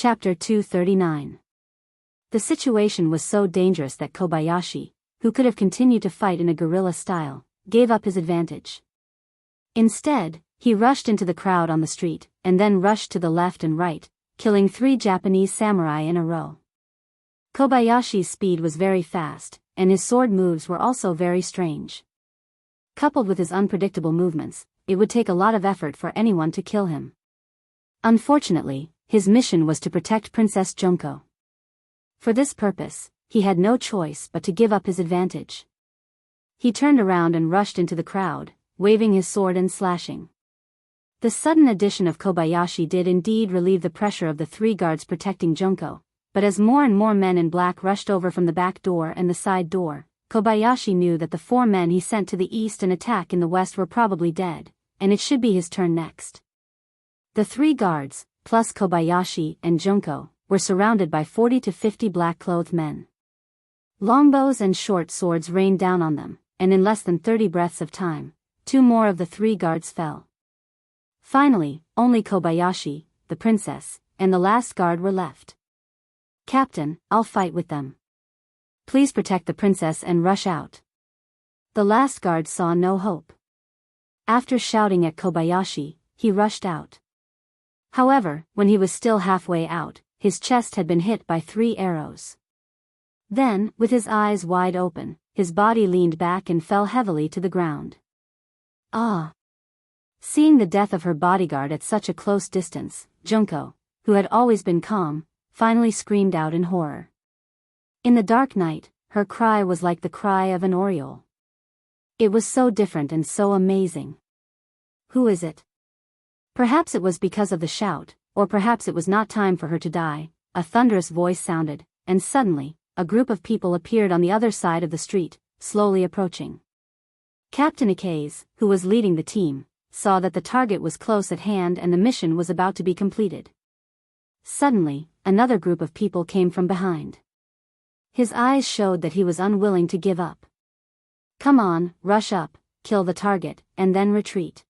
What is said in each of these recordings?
Chapter 239. The situation was so dangerous that Kobayashi, who could have continued to fight in a guerrilla style, gave up his advantage. Instead, he rushed into the crowd on the street, and then rushed to the left and right, killing 3 Japanese samurai in a row. Kobayashi's speed was very fast, and his sword moves were also very strange. Coupled with his unpredictable movements, it would take a lot of effort for anyone to kill him. Unfortunately, his mission was to protect Princess Junko. For this purpose, he had no choice but to give up his advantage. He turned around and rushed into the crowd, waving his sword and slashing. The sudden addition of Kobayashi did indeed relieve the pressure of the 3 guards protecting Junko, but as more and more men in black rushed over from the back door and the side door, Kobayashi knew that the 4 men he sent to the east and attack in the west were probably dead, and it should be his turn next. The 3 guards, plus Kobayashi and Junko, were surrounded by 40 to 50 black-clothed men. Longbows and short swords rained down on them, and in less than 30 breaths of time, 2 more of the 3 guards fell. Finally, only Kobayashi, the princess, and the last guard were left. "Captain, I'll fight with them. Please protect the princess and rush out." The last guard saw no hope. After shouting at Kobayashi, he rushed out. However, when he was still halfway out, his chest had been hit by 3 arrows. Then, with his eyes wide open, his body leaned back and fell heavily to the ground. Ah! Seeing the death of her bodyguard at such a close distance, Junko, who had always been calm, finally screamed out in horror. In the dark night, her cry was like the cry of an oriole. It was so different and so amazing. "Who is it?" Perhaps it was because of the shout, or perhaps it was not time for her to die. A thunderous voice sounded, and suddenly, a group of people appeared on the other side of the street, slowly approaching. Captain Ikase, who was leading the team, saw that the target was close at hand and the mission was about to be completed. Suddenly, another group of people came from behind. His eyes showed that he was unwilling to give up. "Come on, rush up, kill the target, and then retreat."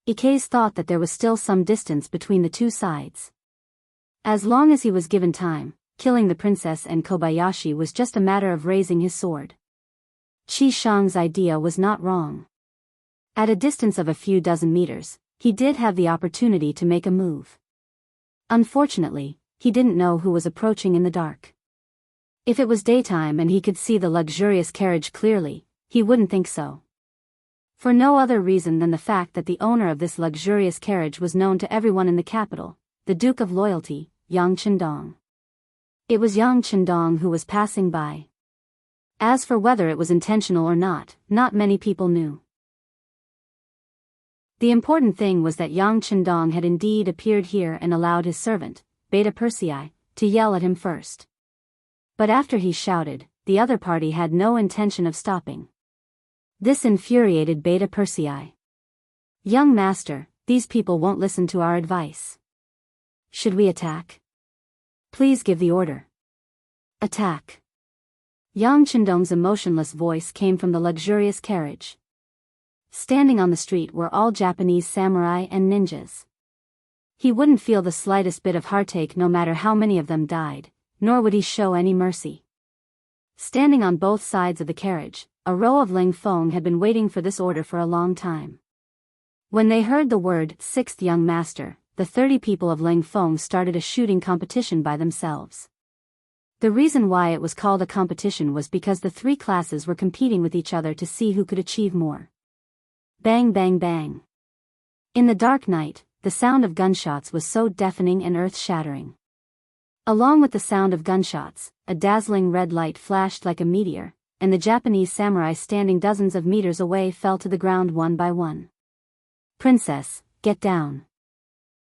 Ikase thought that there was still some distance between the 2 sides. As long as he was given time, killing the princess and Kobayashi was just a matter of raising his sword. Qi Shang's idea was not wrong. At a distance of a few dozen meters, he did have the opportunity to make a move. Unfortunately, he didn't know who was approaching in the dark. If it was daytime and he could see the luxurious carriage clearly, he wouldn't think so. For no other reason than the fact that the owner of this luxurious carriage was known to everyone in the capital, the Duke of Loyalty, Yang Chendong. It was Yang Chendong who was passing by. As for whether it was intentional or not many people knew. The important thing was that Yang Chendong had indeed appeared here and allowed his servant, Beta Persei, to yell at him first. But after he shouted, the other party had no intention of stopping. This infuriated Beta Persei. "Young master, these people won't listen to our advice. Should we attack? Please give the order." "Attack." Yang Chendong's emotionless voice came from the luxurious carriage. Standing on the street were all Japanese samurai and ninjas. He wouldn't feel the slightest bit of heartache no matter how many of them died, nor would he show any mercy. Standing on both sides of the carriage, a row of Ling Feng had been waiting for this order for a long time. When they heard the word 6th young master, the 30 people of Ling Feng started a shooting competition by themselves. The reason why it was called a competition was because the 3 classes were competing with each other to see who could achieve more. Bang bang bang. In the dark night, the sound of gunshots was so deafening and earth-shattering. Along with the sound of gunshots, a dazzling red light flashed like a meteor, and the Japanese samurai standing dozens of meters away fell to the ground one by one. "Princess, get down."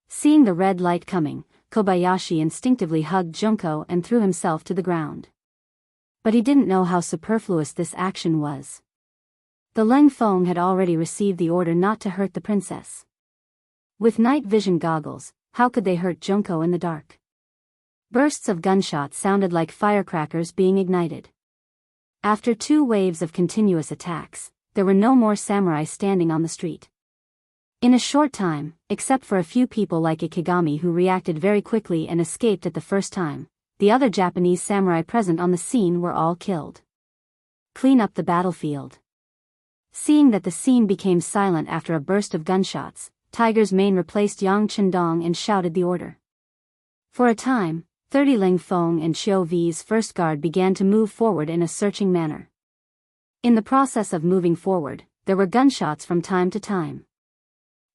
Seeing the red light coming, Kobayashi instinctively hugged Junko and threw himself to the ground. But he didn't know how superfluous this action was. The Ling Feng had already received the order not to hurt the princess. With night vision goggles, how could they hurt Junko in the dark? Bursts of gunshots sounded like firecrackers being ignited. After 2 waves of continuous attacks, there were no more samurai standing on the street. In a short time, except for a few people like Ikigami who reacted very quickly and escaped at the first time, the other Japanese samurai present on the scene were all killed. Clean up the battlefield. Seeing that the scene became silent after a burst of gunshots, Tiger's Mane replaced Yang Chendong and shouted the order. For a time, 30 Ling Feng and Xiao V's first guard began to move forward in a searching manner. In the process of moving forward, there were gunshots from time to time.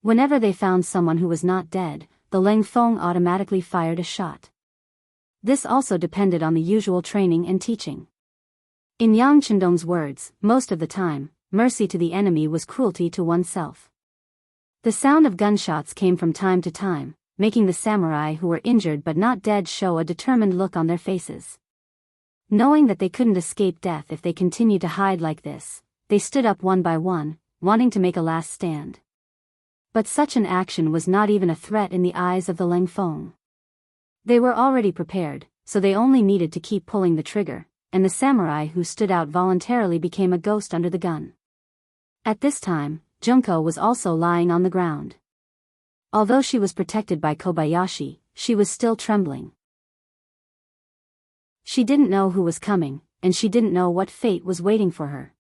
Whenever they found someone who was not dead, the Ling Feng automatically fired a shot. This also depended on the usual training and teaching. In Yang Chendong's words, most of the time, mercy to the enemy was cruelty to oneself. The sound of gunshots came from time to time, making the samurai who were injured but not dead show a determined look on their faces. Knowing that they couldn't escape death if they continued to hide like this, they stood up one by one, wanting to make a last stand. But such an action was not even a threat in the eyes of the Ling Feng. They were already prepared, so they only needed to keep pulling the trigger, and the samurai who stood out voluntarily became a ghost under the gun. At this time, Junko was also lying on the ground. Although she was protected by Kobayashi, she was still trembling. She didn't know who was coming, and she didn't know what fate was waiting for her.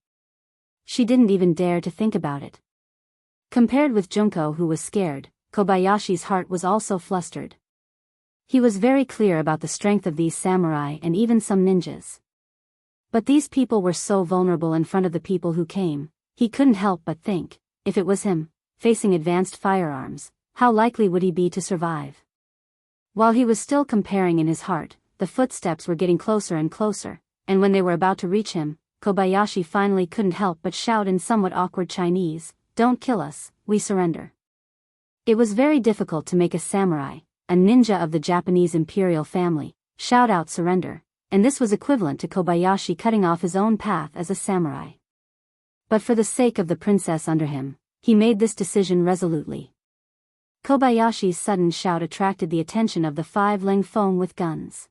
She didn't even dare to think about it. Compared with Junko, who was scared, Kobayashi's heart was also flustered. He was very clear about the strength of these samurai and even some ninjas. But these people were so vulnerable in front of the people who came, he couldn't help but think, if it was him, facing advanced firearms, how likely would he be to survive? While he was still comparing in his heart, the footsteps were getting closer and closer, and when they were about to reach him, Kobayashi finally couldn't help but shout in somewhat awkward Chinese, "Don't kill us, we surrender." It was very difficult to make a samurai, a ninja of the Japanese imperial family, shout out surrender, and this was equivalent to Kobayashi cutting off his own path as a samurai. But for the sake of the princess under him, he made this decision resolutely. Kobayashi's sudden shout attracted the attention of the 5 Ling Feng with guns.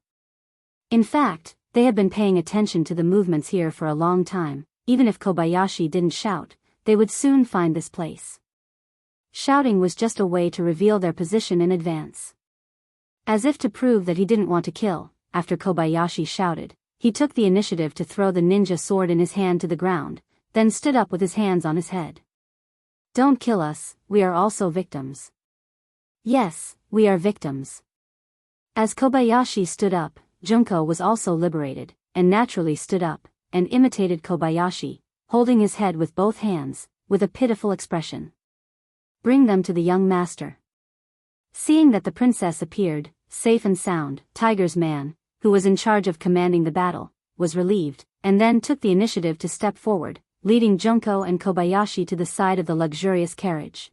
In fact, they had been paying attention to the movements here for a long time. Even if Kobayashi didn't shout, they would soon find this place. Shouting was just a way to reveal their position in advance. As if to prove that he didn't want to kill, after Kobayashi shouted, he took the initiative to throw the ninja sword in his hand to the ground, then stood up with his hands on his head. "Don't kill us, we are also victims." "Yes, we are victims." As Kobayashi stood up, Junko was also liberated, and naturally stood up, and imitated Kobayashi, holding his head with both hands, with a pitiful expression. "Bring them to the young master." Seeing that the princess appeared, safe and sound, Tiger's man, who was in charge of commanding the battle, was relieved, and then took the initiative to step forward, leading Junko and Kobayashi to the side of the luxurious carriage.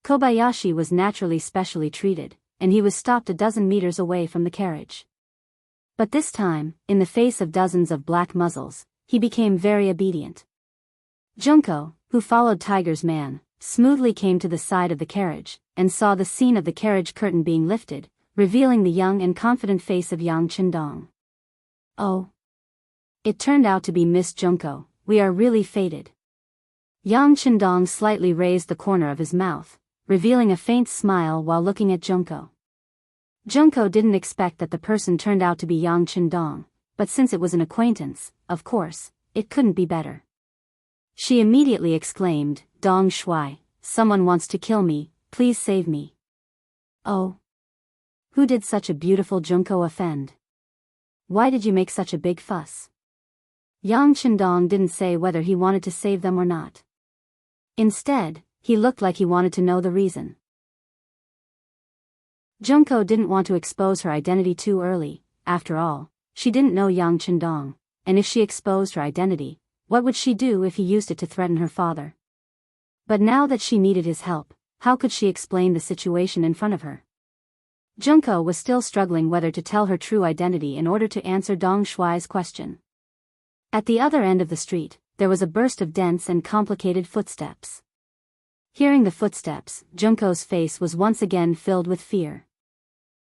Kobayashi was naturally specially treated, and he was stopped a dozen meters away from the carriage. But this time, in the face of dozens of black muzzles, he became very obedient. Junko, who followed Tiger's man, smoothly came to the side of the carriage, and saw the scene of the carriage curtain being lifted, revealing the young and confident face of Yang Chendong. "Oh. It turned out to be Miss Junko, we are really fated." Yang Chendong slightly raised the corner of his mouth, revealing a faint smile while looking at Junko. Junko didn't expect that the person turned out to be Yang Chendong, but since it was an acquaintance, of course, it couldn't be better. She immediately exclaimed, "Dong Shui, someone wants to kill me, please save me." "Oh. Who did such a beautiful Junko offend? Why did you make such a big fuss?" Yang Chendong didn't say whether he wanted to save them or not. Instead, he looked like he wanted to know the reason. Junko didn't want to expose her identity too early. After all, she didn't know Yang Chendong, and if she exposed her identity, what would she do if he used it to threaten her father? But now that she needed his help, how could she explain the situation in front of her? Junko was still struggling whether to tell her true identity in order to answer Dong Shuai's question. At the other end of the street, there was a burst of dense and complicated footsteps. Hearing the footsteps, Junko's face was once again filled with fear.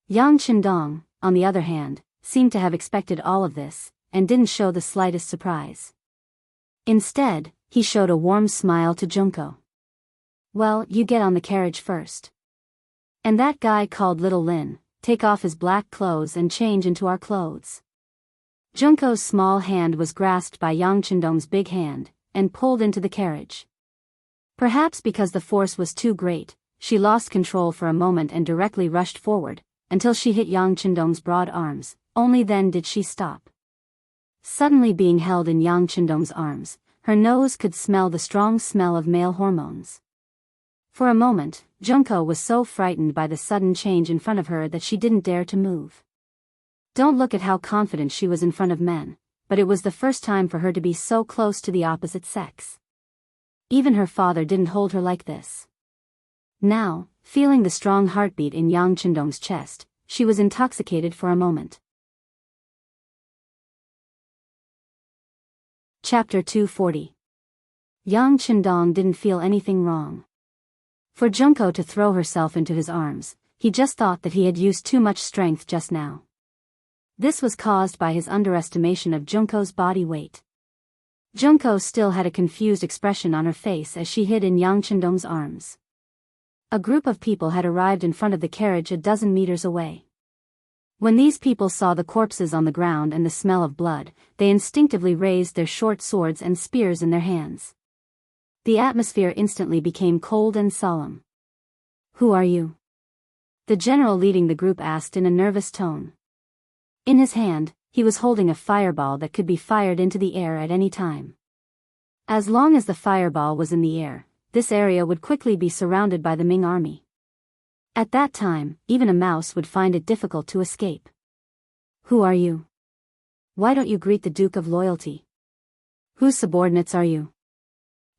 Yang Chendong, on the other hand, seemed to have expected all of this, and didn't show the slightest surprise. Instead, he showed a warm smile to Junko. Well, you get on the carriage first. And that guy called Little Lin, take off his black clothes and change into our clothes. Junko's small hand was grasped by Yang Chendong's big hand, and pulled into the carriage. Perhaps because the force was too great, she lost control for a moment and directly rushed forward, until she hit Yang Chendong's broad arms. Only then did she stop. Suddenly being held in Yang Chendong's arms, her nose could smell the strong smell of male hormones. For a moment, Junko was so frightened by the sudden change in front of her that she didn't dare to move. Don't look at how confident she was in front of men, but it was the first time for her to be so close to the opposite sex. Even her father didn't hold her like this. Now, feeling the strong heartbeat in Yang Chendong's chest, she was intoxicated for a moment. Chapter 240. Yang Chendong didn't feel anything wrong. For Junko to throw herself into his arms, he just thought that he had used too much strength just now. This was caused by his underestimation of Junko's body weight. Junko still had a confused expression on her face as she hid in Yang Chendong's arms. A group of people had arrived in front of the carriage a dozen meters away. When these people saw the corpses on the ground and the smell of blood, they instinctively raised their short swords and spears in their hands. The atmosphere instantly became cold and solemn. "Who are you?" the general leading the group asked in a nervous tone. In his hand, he was holding a fireball that could be fired into the air at any time. As long as the fireball was in the air, this area would quickly be surrounded by the Ming army. At that time, even a mouse would find it difficult to escape. "Who are you? Why don't you greet the Duke of Loyalty? Whose subordinates are you?"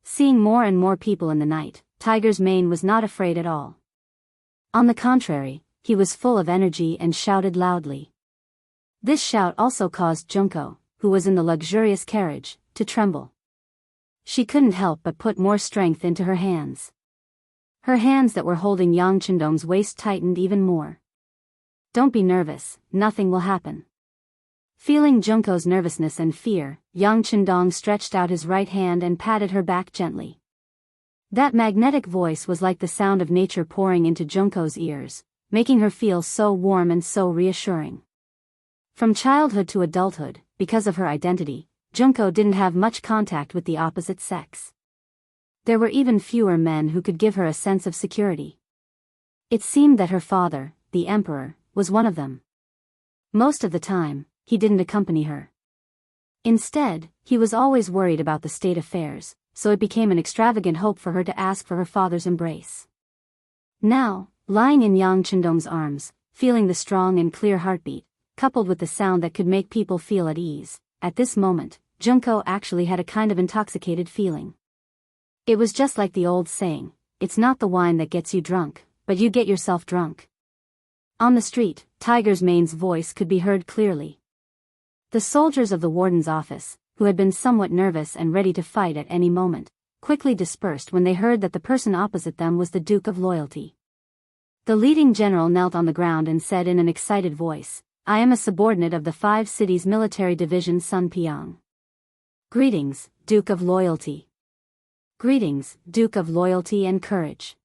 Seeing more and more people in the night, Tiger's Mane was not afraid at all. On the contrary, he was full of energy and shouted loudly. This shout also caused Junko, who was in the luxurious carriage, to tremble. She couldn't help but put more strength into her hands. Her hands that were holding Yang Chendong's waist tightened even more. "Don't be nervous, nothing will happen." Feeling Junko's nervousness and fear, Yang Chendong stretched out his right hand and patted her back gently. That magnetic voice was like the sound of nature pouring into Junko's ears, making her feel so warm and so reassuring. From childhood to adulthood, because of her identity, Junko didn't have much contact with the opposite sex. There were even fewer men who could give her a sense of security. It seemed that her father, the emperor, was one of them. Most of the time, he didn't accompany her. Instead, he was always worried about the state affairs, so it became an extravagant hope for her to ask for her father's embrace. Now, lying in Yang Chendong's arms, feeling the strong and clear heartbeat, coupled with the sound that could make people feel at ease, at this moment, Junko actually had a kind of intoxicated feeling. It was just like the old saying, "It's not the wine that gets you drunk, but you get yourself drunk." On the street, Tiger's Mane's voice could be heard clearly. The soldiers of the warden's office, who had been somewhat nervous and ready to fight at any moment, quickly dispersed when they heard that the person opposite them was the Duke of Loyalty. The leading general knelt on the ground and said in an excited voice, "I am a subordinate of the 5 Cities Military Division Sun Piang. Greetings, Duke of Loyalty. Greetings, Duke of Loyalty and Courage."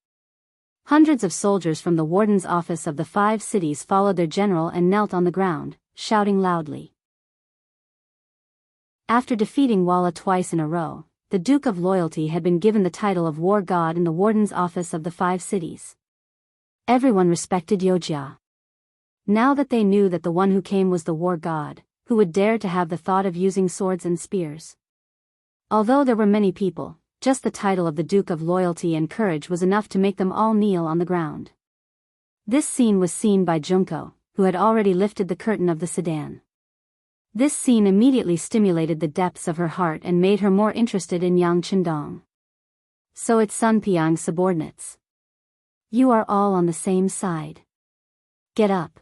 Hundreds of soldiers from the warden's office of the 5 cities followed their general and knelt on the ground, shouting loudly. After defeating Walla twice in a row, the Duke of Loyalty had been given the title of War God in the warden's office of the 5 cities. Everyone respected Yojia. Now that they knew that the one who came was the War God, who would dare to have the thought of using swords and spears? Although there were many people, just the title of the Duke of Loyalty and Courage was enough to make them all kneel on the ground. This scene was seen by Junko, who had already lifted the curtain of the sedan. This scene immediately stimulated the depths of her heart and made her more interested in Yang Chendong. "So it's Sun Piang's subordinates. You are all on the same side. Get up."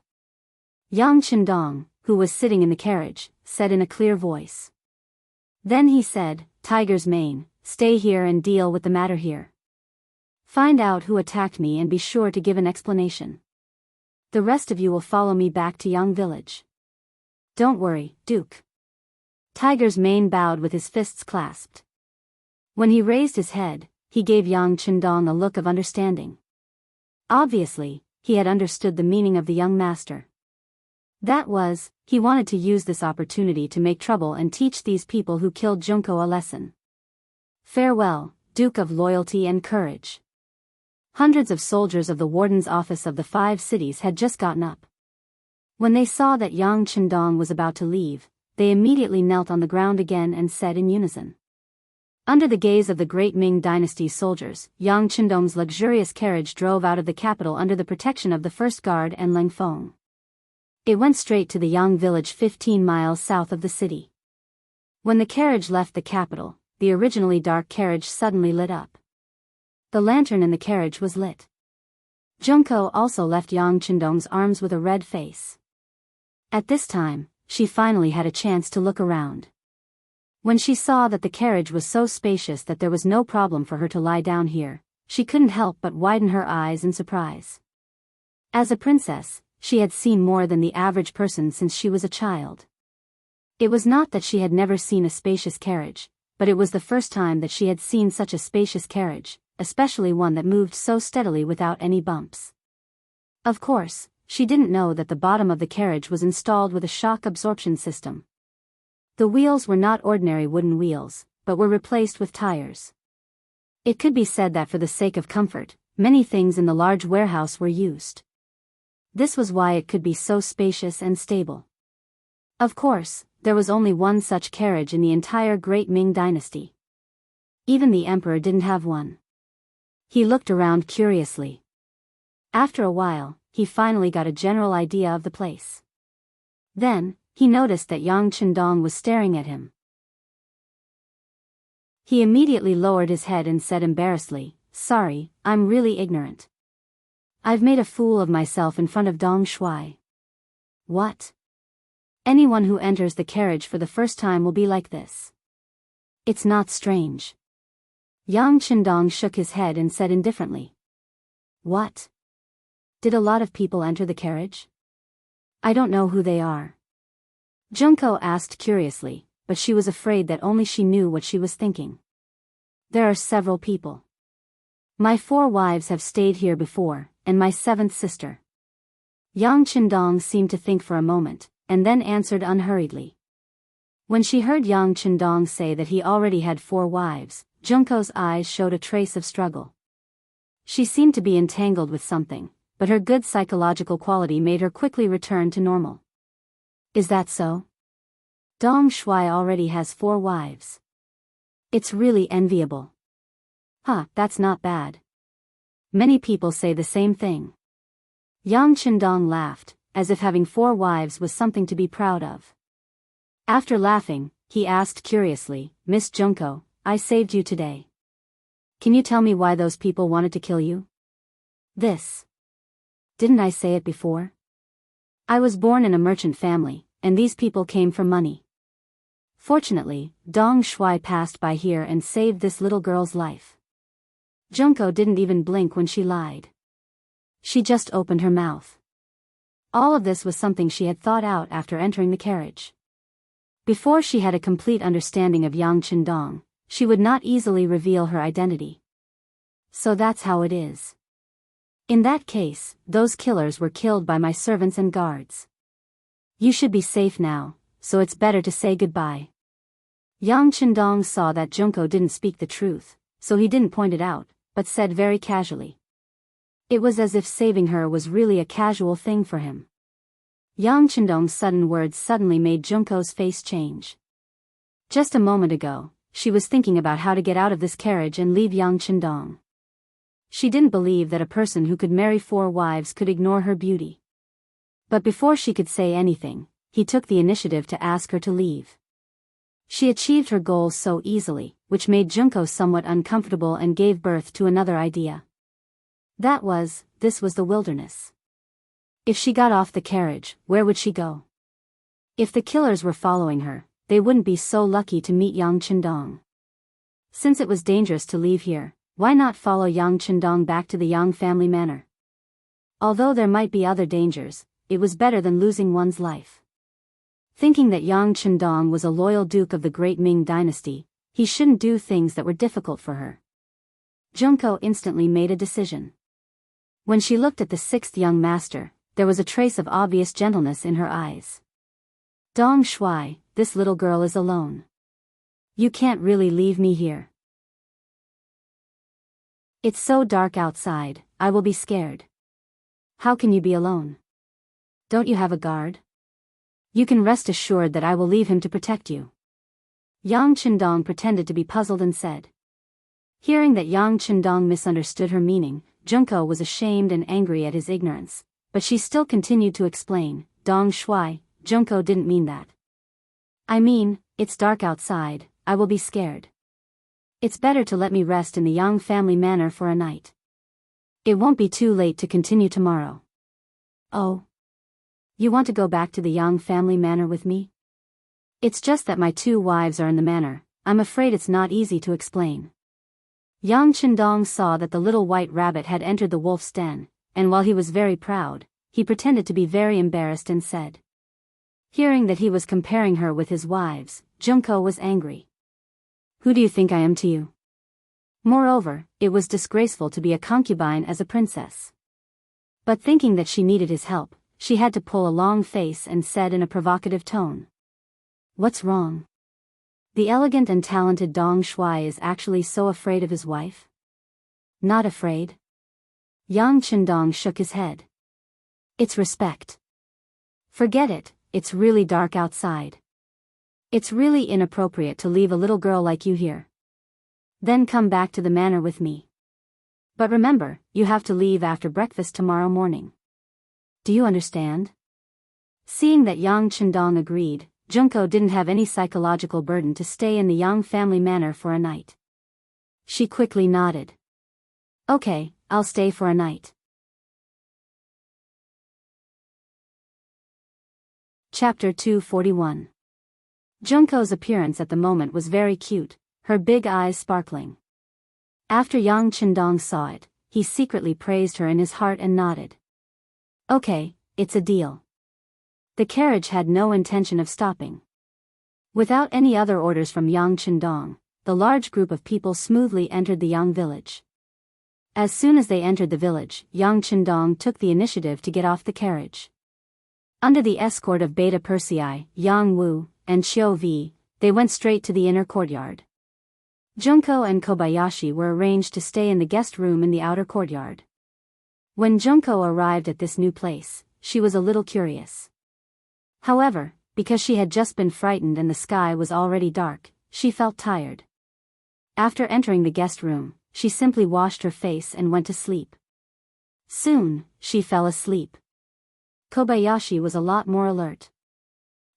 Yang Chendong, who was sitting in the carriage, said in a clear voice. Then he said, "Tiger's Mane, stay here and deal with the matter here. Find out who attacked me and be sure to give an explanation. The rest of you will follow me back to Yang Village. Don't worry, Duke." Tiger's Mane bowed with his fists clasped. When he raised his head, he gave Yang Qindong a look of understanding. Obviously, he had understood the meaning of the young master. That was, he wanted to use this opportunity to make trouble and teach these people who killed Junko a lesson. Farewell, Duke of Loyalty and Courage. Hundreds of soldiers of the warden's office of the 5 cities had just gotten up. When they saw that Yang Qindong was about to leave, they immediately knelt on the ground again and said in unison. Under the gaze of the great Ming Dynasty soldiers, Yang Qindong's luxurious carriage drove out of the capital under the protection of the First Guard and Leng Feng. It went straight to the Yang village 15 miles south of the city. When the carriage left the capital, the originally dark carriage suddenly lit up. The lantern in the carriage was lit. Junko also left Yang Qindong's arms with a red face. At this time, she finally had a chance to look around. When she saw that the carriage was so spacious that there was no problem for her to lie down here, she couldn't help but widen her eyes in surprise. As a princess, she had seen more than the average person since she was a child. It was not that she had never seen a spacious carriage, but it was the first time that she had seen such a spacious carriage, especially one that moved so steadily without any bumps. Of course, she didn't know that the bottom of the carriage was installed with a shock absorption system. The wheels were not ordinary wooden wheels, but were replaced with tires. It could be said that for the sake of comfort, many things in the large warehouse were used. This was why it could be so spacious and stable. Of course, there was only one such carriage in the entire Great Ming Dynasty. Even the emperor didn't have one. He looked around curiously. After a while, he finally got a general idea of the place. Then, he noticed that Yang Qindong was staring at him. He immediately lowered his head and said embarrassedly, "Sorry, I'm really ignorant. I've made a fool of myself in front of Dong Shuai." "What? Anyone who enters the carriage for the first time will be like this. It's not strange." Yang Qindong shook his head and said indifferently. "What? Did a lot of people enter the carriage? I don't know who they are." Junko asked curiously, but she was afraid that only she knew what she was thinking. "There are several people. My 4 wives have stayed here before, and my 7th sister." Yang Qindong seemed to think for a moment, and then answered unhurriedly. When she heard Yang Qindong say that he already had 4 wives, Junko's eyes showed a trace of struggle. She seemed to be entangled with something, but her good psychological quality made her quickly return to normal. "Is that so? Dong Shuai already has 4 wives. It's really enviable." "Huh, that's not bad. Many people say the same thing." Yang Qindong laughed, as if having 4 wives was something to be proud of. After laughing, he asked curiously, "Miss Junko, I saved you today. Can you tell me why those people wanted to kill you?" "This. Didn't I say it before? I was born in a merchant family, and these people came for money. Fortunately, Dong Shuai passed by here and saved this little girl's life." Junko didn't even blink when she lied. She just opened her mouth. All of this was something she had thought out after entering the carriage. Before she had a complete understanding of Yang Qindong, she would not easily reveal her identity. "So that's how it is. In that case, those killers were killed by my servants and guards. You should be safe now, so it's better to say goodbye." Yang Qindong saw that Junko didn't speak the truth, so he didn't point it out, but said very casually. It was as if saving her was really a casual thing for him. Yang Qindong's sudden words suddenly made Junko's face change. Just a moment ago, she was thinking about how to get out of this carriage and leave Yang Qindong. She didn't believe that a person who could marry 4 wives could ignore her beauty. But before she could say anything, he took the initiative to ask her to leave. She achieved her goals so easily, which made Junko somewhat uncomfortable and gave birth to another idea. This was the wilderness. If she got off the carriage, where would she go? If the killers were following her, they wouldn't be so lucky to meet Yang Qindong. Since it was dangerous to leave here, why not follow Yang Qindong back to the Yang family manor? Although there might be other dangers, it was better than losing one's life. Thinking that Yang Qindong was a loyal duke of the Great Ming Dynasty, he shouldn't do things that were difficult for her. Junko instantly made a decision. When she looked at the sixth young master, there was a trace of obvious gentleness in her eyes. Dong Shuai, this little girl is alone. You can't really leave me here. It's so dark outside, I will be scared. How can you be alone? Don't you have a guard? You can rest assured that I will leave him to protect you. Yang Qindong pretended to be puzzled and said. Hearing that Yang Qindong misunderstood her meaning, Junko was ashamed and angry at his ignorance, but she still continued to explain, Dong Shuai, Junko didn't mean that. I mean, it's dark outside, I will be scared. It's better to let me rest in the Yang family manor for a night. It won't be too late to continue tomorrow. Oh. You want to go back to the Yang family manor with me? It's just that my 2 wives are in the manor, I'm afraid it's not easy to explain. Yang Qindong saw that the little white rabbit had entered the wolf's den, and while he was very proud, he pretended to be very embarrassed and said. Hearing that he was comparing her with his wives, Junko was angry. Who do you think I am to you? Moreover, it was disgraceful to be a concubine as a princess. But thinking that she needed his help, she had to pull a long face and said in a provocative tone. What's wrong? The elegant and talented Dong Shuai is actually so afraid of his wife? Not afraid? Yang Qindong shook his head. It's respect. Forget it, it's really dark outside. It's really inappropriate to leave a little girl like you here. Then come back to the manor with me. But remember, you have to leave after breakfast tomorrow morning. Do you understand? Seeing that Yang Qindong agreed, Junko didn't have any psychological burden to stay in the Yang family manor for a night. She quickly nodded. Okay, I'll stay for a night. Chapter 241. Junko's appearance at the moment was very cute, her big eyes sparkling. After Yang Qindong saw it, he secretly praised her in his heart and nodded. Okay, it's a deal. The carriage had no intention of stopping. Without any other orders from Yang Qindong, the large group of people smoothly entered the Yang village. As soon as they entered the village, Yang Qindong took the initiative to get off the carriage. Under the escort of Beta Persei, Yang Wu, and Xiao Vi, they went straight to the inner courtyard. Junko and Kobayashi were arranged to stay in the guest room in the outer courtyard. When Junko arrived at this new place, she was a little curious. However, because she had just been frightened and the sky was already dark, she felt tired. After entering the guest room, she simply washed her face and went to sleep. Soon, she fell asleep. Kobayashi was a lot more alert.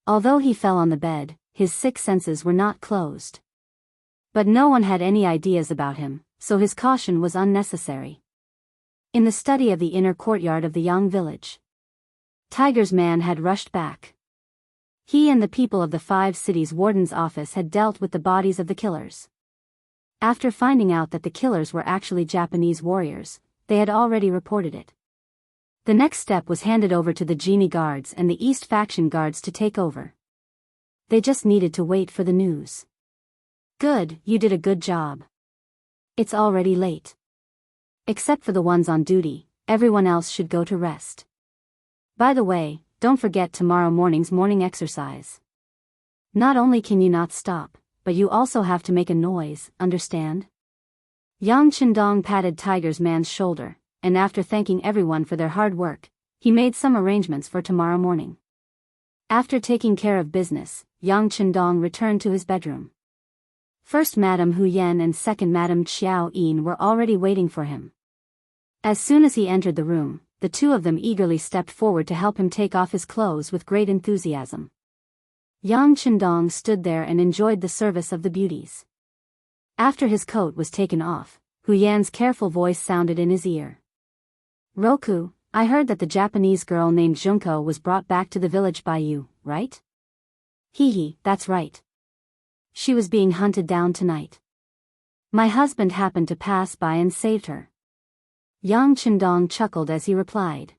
Although he fell on the bed, his 6 senses were not closed. But no one had any ideas about him, so his caution was unnecessary. In the study of the inner courtyard of the Yang village, Tiger's man had rushed back. He and the people of the 5 cities' warden's office had dealt with the bodies of the killers. After finding out that the killers were actually Japanese warriors, they had already reported it. The next step was handed over to the Genie guards and the East faction guards to take over. They just needed to wait for the news. Good, you did a good job. It's already late. Except for the ones on duty, everyone else should go to rest. By the way, don't forget tomorrow morning's morning exercise. Not only can you not stop, but you also have to make a noise, understand? Yang Qindong patted Tiger's man's shoulder, and after thanking everyone for their hard work, he made some arrangements for tomorrow morning. After taking care of business, Yang Qindong returned to his bedroom. First Madame Hu Yan and second Madame Xiao Yin were already waiting for him. As soon as he entered the room, the 2 of them eagerly stepped forward to help him take off his clothes with great enthusiasm. Yang Qindong stood there and enjoyed the service of the beauties. After his coat was taken off, Hu Yan's careful voice sounded in his ear. Roku, I heard that the Japanese girl named Junko was brought back to the village by you, right? Hee, that's right. She was being hunted down tonight. My husband happened to pass by and saved her. Yang Qindong chuckled as he replied.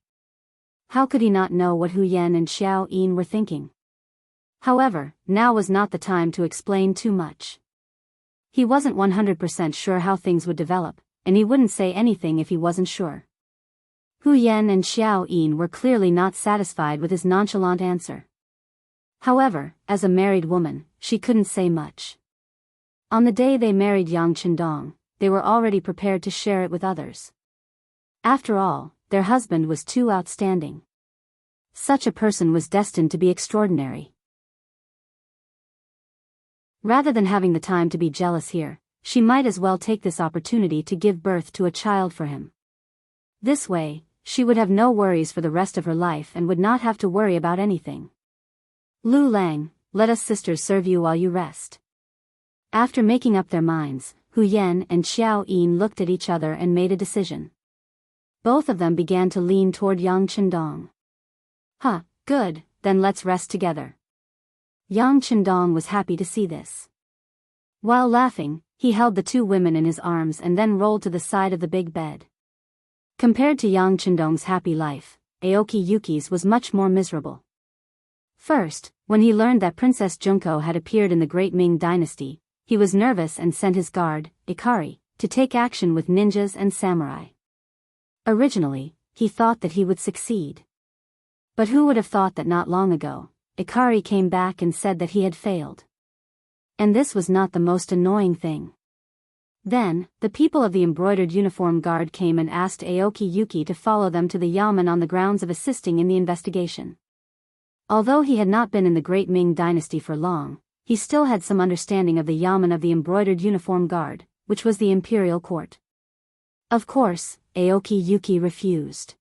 How could he not know what Hu Yan and Xiao Yin were thinking? However, now was not the time to explain too much. He wasn't 100% sure how things would develop, and he wouldn't say anything if he wasn't sure. Hu Yan and Xiao Yin were clearly not satisfied with his nonchalant answer. However, as a married woman, she couldn't say much. On the day they married Yang Chendong, they were already prepared to share it with others. After all, their husband was too outstanding. Such a person was destined to be extraordinary. Rather than having the time to be jealous here, she might as well take this opportunity to give birth to a child for him. This way, she would have no worries for the rest of her life and would not have to worry about anything. Lu Lang, let us sisters serve you while you rest. After making up their minds, Hu Yan and Xiao Yin looked at each other and made a decision. Both of them began to lean toward Yang Chendong. Huh, good, then let's rest together. Yang Chendong was happy to see this. While laughing, he held the two women in his arms and then rolled to the side of the big bed. Compared to Yang Chendong's happy life, Aoki Yuki's was much more miserable. First, when he learned that Princess Junko had appeared in the Great Ming Dynasty, he was nervous and sent his guard, Ikari, to take action with ninjas and samurai. Originally, he thought that he would succeed. But who would have thought that not long ago, Ikari came back and said that he had failed. And this was not the most annoying thing. Then, the people of the embroidered uniform guard came and asked Aoki Yuki to follow them to the yamen on the grounds of assisting in the investigation. Although he had not been in the Great Ming Dynasty for long, he still had some understanding of the yamen of the embroidered uniform guard, which was the imperial court. Of course, Aoki Yuki refused.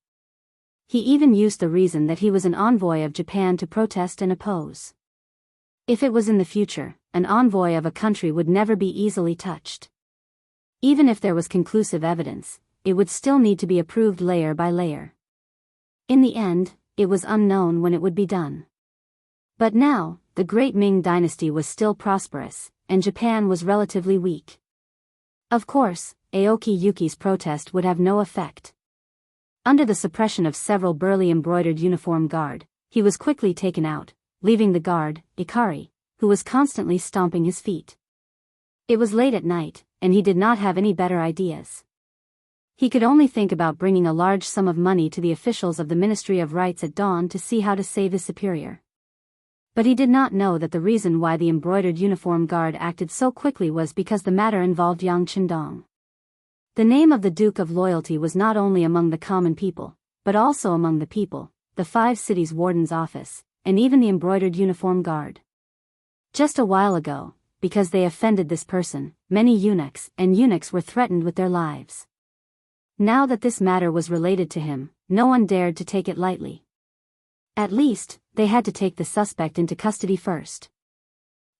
He even used the reason that he was an envoy of Japan to protest and oppose. If it was in the future, an envoy of a country would never be easily touched. Even if there was conclusive evidence, it would still need to be approved layer by layer. In the end, it was unknown when it would be done. But now, the Great Ming Dynasty was still prosperous, and Japan was relatively weak. Of course, Aoki Yuki's protest would have no effect. Under the suppression of several burly embroidered uniform guard, he was quickly taken out, leaving the guard, Ikari, who was constantly stomping his feet. It was late at night, and he did not have any better ideas. He could only think about bringing a large sum of money to the officials of the Ministry of Rights at dawn to see how to save his superior. But he did not know that the reason why the embroidered uniform guard acted so quickly was because the matter involved Yang Chendong. The name of the Duke of Loyalty was not only among the common people, but also among the people, the 5 cities' warden's office, and even the embroidered uniform guard. Just a while ago, because they offended this person, many eunuchs were threatened with their lives. Now that this matter was related to him, no one dared to take it lightly. At least, they had to take the suspect into custody first.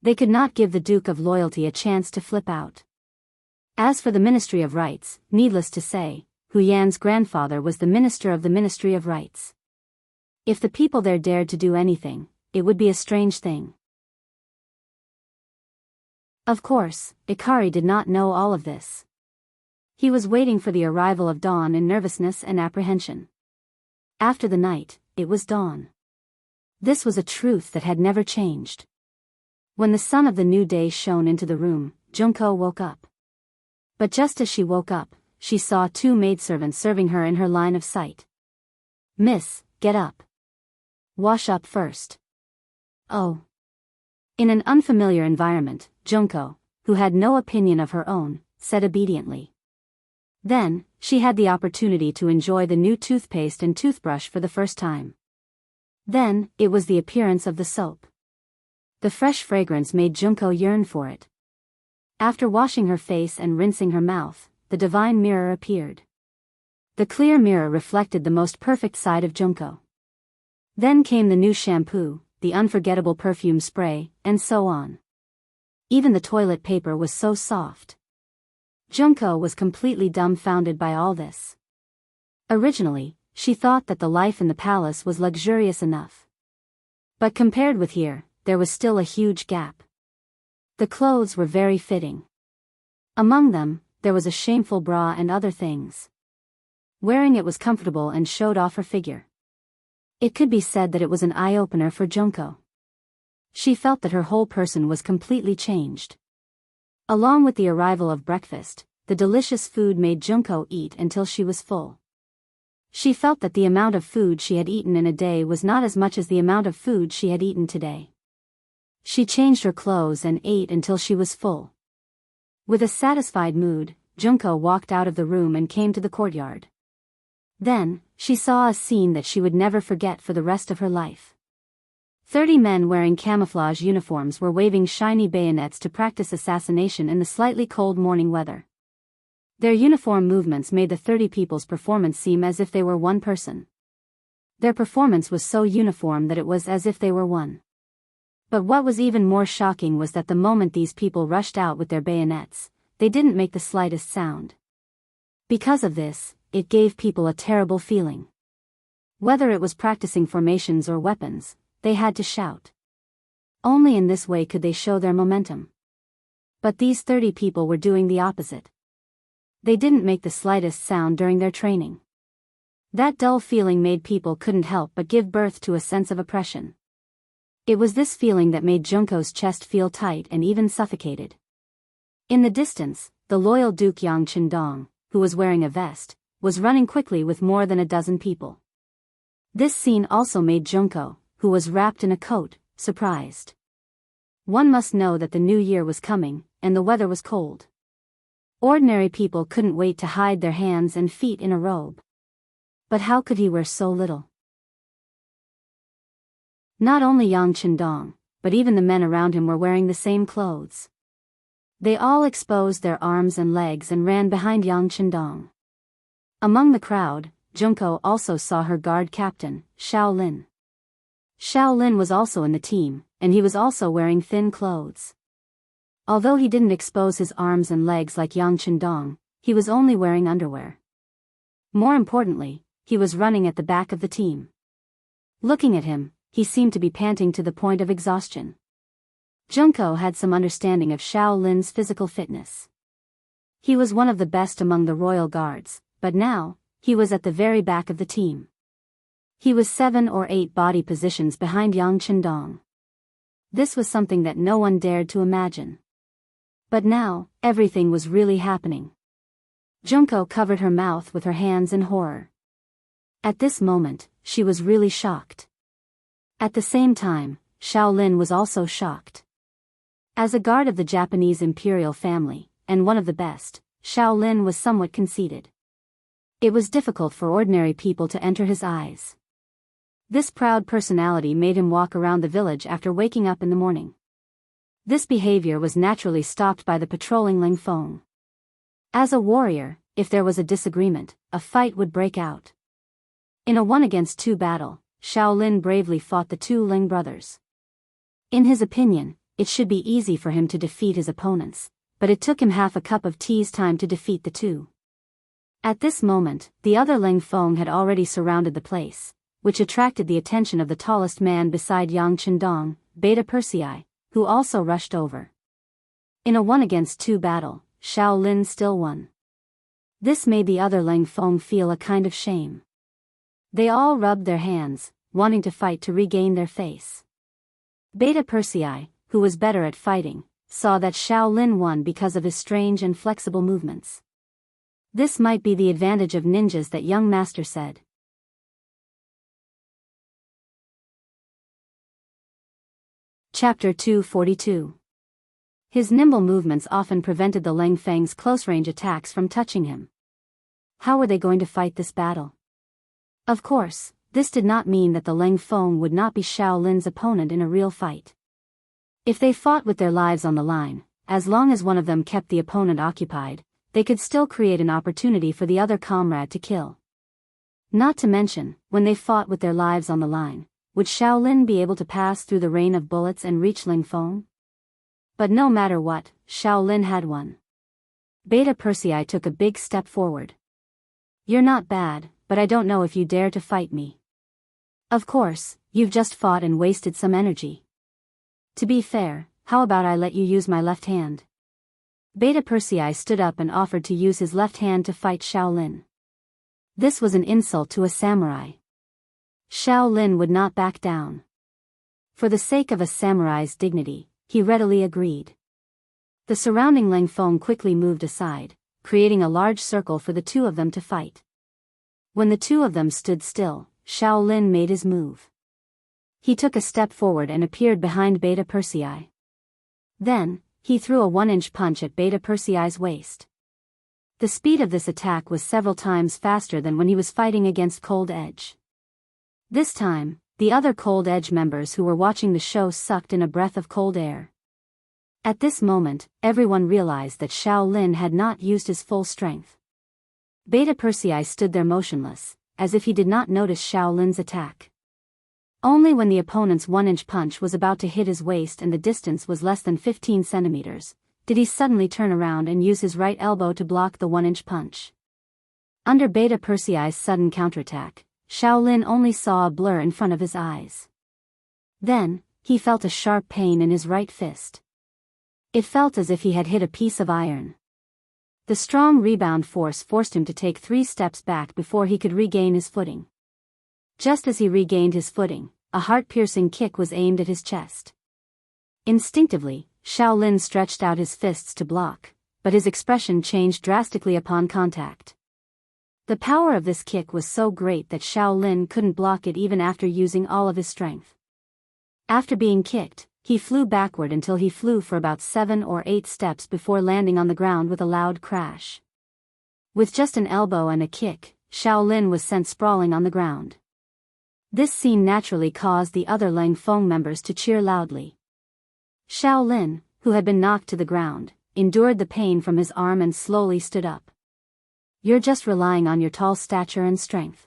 They could not give the Duke of Loyalty a chance to flip out. As for the Ministry of Rights, needless to say, Hu Yan's grandfather was the minister of the Ministry of Rights. If the people there dared to do anything, it would be a strange thing. Of course, Ikari did not know all of this. He was waiting for the arrival of dawn in nervousness and apprehension. After the night, it was dawn. This was a truth that had never changed. When the sun of the new day shone into the room, Junko woke up. But just as she woke up, she saw 2 maidservants serving her in her line of sight. "Miss, get up. Wash up first." Oh. In an unfamiliar environment, Junko, who had no opinion of her own, said obediently. Then, she had the opportunity to enjoy the new toothpaste and toothbrush for the first time. Then, it was the appearance of the soap. The fresh fragrance made Junko yearn for it. After washing her face and rinsing her mouth, the divine mirror appeared. The clear mirror reflected the most perfect side of Junko. Then came the new shampoo, the unforgettable perfume spray, and so on. Even the toilet paper was so soft. Junko was completely dumbfounded by all this. Originally, she thought that the life in the palace was luxurious enough. But compared with here, there was still a huge gap. The clothes were very fitting. Among them, there was a shameful bra and other things. Wearing it was comfortable and showed off her figure. It could be said that it was an eye-opener for Junko. She felt that her whole person was completely changed. Along with the arrival of breakfast, the delicious food made Junko eat until she was full. She felt that the amount of food she had eaten in a day was not as much as the amount of food she had eaten today. She changed her clothes and ate until she was full. With a satisfied mood, Junko walked out of the room and came to the courtyard. Then, she saw a scene that she would never forget for the rest of her life. 30 men wearing camouflage uniforms were waving shiny bayonets to practice assassination in the slightly cold morning weather. Their uniform movements made the 30 people's performance seem as if they were one person. Their performance was so uniform that it was as if they were one. But what was even more shocking was that the moment these people rushed out with their bayonets, they didn't make the slightest sound. Because of this, it gave people a terrible feeling. Whether it was practicing formations or weapons, they had to shout. Only in this way could they show their momentum. But these 30 people were doing the opposite. They didn't make the slightest sound during their training. That dull feeling made people couldn't help but give birth to a sense of oppression. It was this feeling that made Junko's chest feel tight and even suffocated. In the distance, the loyal Duke Yang Qindong, who was wearing a vest, was running quickly with more than a dozen people. This scene also made Junko, who was wrapped in a coat, surprised. One must know that the new year was coming, and the weather was cold. Ordinary people couldn't wait to hide their hands and feet in a robe. But how could he wear so little? Not only Yang Qindong, but even the men around him were wearing the same clothes. They all exposed their arms and legs and ran behind Yang Qindong. Among the crowd, Junko also saw her guard captain, Xiao Lin. Xiao Lin was also in the team, and he was also wearing thin clothes. Although he didn't expose his arms and legs like Yang Qindong, he was only wearing underwear. More importantly, he was running at the back of the team. Looking at him, he seemed to be panting to the point of exhaustion. Junko had some understanding of Xiao Lin's physical fitness. He was one of the best among the royal guards, but now, he was at the very back of the team. He was 7 or 8 body positions behind Yang Qindong. This was something that no one dared to imagine. But now, everything was really happening. Junko covered her mouth with her hands in horror. At this moment, she was really shocked. At the same time, Xiao Lin was also shocked. As a guard of the Japanese imperial family, and one of the best, Xiao Lin was somewhat conceited. It was difficult for ordinary people to enter his eyes. This proud personality made him walk around the village after waking up in the morning. This behavior was naturally stopped by the patrolling Ling Feng. As a warrior, if there was a disagreement, a fight would break out. In a 1-against-2 battle, Xiao Lin bravely fought the 2 Ling brothers. In his opinion, it should be easy for him to defeat his opponents, but it took him half a cup of tea's time to defeat the 2. At this moment, the other Ling Feng had already surrounded the place, which attracted the attention of the tallest man beside Yang Qindong, Beta Persei, who also rushed over. In a 1-against-2 battle, Xiao Lin still won. This made the other Ling Feng feel a kind of shame. They all rubbed their hands, wanting to fight to regain their face. Beta Persei, who was better at fighting, saw that Xiao Lin won because of his strange and flexible movements. This might be the advantage of ninjas, that young master said. Chapter 242. His nimble movements often prevented the Ling Feng's close-range attacks from touching him. How were they going to fight this battle? Of course, this did not mean that the Ling Feng would not be Xiao Lin's opponent in a real fight. If they fought with their lives on the line, as long as one of them kept the opponent occupied, they could still create an opportunity for the other comrade to kill. Not to mention, when they fought with their lives on the line, would Xiao Lin be able to pass through the rain of bullets and reach Ling Feng? But no matter what, Xiao Lin had won. Beta Persei took a big step forward. You're not bad, but I don't know if you dare to fight me. Of course, you've just fought and wasted some energy. To be fair, how about I let you use my left hand? Beta Persei stood up and offered to use his left hand to fight Xiao Lin. This was an insult to a samurai. Xiao Lin would not back down. For the sake of a samurai's dignity, he readily agreed. The surrounding Ling Feng quickly moved aside, creating a large circle for the two of them to fight. When the two of them stood still, Shaolin made his move. He took a step forward and appeared behind Beta Persei. Then, he threw a 1-inch punch at Beta Persei's waist. The speed of this attack was several times faster than when he was fighting against Cold Edge. This time, the other Cold Edge members who were watching the show sucked in a breath of cold air. At this moment, everyone realized that Shaolin had not used his full strength. Beta Persei stood there motionless, as if he did not notice Shaolin's attack. Only when the opponent's 1-inch punch was about to hit his waist and the distance was less than 15 centimeters, did he suddenly turn around and use his right elbow to block the 1-inch punch. Under Beta Persei's sudden counterattack, Shaolin only saw a blur in front of his eyes. Then, he felt a sharp pain in his right fist. It felt as if he had hit a piece of iron. The strong rebound force forced him to take 3 steps back before he could regain his footing. Just as he regained his footing, a heart-piercing kick was aimed at his chest. Instinctively, Shaolin stretched out his fists to block, but his expression changed drastically upon contact. The power of this kick was so great that Shaolin couldn't block it even after using all of his strength. After being kicked, he flew backward until he flew for about 7 or 8 steps before landing on the ground with a loud crash. With just an elbow and a kick, Shaolin was sent sprawling on the ground. This scene naturally caused the other Lang Feng members to cheer loudly. Shaolin, who had been knocked to the ground, endured the pain from his arm and slowly stood up. You're just relying on your tall stature and strength.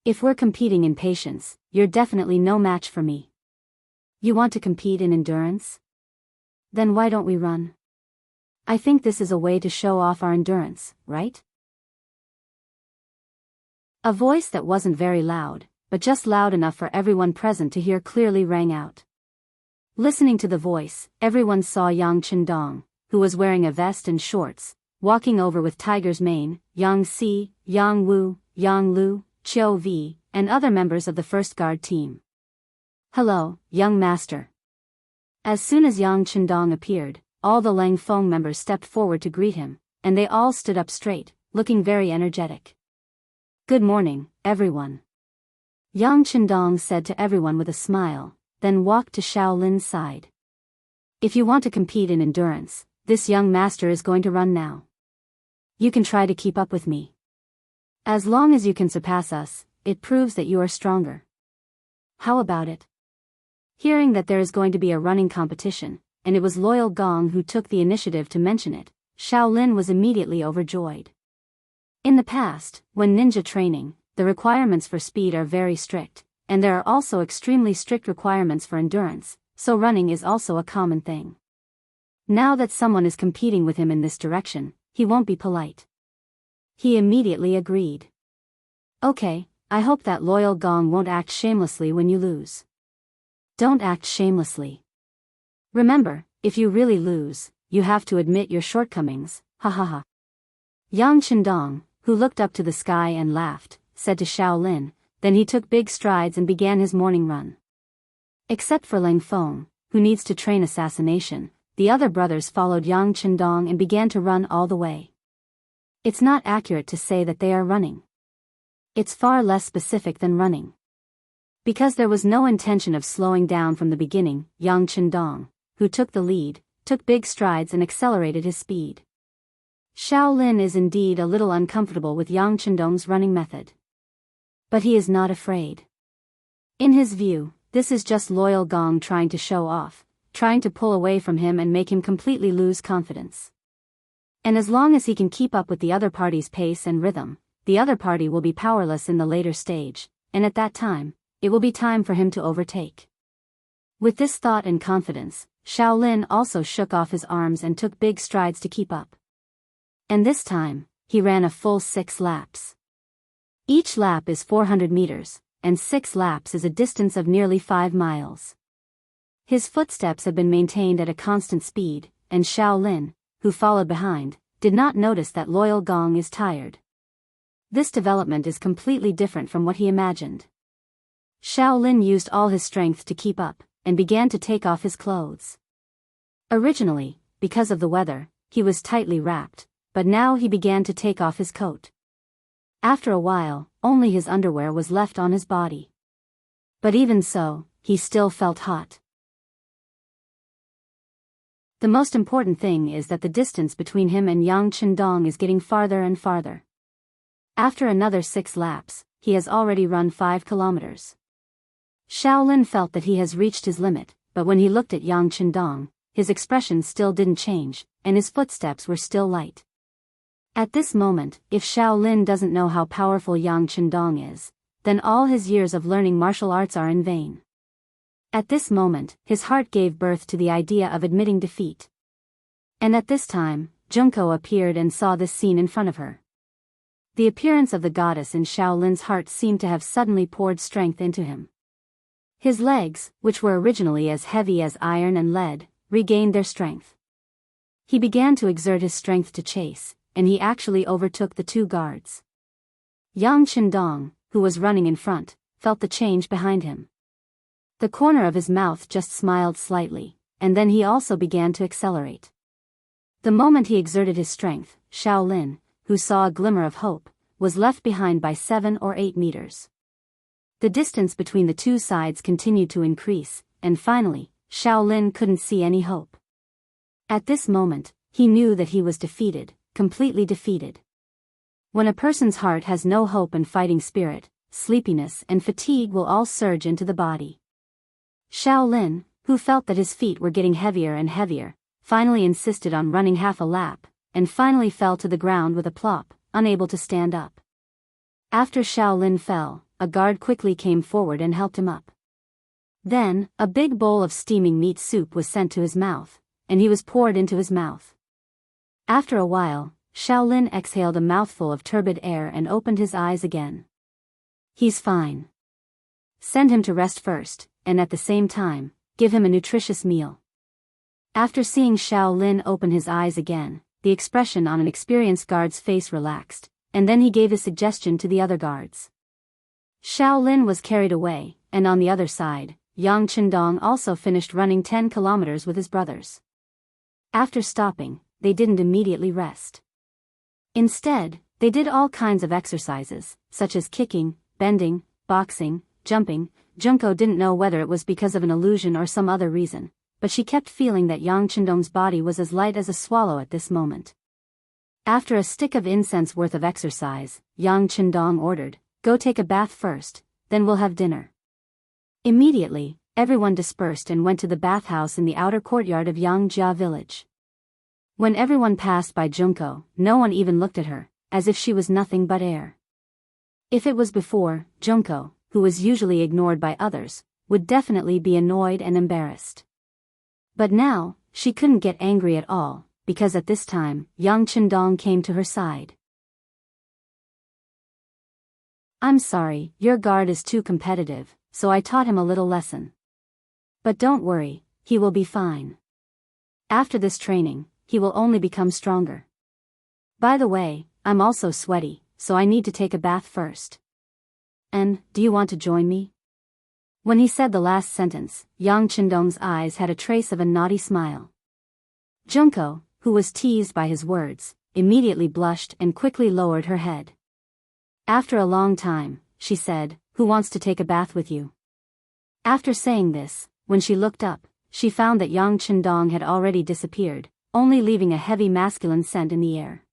If we're competing in patience, you're definitely no match for me. You want to compete in endurance? Then why don't we run? I think this is a way to show off our endurance, right? A voice that wasn't very loud, but just loud enough for everyone present to hear clearly rang out. Listening to the voice, everyone saw Yang Qindong, who was wearing a vest and shorts, walking over with Tiger's Mane, Yang Si, Yang Wu, Yang Lu, Qiu Vi, and other members of the First Guard team. Hello, young master. As soon as Yang Qindong appeared, all the Lang Feng members stepped forward to greet him, and they all stood up straight, looking very energetic. Good morning, everyone. Yang Qindong said to everyone with a smile, then walked to Shaolin's side. If you want to compete in endurance, this young master is going to run now. You can try to keep up with me. As long as you can surpass us, it proves that you are stronger. How about it? Hearing that there is going to be a running competition, and it was Loyal Gong who took the initiative to mention it, Shaolin was immediately overjoyed. In the past, when ninja training, the requirements for speed are very strict, and there are also extremely strict requirements for endurance, so running is also a common thing. Now that someone is competing with him in this direction, he won't be polite. He immediately agreed. Okay, I hope that Loyal Gong won't act shamelessly when you lose. Don't act shamelessly. Remember, if you really lose, you have to admit your shortcomings, ha ha ha. Yang Qindong, who looked up to the sky and laughed, said to Shaolin, then he took big strides and began his morning run. Except for Lang Feng, who needs to train assassination, the other brothers followed Yang Qindong and began to run all the way. It's not accurate to say that they are running. It's far less specific than running. Because there was no intention of slowing down from the beginning, Yang Qindong, who took the lead, took big strides and accelerated his speed. Shaolin is indeed a little uncomfortable with Yang Qindong's running method. But he is not afraid. In his view, this is just Loyal Gong trying to show off, trying to pull away from him and make him completely lose confidence. And as long as he can keep up with the other party's pace and rhythm, the other party will be powerless in the later stage, and at that time, it will be time for him to overtake. With this thought and confidence, Shaolin also shook off his arms and took big strides to keep up. And this time, he ran a full 6 laps. Each lap is 400 meters, and 6 laps is a distance of nearly 5 miles. His footsteps had been maintained at a constant speed, and Shaolin, who followed behind, did not notice that Loyal Gong is tired. This development is completely different from what he imagined. Shaolin used all his strength to keep up, and began to take off his clothes. Originally, because of the weather, he was tightly wrapped, but now he began to take off his coat. After a while, only his underwear was left on his body. But even so, he still felt hot. The most important thing is that the distance between him and Yang Chendong is getting farther and farther. After another 6 laps, he has already run 5 kilometers. Shaolin felt that he has reached his limit, but when he looked at Yang Chendong, his expression still didn't change, and his footsteps were still light. At this moment, if Shaolin doesn't know how powerful Yang Chendong is, then all his years of learning martial arts are in vain. At this moment, his heart gave birth to the idea of admitting defeat. And at this time, Junko appeared and saw this scene in front of her. The appearance of the goddess in Shaolin's heart seemed to have suddenly poured strength into him. His legs, which were originally as heavy as iron and lead, regained their strength. He began to exert his strength to chase, and he actually overtook the 2 guards. Yang Chendong, who was running in front, felt the change behind him. The corner of his mouth just smiled slightly, and then he also began to accelerate. The moment he exerted his strength, Shaolin, who saw a glimmer of hope, was left behind by 7 or 8 meters. The distance between the 2 sides continued to increase, and finally, Shaolin couldn't see any hope. At this moment, he knew that he was defeated, completely defeated. When a person's heart has no hope and fighting spirit, sleepiness and fatigue will all surge into the body. Shaolin, who felt that his feet were getting heavier and heavier, finally insisted on running half a lap, and finally fell to the ground with a plop, unable to stand up. After Shaolin fell, a guard quickly came forward and helped him up. Then, a big bowl of steaming meat soup was sent to his mouth, and he was poured into his mouth. After a while, Shaolin exhaled a mouthful of turbid air and opened his eyes again. He's fine. Send him to rest first, and at the same time, give him a nutritious meal. After seeing Shaolin open his eyes again, the expression on an experienced guard's face relaxed, and then he gave his suggestion to the other guards. Shaolin was carried away, and on the other side, Yang Chendong also finished running 10 kilometers with his brothers. After stopping, they didn't immediately rest. Instead, they did all kinds of exercises, such as kicking, bending, boxing, jumping. Junko didn't know whether it was because of an illusion or some other reason, but she kept feeling that Yang Chendong's body was as light as a swallow at this moment. After a stick of incense worth of exercise, Yang Chendong ordered, "Go take a bath first, then we'll have dinner." Immediately, everyone dispersed and went to the bathhouse in the outer courtyard of Yangzhia village. When everyone passed by Junko, no one even looked at her, as if she was nothing but air. If it was before, Junko, who was usually ignored by others, would definitely be annoyed and embarrassed. But now, she couldn't get angry at all, because at this time, Yang Chendong came to her side. "I'm sorry, your guard is too competitive, so I taught him a little lesson. But don't worry, he will be fine. After this training, he will only become stronger. By the way, I'm also sweaty, so I need to take a bath first. And, do you want to join me?" When he said the last sentence, Yang Chendong's eyes had a trace of a naughty smile. Junko, who was teased by his words, immediately blushed and quickly lowered her head. After a long time, she said, "Who wants to take a bath with you?" After saying this, when she looked up, she found that Yang Chendong had already disappeared, only leaving a heavy masculine scent in the air.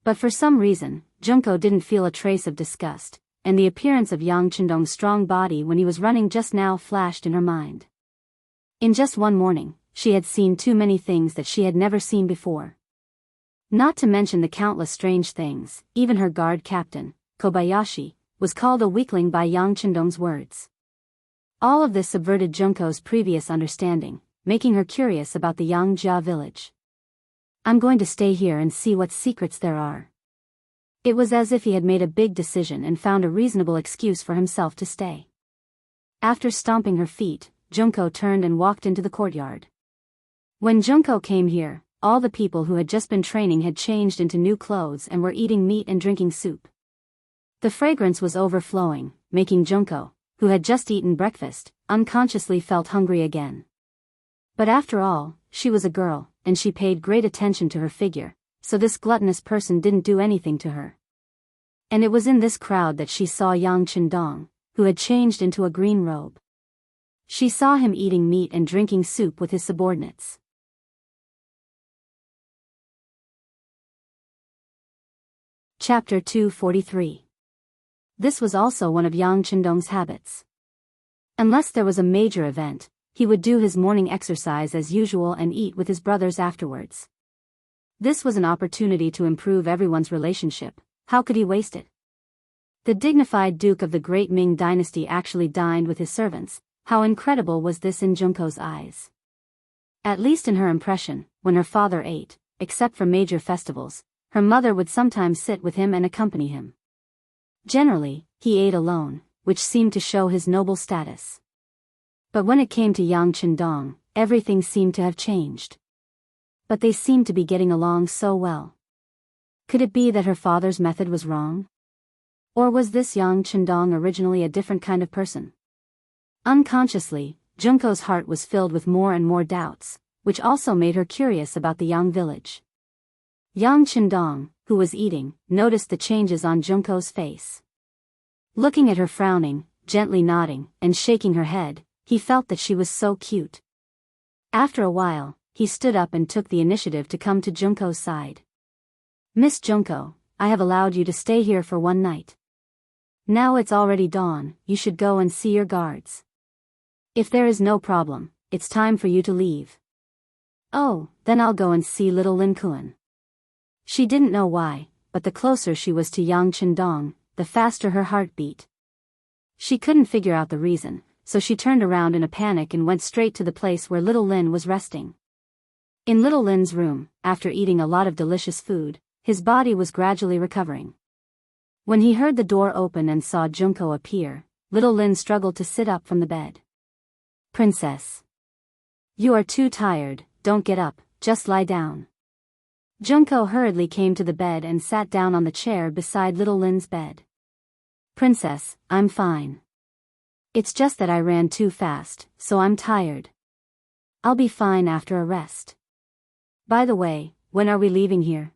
But for some reason, Junko didn't feel a trace of disgust, and the appearance of Yang Chendong's strong body when he was running just now flashed in her mind. In just one morning, she had seen too many things that she had never seen before. Not to mention the countless strange things, even her guard captain, Kobayashi, was called a weakling by Yang Chendong's words. All of this subverted Junko's previous understanding, making her curious about the Yangzhia village. "I'm going to stay here and see what secrets there are." It was as if he had made a big decision and found a reasonable excuse for himself to stay. After stomping her feet, Junko turned and walked into the courtyard. When Junko came here, all the people who had just been training had changed into new clothes and were eating meat and drinking soup. The fragrance was overflowing, making Junko, who had just eaten breakfast, unconsciously felt hungry again. But after all, she was a girl, and she paid great attention to her figure, so this gluttonous person didn't do anything to her. And it was in this crowd that she saw Yang Qindong, who had changed into a green robe. She saw him eating meat and drinking soup with his subordinates. Chapter 243. This was also one of Yang Qindong's habits. Unless there was a major event, he would do his morning exercise as usual and eat with his brothers afterwards. This was an opportunity to improve everyone's relationship. How could he waste it? The dignified duke of the great Ming dynasty actually dined with his servants. How incredible was this in Junko's eyes? At least in her impression, when her father ate, except for major festivals, her mother would sometimes sit with him and accompany him. Generally, he ate alone, which seemed to show his noble status. But when it came to Yang Qindong, everything seemed to have changed. But they seemed to be getting along so well. Could it be that her father's method was wrong? Or was this Yang Qindong originally a different kind of person? Unconsciously, Junko's heart was filled with more and more doubts, which also made her curious about the Yang village. Yang Qindong, who was eating, noticed the changes on Junko's face. Looking at her frowning, gently nodding, and shaking her head, he felt that she was so cute. After a while, he stood up and took the initiative to come to Junko's side. "Miss Junko, I have allowed you to stay here for one night. Now it's already dawn, you should go and see your guards. If there is no problem, it's time for you to leave." "Oh, then I'll go and see little Lin Kuan." She didn't know why, but the closer she was to Yang Qindong, the faster her heart beat. She couldn't figure out the reason, so she turned around in a panic and went straight to the place where little Lin was resting. In little Lin's room, after eating a lot of delicious food, his body was gradually recovering. When he heard the door open and saw Junko appear, little Lin struggled to sit up from the bed. "Princess. You are too tired, don't get up, just lie down." Junko hurriedly came to the bed and sat down on the chair beside little Lin's bed. "Princess, I'm fine. It's just that I ran too fast, so I'm tired. I'll be fine after a rest. By the way, when are we leaving here?"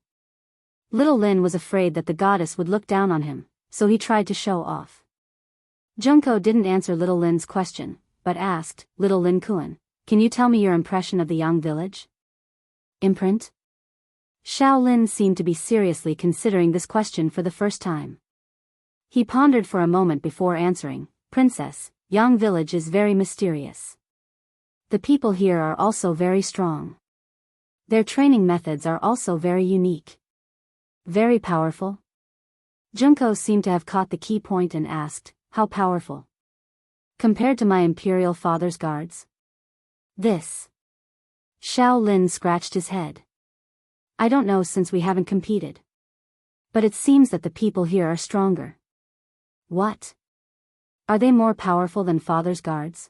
Little Lin was afraid that the goddess would look down on him, so he tried to show off. Junko didn't answer little Lin's question, but asked, "Little Lin Kuan, can you tell me your impression of the Yang village?" "Imprint?" Shaolin seemed to be seriously considering this question for the first time. He pondered for a moment before answering, "Princess, Yang village is very mysterious. The people here are also very strong. Their training methods are also very unique. Very powerful?" Junko seemed to have caught the key point and asked, "How powerful? Compared to my imperial father's guards?" "This." Shaolin scratched his head. "I don't know since we haven't competed. But it seems that the people here are stronger." "What? Are they more powerful than father's guards?"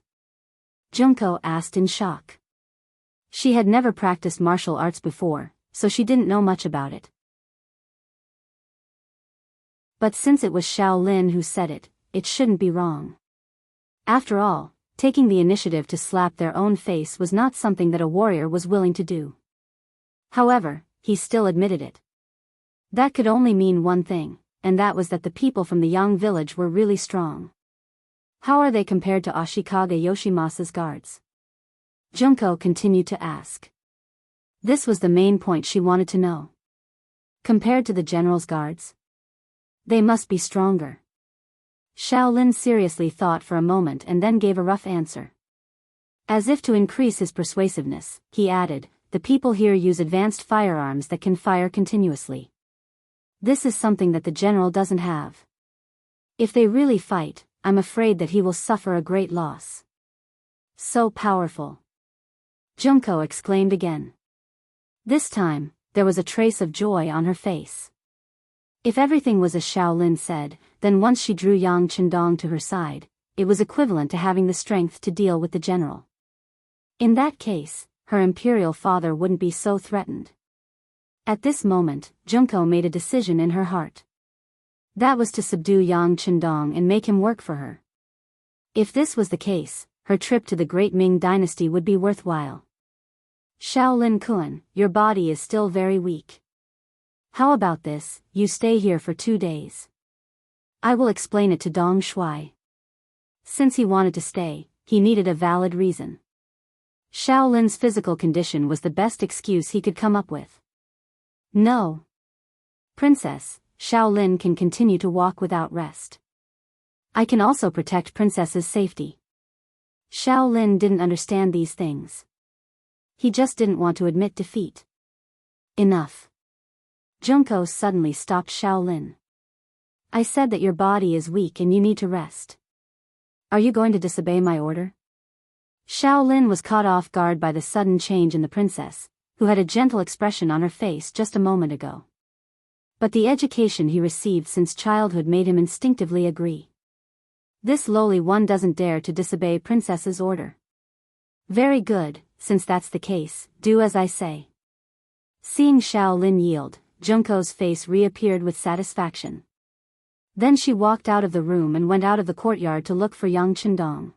Junko asked in shock. She had never practiced martial arts before, so she didn't know much about it. But since it was Shaolin who said it, it shouldn't be wrong. After all, taking the initiative to slap their own face was not something that a warrior was willing to do. However, he still admitted it. That could only mean one thing, and that was that the people from the Yang village were really strong. How are they compared to Ashikaga Yoshimasa's guards? Junko continued to ask. This was the main point she wanted to know. Compared to the general's guards? They must be stronger. Shaolin seriously thought for a moment and then gave a rough answer. As if to increase his persuasiveness, he added, "The people here use advanced firearms that can fire continuously. This is something that the general doesn't have. If they really fight, I'm afraid that he will suffer a great loss." "So powerful!" Junko exclaimed again. This time, there was a trace of joy on her face. If everything was as Shaolin said, then once she drew Yang Qindong to her side, it was equivalent to having the strength to deal with the general. In that case, her imperial father wouldn't be so threatened. At this moment, Junko made a decision in her heart. That was to subdue Yang Qindong and make him work for her. If this was the case, her trip to the Great Ming Dynasty would be worthwhile. "Shaolin Kuan, your body is still very weak. How about this, you stay here for 2 days. I will explain it to Dong Shuai. Since he wanted to stay, he needed a valid reason. Shaolin's physical condition was the best excuse he could come up with. No. Princess, Shaolin can continue to walk without rest. I can also protect Princess's safety. Shaolin didn't understand these things. He just didn't want to admit defeat. Enough. Junko suddenly stopped Shaolin. I said that your body is weak and you need to rest. Are you going to disobey my order? Shaolin was caught off guard by the sudden change in the princess, who had a gentle expression on her face just a moment ago. But the education he received since childhood made him instinctively agree. This lowly one doesn't dare to disobey princess's order. Very good, since that's the case, do as I say. Seeing Shaolin yield, Junko's face reappeared with satisfaction. Then she walked out of the room and went out of the courtyard to look for Yang Chendong.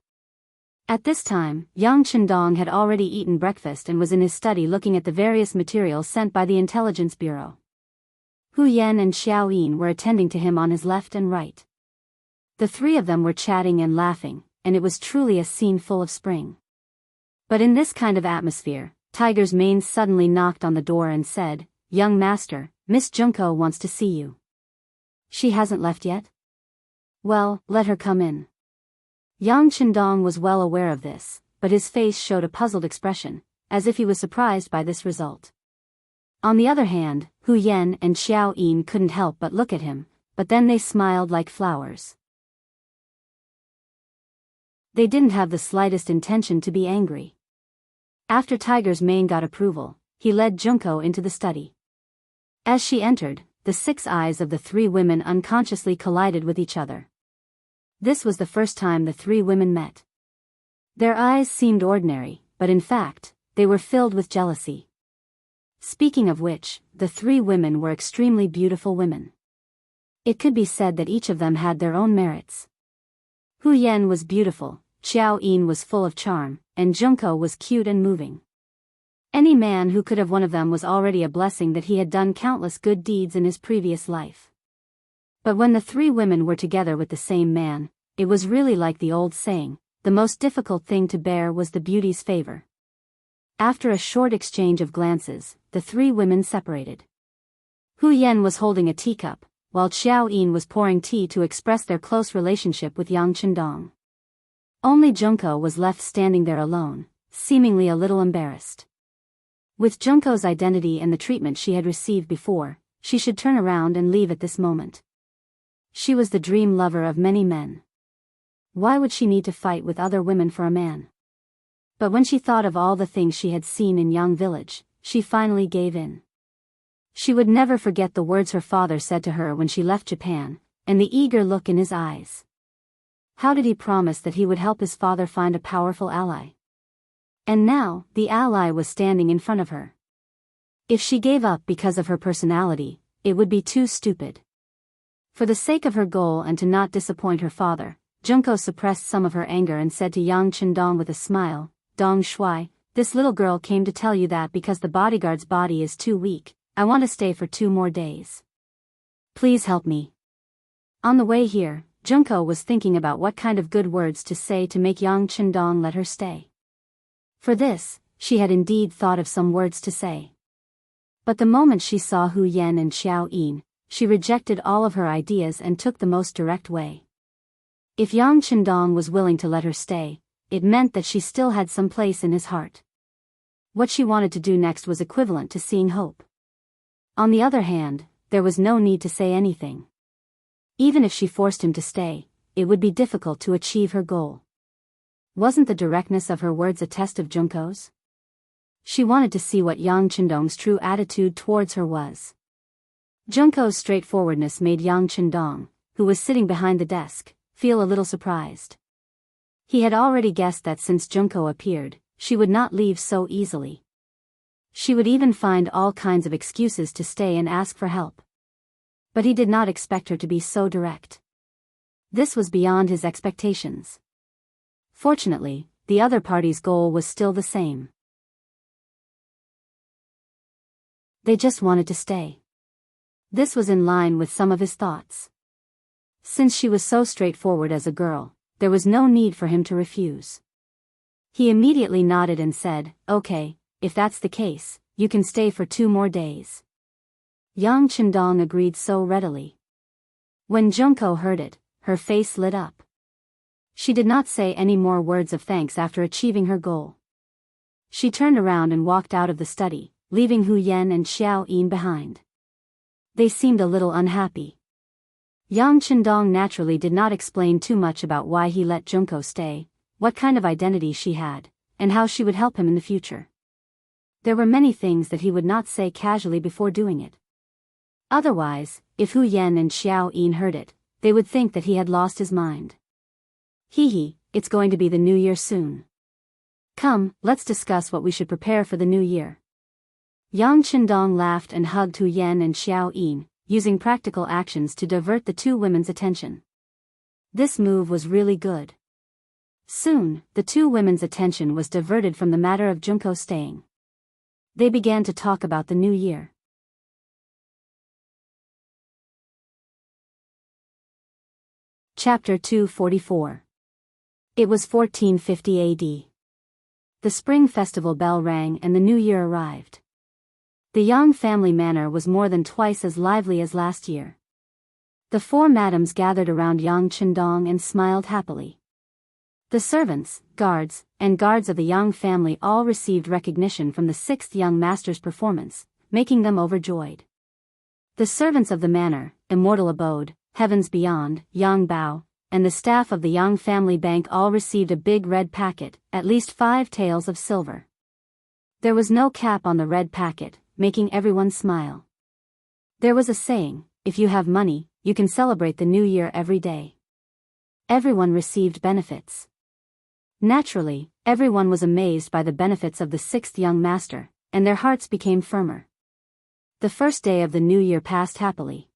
At this time, Yang Chendong had already eaten breakfast and was in his study looking at the various materials sent by the Intelligence Bureau. Hu Yan and Xiao Yin were attending to him on his left and right. The three of them were chatting and laughing, and it was truly a scene full of spring. But in this kind of atmosphere, Tiger's mane suddenly knocked on the door and said, "Young master, Miss Junko wants to see you." She hasn't left yet? Well, let her come in. Yang Chendong was well aware of this, but his face showed a puzzled expression, as if he was surprised by this result. On the other hand, Hu Yan and Xiao Yin couldn't help but look at him, but then they smiled like flowers. They didn't have the slightest intention to be angry. After Tiger's mane got approval, he led Junko into the study. As she entered, the 6 eyes of the 3 women unconsciously collided with each other. This was the first time the 3 women met. Their eyes seemed ordinary, but in fact, they were filled with jealousy. Speaking of which, the 3 women were extremely beautiful women. It could be said that each of them had their own merits. Hu Yan was beautiful, Xiao Yin was full of charm, and Junko was cute and moving. Any man who could have one of them was already a blessing that he had done countless good deeds in his previous life. But when the 3 women were together with the same man, it was really like the old saying, the most difficult thing to bear was the beauty's favor. After a short exchange of glances, the 3 women separated. Hu Yan was holding a teacup, while Xiao Yin was pouring tea to express their close relationship with Yang Chendong. Only Junko was left standing there alone, seemingly a little embarrassed. With Junko's identity and the treatment she had received before, she should turn around and leave at this moment. She was the dream lover of many men. Why would she need to fight with other women for a man? But when she thought of all the things she had seen in Yang Village, she finally gave in. She would never forget the words her father said to her when she left Japan, and the eager look in his eyes. How did he promise that he would help his father find a powerful ally? And now, the ally was standing in front of her. If she gave up because of her personality, it would be too stupid. For the sake of her goal and to not disappoint her father, Junko suppressed some of her anger and said to Yang Chendong with a smile, "Dong Shuai, this little girl came to tell you that because the bodyguard's body is too weak, I want to stay for 2 more days. Please help me." On the way here, Junko was thinking about what kind of good words to say to make Yang Chendong let her stay. For this, she had indeed thought of some words to say. But the moment she saw Hu Yan and Xiao Yin, she rejected all of her ideas and took the most direct way. If Yang Chendong was willing to let her stay, it meant that she still had some place in his heart. What she wanted to do next was equivalent to seeing hope. On the other hand, there was no need to say anything. Even if she forced him to stay, it would be difficult to achieve her goal. Wasn't the directness of her words a test of Junko's? She wanted to see what Yang Chendong's true attitude towards her was. Junko's straightforwardness made Yang Chendong, who was sitting behind the desk, feel a little surprised. He had already guessed that since Junko appeared, she would not leave so easily. She would even find all kinds of excuses to stay and ask for help. But he did not expect her to be so direct. This was beyond his expectations. Fortunately, the other party's goal was still the same. They just wanted to stay. This was in line with some of his thoughts. Since she was so straightforward as a girl, there was no need for him to refuse. He immediately nodded and said, "Okay, if that's the case, you can stay for 2 more days." Yang Chendong agreed so readily. When Junko heard it, her face lit up. She did not say any more words of thanks after achieving her goal. She turned around and walked out of the study, leaving Hu Yan and Xiao Yin behind. They seemed a little unhappy. Yang Chendong naturally did not explain too much about why he let Junko stay, what kind of identity she had, and how she would help him in the future. There were many things that he would not say casually before doing it. Otherwise, if Hu Yan and Xiao Yin heard it, they would think that he had lost his mind. Hee, it's going to be the new year soon. Come, let's discuss what we should prepare for the new year. Yang Chendong laughed and hugged Hu Yan and Xiao Yin, using practical actions to divert the 2 women's attention. This move was really good. Soon, the 2 women's attention was diverted from the matter of Junko staying. They began to talk about the new year. Chapter 244. It was 1450 AD. The spring festival bell rang and the new year arrived. The Yang family manor was more than twice as lively as last year. The 4 madams gathered around Yang Chendong and smiled happily. The servants, guards, and guards of the Yang family all received recognition from the 6th young master's performance, making them overjoyed. The servants of the manor, Immortal Abode, Heavens Beyond, Yang Bao, and the staff of the Yang family bank all received a big red packet, at least 5 taels of silver. There was no cap on the red packet, making everyone smile. There was a saying, if you have money, you can celebrate the new year every day. Everyone received benefits. Naturally, everyone was amazed by the benefits of the 6th young master, and their hearts became firmer. The first day of the new year passed happily.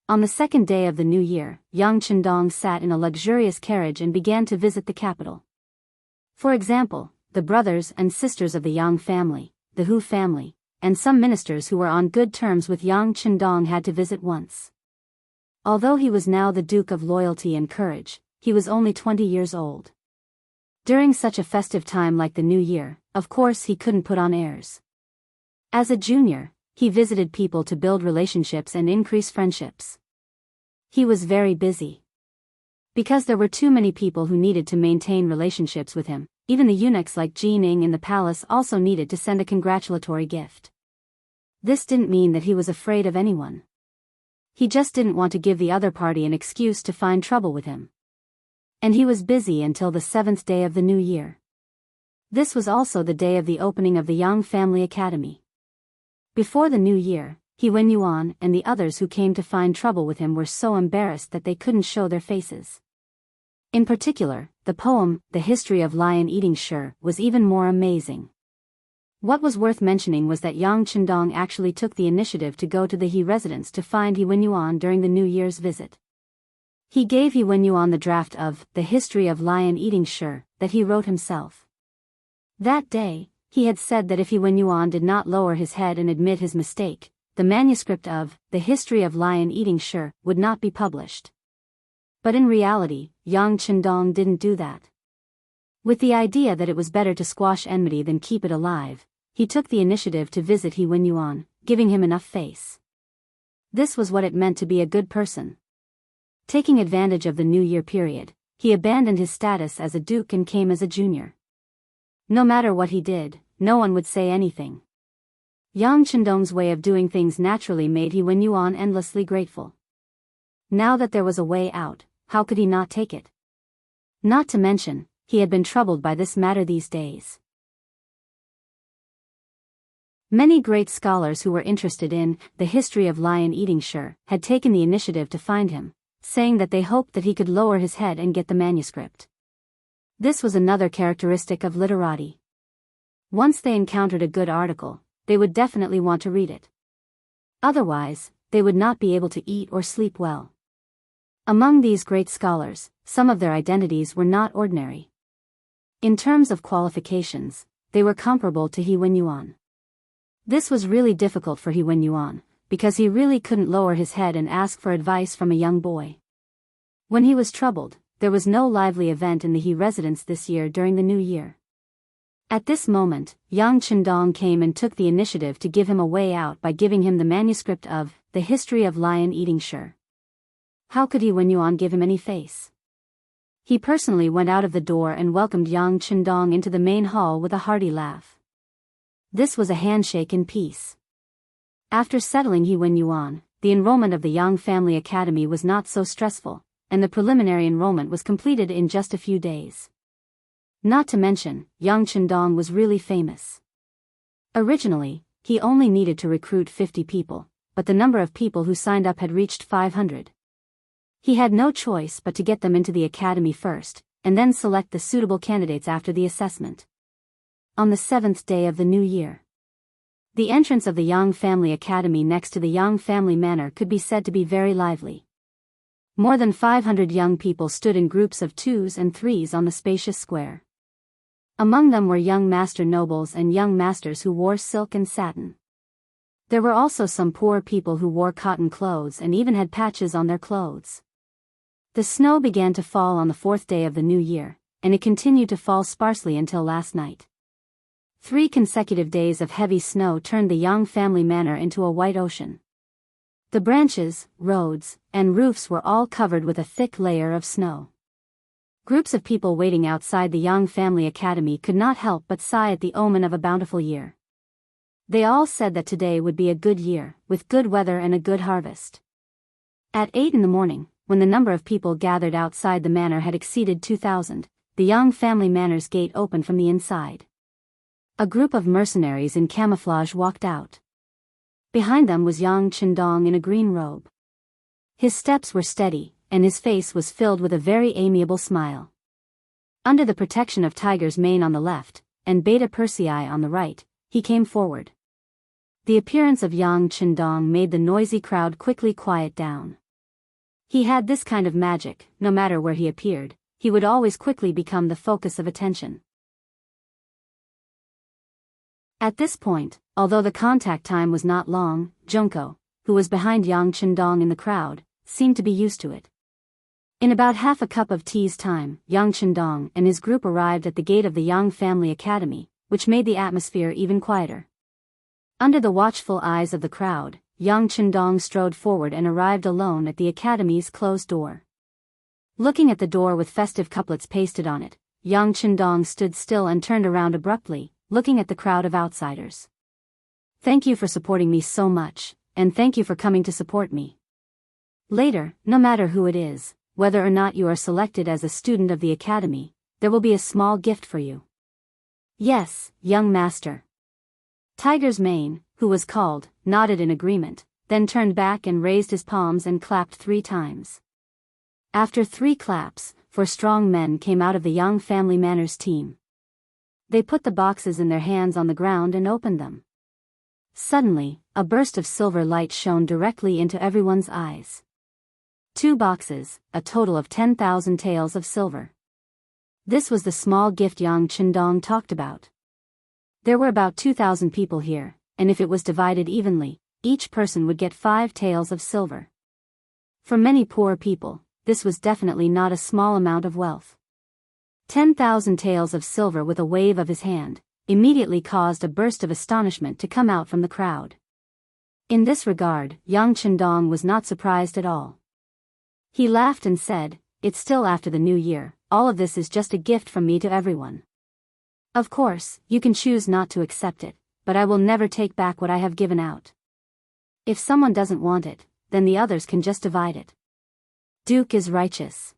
On the second day of the new year, Yang Chendong sat in a luxurious carriage and began to visit the capital. For example, the brothers and sisters of the Yang family, the Hu family, and some ministers who were on good terms with Yang Chendong had to visit once. Although he was now the Duke of Loyalty and Courage, he was only 20 years old. During such a festive time like the New Year, of course he couldn't put on airs. As a junior, he visited people to build relationships and increase friendships. He was very busy. Because there were too many people who needed to maintain relationships with him, even the eunuchs like Jining in the palace also needed to send a congratulatory gift. This didn't mean that he was afraid of anyone. He just didn't want to give the other party an excuse to find trouble with him. And he was busy until the 7th day of the new year. This was also the day of the opening of the Yang Family Academy. Before the new year, He Wenyuan and the others who came to find trouble with him were so embarrassed that they couldn't show their faces. In particular, the poem, The History of Lion-Eating Shi, was even more amazing. What was worth mentioning was that Yang Chendong actually took the initiative to go to the He residence to find He Wenyuan during the New Year's visit. He gave He Wenyuan the draft of The History of Lion-Eating Shi that he wrote himself. That day, he had said that if He Wenyuan did not lower his head and admit his mistake, the manuscript of The History of Lion-Eating Shi would not be published. But in reality, Yang Chendong didn't do that. With the idea that it was better to squash enmity than keep it alive, he took the initiative to visit He Wenyuan, giving him enough face. This was what it meant to be a good person. Taking advantage of the New Year period, he abandoned his status as a duke and came as a junior. No matter what he did, no one would say anything. Yang Chendong's way of doing things naturally made He Wenyuan endlessly grateful. Now that there was a way out, how could he not take it? Not to mention, he had been troubled by this matter these days. Many great scholars who were interested in The History of Lion-Eating Shi had taken the initiative to find him, saying that they hoped that he could lower his head and get the manuscript. This was another characteristic of literati. Once they encountered a good article, they would definitely want to read it. Otherwise, they would not be able to eat or sleep well. Among these great scholars, some of their identities were not ordinary. In terms of qualifications, they were comparable to He Wenyuan. This was really difficult for He Wenyuan, because he really couldn't lower his head and ask for advice from a young boy. When he was troubled, there was no lively event in the He residence this year during the new year. At this moment, young Chendong came and took the initiative to give him a way out by giving him the manuscript of The History of Lion-Eating Sure. How could he Wenyuan give him any face? He personally went out of the door and welcomed young Chendong into the main hall with a hearty laugh. This was a handshake in peace. After settling He Wenyuan, the enrollment of the Yang Family Academy was not so stressful, and the preliminary enrollment was completed in just a few days. Not to mention, young Chendong was really famous. Originally, he only needed to recruit 50 people, but the number of people who signed up had reached 500. He had no choice but to get them into the academy first, and then select the suitable candidates after the assessment. On the 7th day of the new year, the entrance of the Yang Family Academy next to the Yang Family Manor could be said to be very lively. More than 500 young people stood in groups of 2s and 3s on the spacious square. Among them were young master nobles and young masters who wore silk and satin. There were also some poor people who wore cotton clothes and even had patches on their clothes. The snow began to fall on the 4th day of the new year, and it continued to fall sparsely until last night. 3 consecutive days of heavy snow turned the Yang Family Manor into a white ocean. The branches, roads, and roofs were all covered with a thick layer of snow. Groups of people waiting outside the Yang Family Academy could not help but sigh at the omen of a bountiful year. They all said that today would be a good year, with good weather and a good harvest. At 8 in the morning, when the number of people gathered outside the manor had exceeded 2,000, the Yang Family Manor's gate opened from the inside. A group of mercenaries in camouflage walked out. Behind them was young Chendong in a green robe. His steps were steady, and his face was filled with a very amiable smile. Under the protection of Tiger's Mane on the left, and Beta Persei on the right, he came forward. The appearance of young Chendong made the noisy crowd quickly quiet down. He had this kind of magic, no matter where he appeared, he would always quickly become the focus of attention. At this point, although the contact time was not long, Junko, who was behind young Chendong in the crowd, seemed to be used to it. In about half a cup of tea's time, young Chendong and his group arrived at the gate of the Yang Family Academy, which made the atmosphere even quieter. Under the watchful eyes of the crowd, young Chendong strode forward and arrived alone at the academy's closed door. Looking at the door with festive couplets pasted on it, young Chendong stood still and turned around abruptly, looking at the crowd of outsiders. Thank you for supporting me so much, and thank you for coming to support me. Later, no matter who it is, whether or not you are selected as a student of the academy, there will be a small gift for you. Yes, young master. Tiger's Mane, who was called, nodded in agreement, then turned back and raised his palms and clapped 3 times. After 3 claps, 4 strong men came out of the Yang Family Manor's team. They put the boxes in their hands on the ground and opened them. Suddenly, a burst of silver light shone directly into everyone's eyes. 2 boxes, a total of 10,000 taels of silver. This was the small gift young Chendong talked about. There were about 2,000 people here, and if it was divided evenly, each person would get 5 taels of silver. For many poor people, this was definitely not a small amount of wealth. 10,000 taels of silver with a wave of his hand, immediately caused a burst of astonishment to come out from the crowd. In this regard, young Chendong was not surprised at all. He laughed and said, "It's still after the new year, all of this is just a gift from me to everyone. Of course, you can choose not to accept it, but I will never take back what I have given out. If someone doesn't want it, then the others can just divide it. Duke is righteous."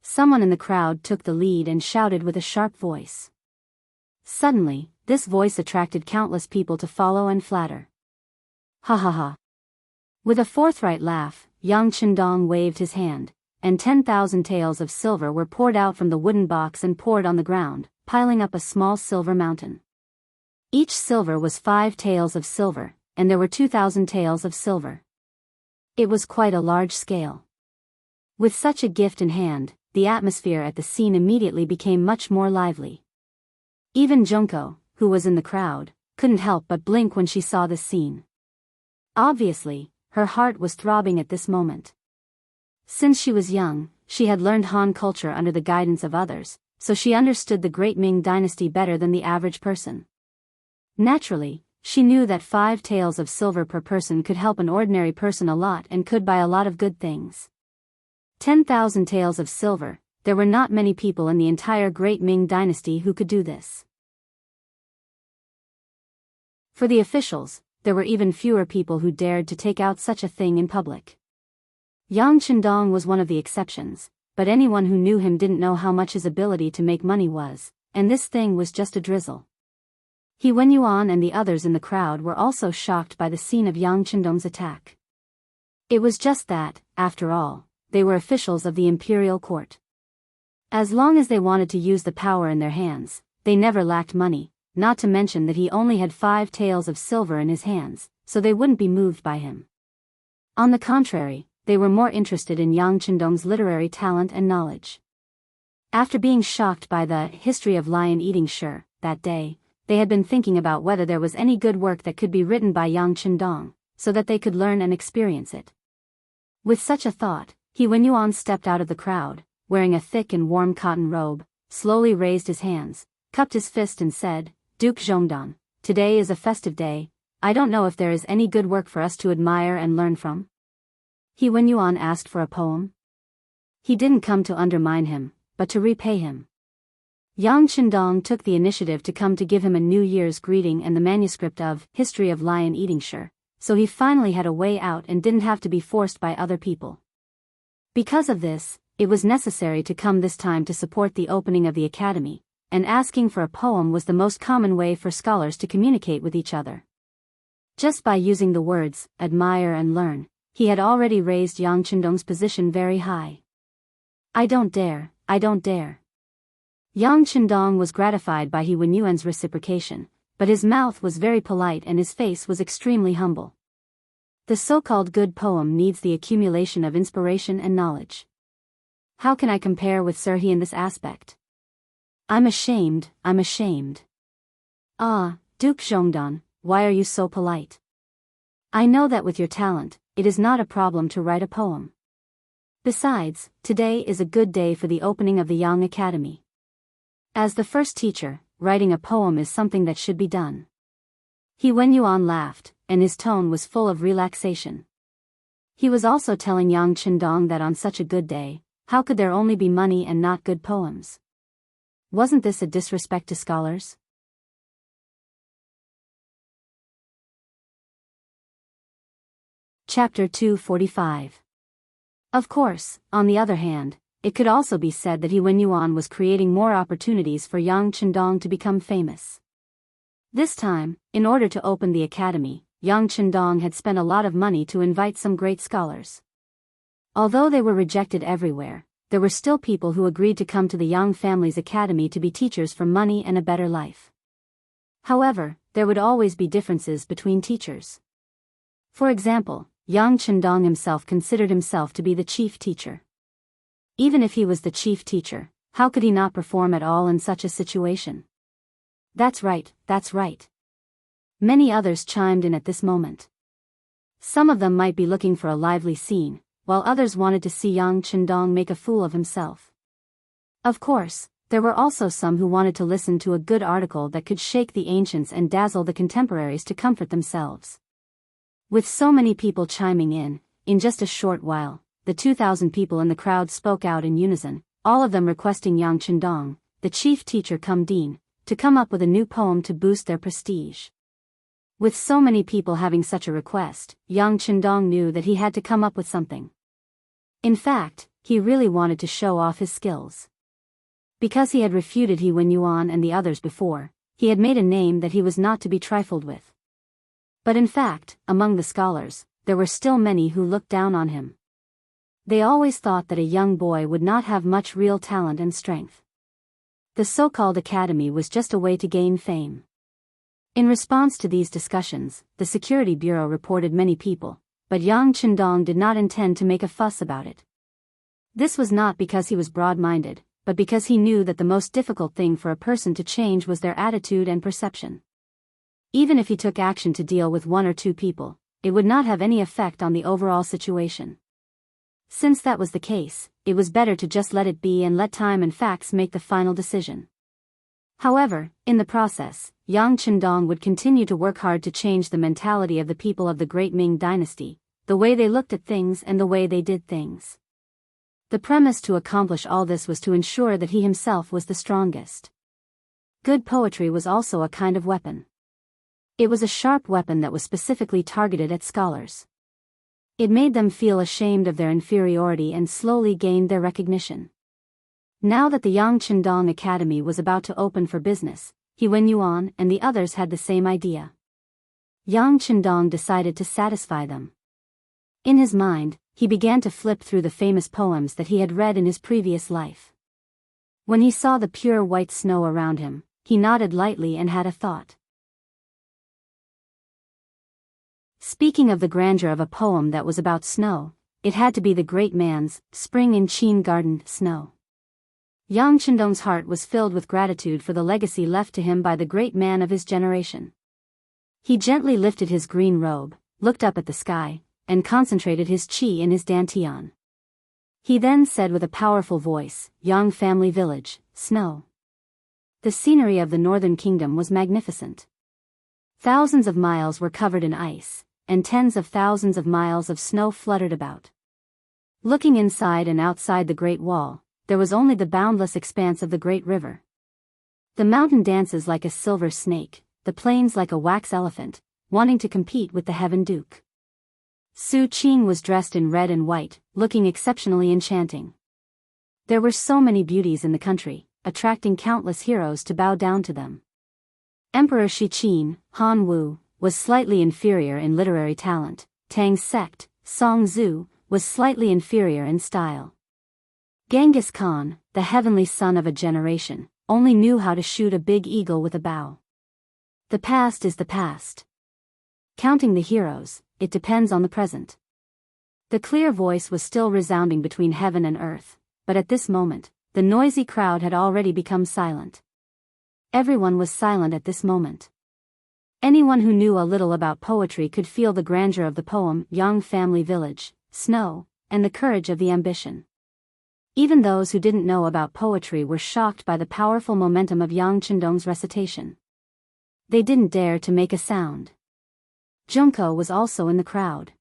Someone in the crowd took the lead and shouted with a sharp voice. Suddenly, this voice attracted countless people to follow and flatter. Ha ha ha. With a forthright laugh, young Chendong waved his hand, and 10,000 taels of silver were poured out from the wooden box and poured on the ground, piling up a small silver mountain. Each silver was 5 taels of silver, and there were 2,000 taels of silver. It was quite a large scale. With such a gift in hand, the atmosphere at the scene immediately became much more lively. Even Junko, who was in the crowd, couldn't help but blink when she saw this scene. Obviously, her heart was throbbing at this moment. Since she was young, she had learned Han culture under the guidance of others, so she understood the great Ming dynasty better than the average person. Naturally, she knew that 5 taels of silver per person could help an ordinary person a lot and could buy a lot of good things. 10,000 taels of silver, there were not many people in the entire great Ming dynasty who could do this. For the officials, there were even fewer people who dared to take out such a thing in public. Yang Chendong was one of the exceptions, but anyone who knew him didn't know how much his ability to make money was, and this thing was just a drizzle. He Wenyuan and the others in the crowd were also shocked by the scene of Yang Chendong's attack. It was just that, after all, they were officials of the imperial court. As long as they wanted to use the power in their hands, they never lacked money, not to mention that he only had 5 taels of silver in his hands, so they wouldn't be moved by him. On the contrary, they were more interested in Yang Chendong's literary talent and knowledge. After being shocked by the history of lion-eating Shi that day, they had been thinking about whether there was any good work that could be written by Yang Chendong, so that they could learn and experience it. With such a thought, He Wenyuan stepped out of the crowd, wearing a thick and warm cotton robe, slowly raised his hands, cupped his fist and said, "Duke Zhongdan, today is a festive day. I don't know if there is any good work for us to admire and learn from." He Wenyuan asked for a poem. He didn't come to undermine him, but to repay him. Yang Chendong took the initiative to come to give him a New Year's greeting and the manuscript of History of Lion-Eating Shi, so he finally had a way out and didn't have to be forced by other people. Because of this, it was necessary to come this time to support the opening of the academy, and asking for a poem was the most common way for scholars to communicate with each other. Just by using the words, admire and learn, he had already raised Yang Chendong's position very high. I don't dare. Yang Chendong was gratified by He Wenyuan's reciprocation, but his mouth was very polite and his face was extremely humble. The so-called good poem needs the accumulation of inspiration and knowledge. How can I compare with Sir He in this aspect? I'm ashamed. Ah, Duke Zhongdan, why are you so polite? I know that with your talent, it is not a problem to write a poem. Besides, today is a good day for the opening of the Yang Academy. As the first teacher, writing a poem is something that should be done. He Wenyuan laughed, and his tone was full of relaxation. He was also telling Yang Chendong that on such a good day, how could there only be money and not good poems? Wasn't this a disrespect to scholars? Chapter 245. Of course, on the other hand, it could also be said that He Wenyuan was creating more opportunities for Yang Chendong to become famous. This time, in order to open the academy, Yang Chendong had spent a lot of money to invite some great scholars. Although they were rejected everywhere, there were still people who agreed to come to the Yang family's academy to be teachers for money and a better life. However, there would always be differences between teachers. For example, Yang Chendong himself considered himself to be the chief teacher. Even if he was the chief teacher, how could he not perform at all in such a situation? That's right. Many others chimed in at this moment. Some of them might be looking for a lively scene, while others wanted to see Yang Chendong make a fool of himself. Of course, there were also some who wanted to listen to a good article that could shake the ancients and dazzle the contemporaries to comfort themselves. With so many people chiming in just a short while, the 2,000 people in the crowd spoke out in unison, all of them requesting Yang Chendong, the chief teacher cum dean, to come up with a new poem to boost their prestige. With so many people having such a request, Yang Chendong knew that he had to come up with something. In fact, he really wanted to show off his skills. Because he had refuted He Wenyuan and the others before, he had made a name that he was not to be trifled with. But in fact, among the scholars, there were still many who looked down on him. They always thought that a young boy would not have much real talent and strength. The so-called academy was just a way to gain fame. In response to these discussions, the Security Bureau reported many people, but Yang Chendong did not intend to make a fuss about it. This was not because he was broad-minded, but because he knew that the most difficult thing for a person to change was their attitude and perception. Even if he took action to deal with 1 or 2 people, it would not have any effect on the overall situation. Since that was the case, it was better to just let it be and let time and facts make the final decision. However, in the process, Yang Qindong would continue to work hard to change the mentality of the people of the Great Ming Dynasty, the way they looked at things and the way they did things. The premise to accomplish all this was to ensure that he himself was the strongest. Good poetry was also a kind of weapon. It was a sharp weapon that was specifically targeted at scholars. It made them feel ashamed of their inferiority and slowly gained their recognition. Now that the Yang Qindong Academy was about to open for business, He Wenyuan and the others had the same idea. Yang Qindong decided to satisfy them. In his mind, he began to flip through the famous poems that he had read in his previous life. When he saw the pure white snow around him, he nodded lightly and had a thought. Speaking of the grandeur of a poem that was about snow, it had to be the great man's Spring in Qin Garden, Snow. Yang Qindong's heart was filled with gratitude for the legacy left to him by the great man of his generation. He gently lifted his green robe, looked up at the sky, and concentrated his qi in his dantian. He then said with a powerful voice, Yang family village, snow. The scenery of the northern kingdom was magnificent. Thousands of miles were covered in ice, and tens of thousands of miles of snow fluttered about. Looking inside and outside the Great Wall, there was only the boundless expanse of the great river. The mountain dances like a silver snake, the plains like a wax elephant, wanting to compete with the Heaven Duke. Su Qing was dressed in red and white, looking exceptionally enchanting. There were so many beauties in the country, attracting countless heroes to bow down to them. Emperor Shi Qin, Han Wu, was slightly inferior in literary talent. Tang's sect, Song Zhu, was slightly inferior in style. Genghis Khan, the heavenly son of a generation, only knew how to shoot a big eagle with a bow. The past is the past. Counting the heroes, it depends on the present. The clear voice was still resounding between heaven and earth, but at this moment, the noisy crowd had already become silent. Everyone was silent at this moment. Anyone who knew a little about poetry could feel the grandeur of the poem Yang Family Village, Snow, and the courage of the ambition. Even those who didn't know about poetry were shocked by the powerful momentum of Yang Qindong's recitation. They didn't dare to make a sound. Junko was also in the crowd.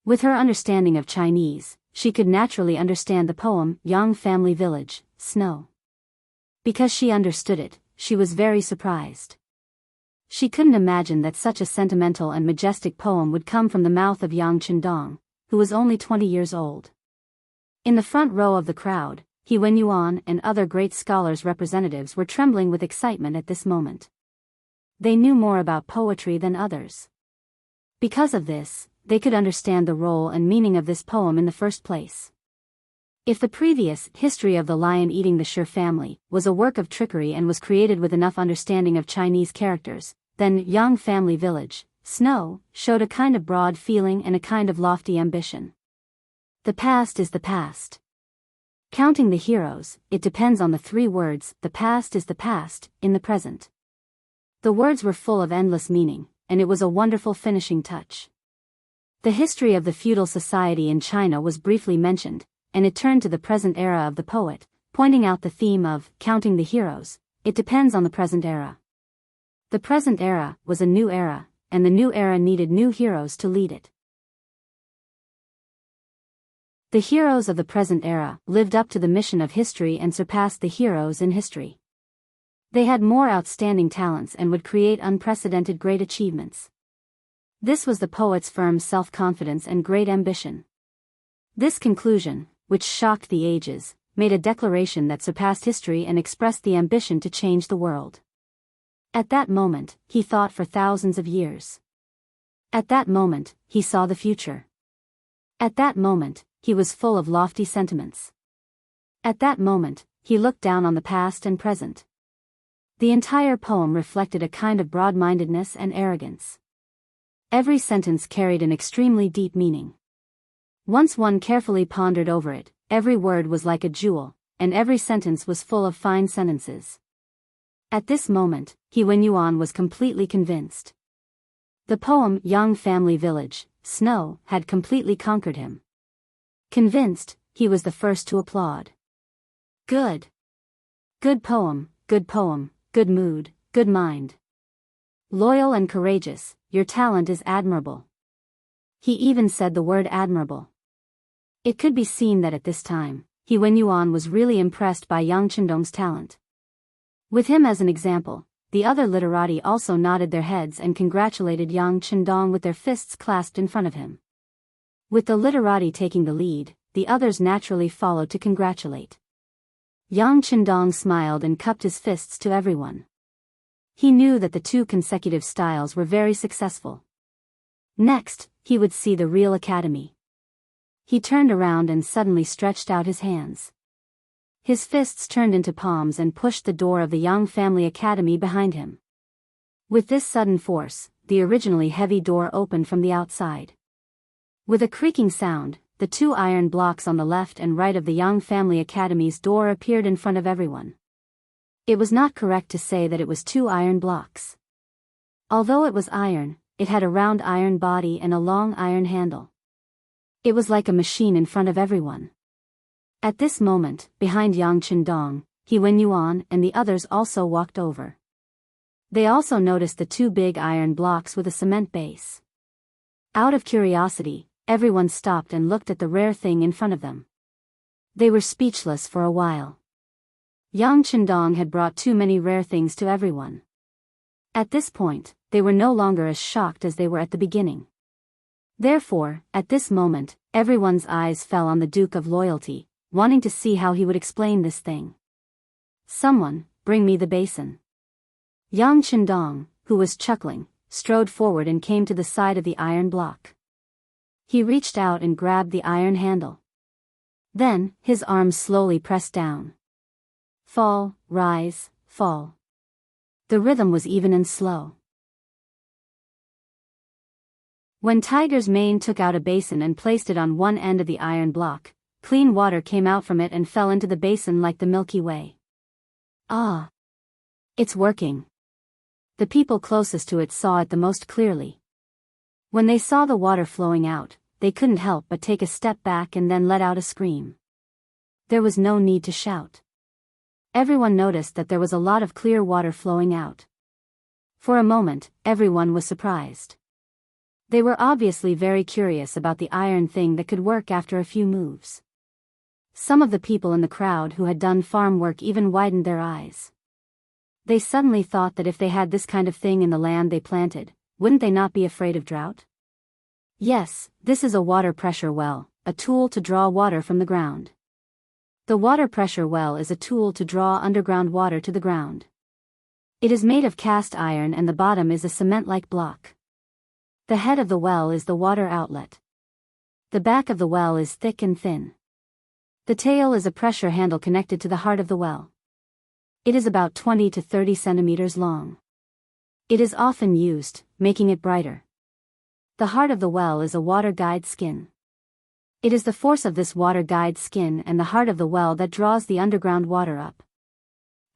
With her understanding of Chinese, she could naturally understand the poem Yang Family Village, Snow. Because she understood it, she was very surprised. She couldn't imagine that such a sentimental and majestic poem would come from the mouth of Yang Qindong, who was only 20 years old. In the front row of the crowd, He Wenyuan and other great scholars' representatives were trembling with excitement at this moment. They knew more about poetry than others. Because of this, they could understand the role and meaning of this poem in the first place. If the previous History of the Lion Eating the Shi Family was a work of trickery and was created with enough understanding of Chinese characters, then Yang Family Village, Snow, showed a kind of broad feeling and a kind of lofty ambition. The past is the past. Counting the heroes, it depends on the three words, the past is the past, in the present. The words were full of endless meaning, and it was a wonderful finishing touch. The history of the feudal society in China was briefly mentioned, and it turned to the present era of the poet, pointing out the theme of counting the heroes. It depends on the present era. The present era was a new era, and the new era needed new heroes to lead it. The heroes of the present era lived up to the mission of history and surpassed the heroes in history. They had more outstanding talents and would create unprecedented great achievements. This was the poet's firm self-confidence and great ambition. This conclusion, which shocked the ages, made a declaration that surpassed history and expressed the ambition to change the world. At that moment, he thought for thousands of years. At that moment, he saw the future. At that moment, he was full of lofty sentiments. At that moment, he looked down on the past and present. The entire poem reflected a kind of broad-mindedness and arrogance. Every sentence carried an extremely deep meaning. Once one carefully pondered over it, every word was like a jewel, and every sentence was full of fine sentences. At this moment, He Wenyuan was completely convinced. The poem Young Family Village, Snow had completely conquered him. Convinced, he was the first to applaud. Good. Good poem, good mood, good mind. Loyal and courageous, your talent is admirable. He even said the word admirable. It could be seen that at this time, He Wenyuan was really impressed by Yang Chendong's talent. With him as an example, the other literati also nodded their heads and congratulated Yang Chendong with their fists clasped in front of him. With the literati taking the lead, the others naturally followed to congratulate. Yang Chendong smiled and cupped his fists to everyone. He knew that the 2 consecutive styles were very successful. Next, he would see the real academy. He turned around and suddenly stretched out his hands. His fists turned into palms and pushed the door of the Yang Family Academy behind him. With this sudden force, the originally heavy door opened from the outside. With a creaking sound, the 2 iron blocks on the left and right of the Yang Family Academy's door appeared in front of everyone. It was not correct to say that it was 2 iron blocks. Although it was iron, it had a round iron body and a long iron handle. It was like a machine in front of everyone. At this moment, behind Yang Chendong, He Wenyuan and the others also walked over. They also noticed the 2 big iron blocks with a cement base. Out of curiosity, everyone stopped and looked at the rare thing in front of them. They were speechless for a while. Yang Chendong had brought too many rare things to everyone. At this point, they were no longer as shocked as they were at the beginning. Therefore, at this moment, everyone's eyes fell on the Duke of Loyalty, wanting to see how he would explain this thing. Someone, bring me the basin. Yang Chendong, who was chuckling, strode forward and came to the side of the iron block. He reached out and grabbed the iron handle. Then, his arms slowly pressed down. Fall, rise, fall. The rhythm was even and slow. When Tiger's Mane took out a basin and placed it on one end of the iron block, clean water came out from it and fell into the basin like the Milky Way. Ah! It's working. The people closest to it saw it the most clearly. When they saw the water flowing out, they couldn't help but take a step back and then let out a scream. There was no need to shout. Everyone noticed that there was a lot of clear water flowing out. For a moment, everyone was surprised. They were obviously very curious about the iron thing that could work after a few moves. Some of the people in the crowd who had done farm work even widened their eyes. They suddenly thought that if they had this kind of thing in the land they planted, wouldn't they not be afraid of drought? Yes, this is a water pressure well, a tool to draw water from the ground. The water pressure well is a tool to draw underground water to the ground. It is made of cast iron and the bottom is a cement-like block. The head of the well is the water outlet. The back of the well is thick and thin. The tail is a pressure handle connected to the heart of the well. It is about 20 to 30 centimeters long. It is often used, making it brighter. The heart of the well is a water guide skin. It is the force of this water guide skin and the heart of the well that draws the underground water up.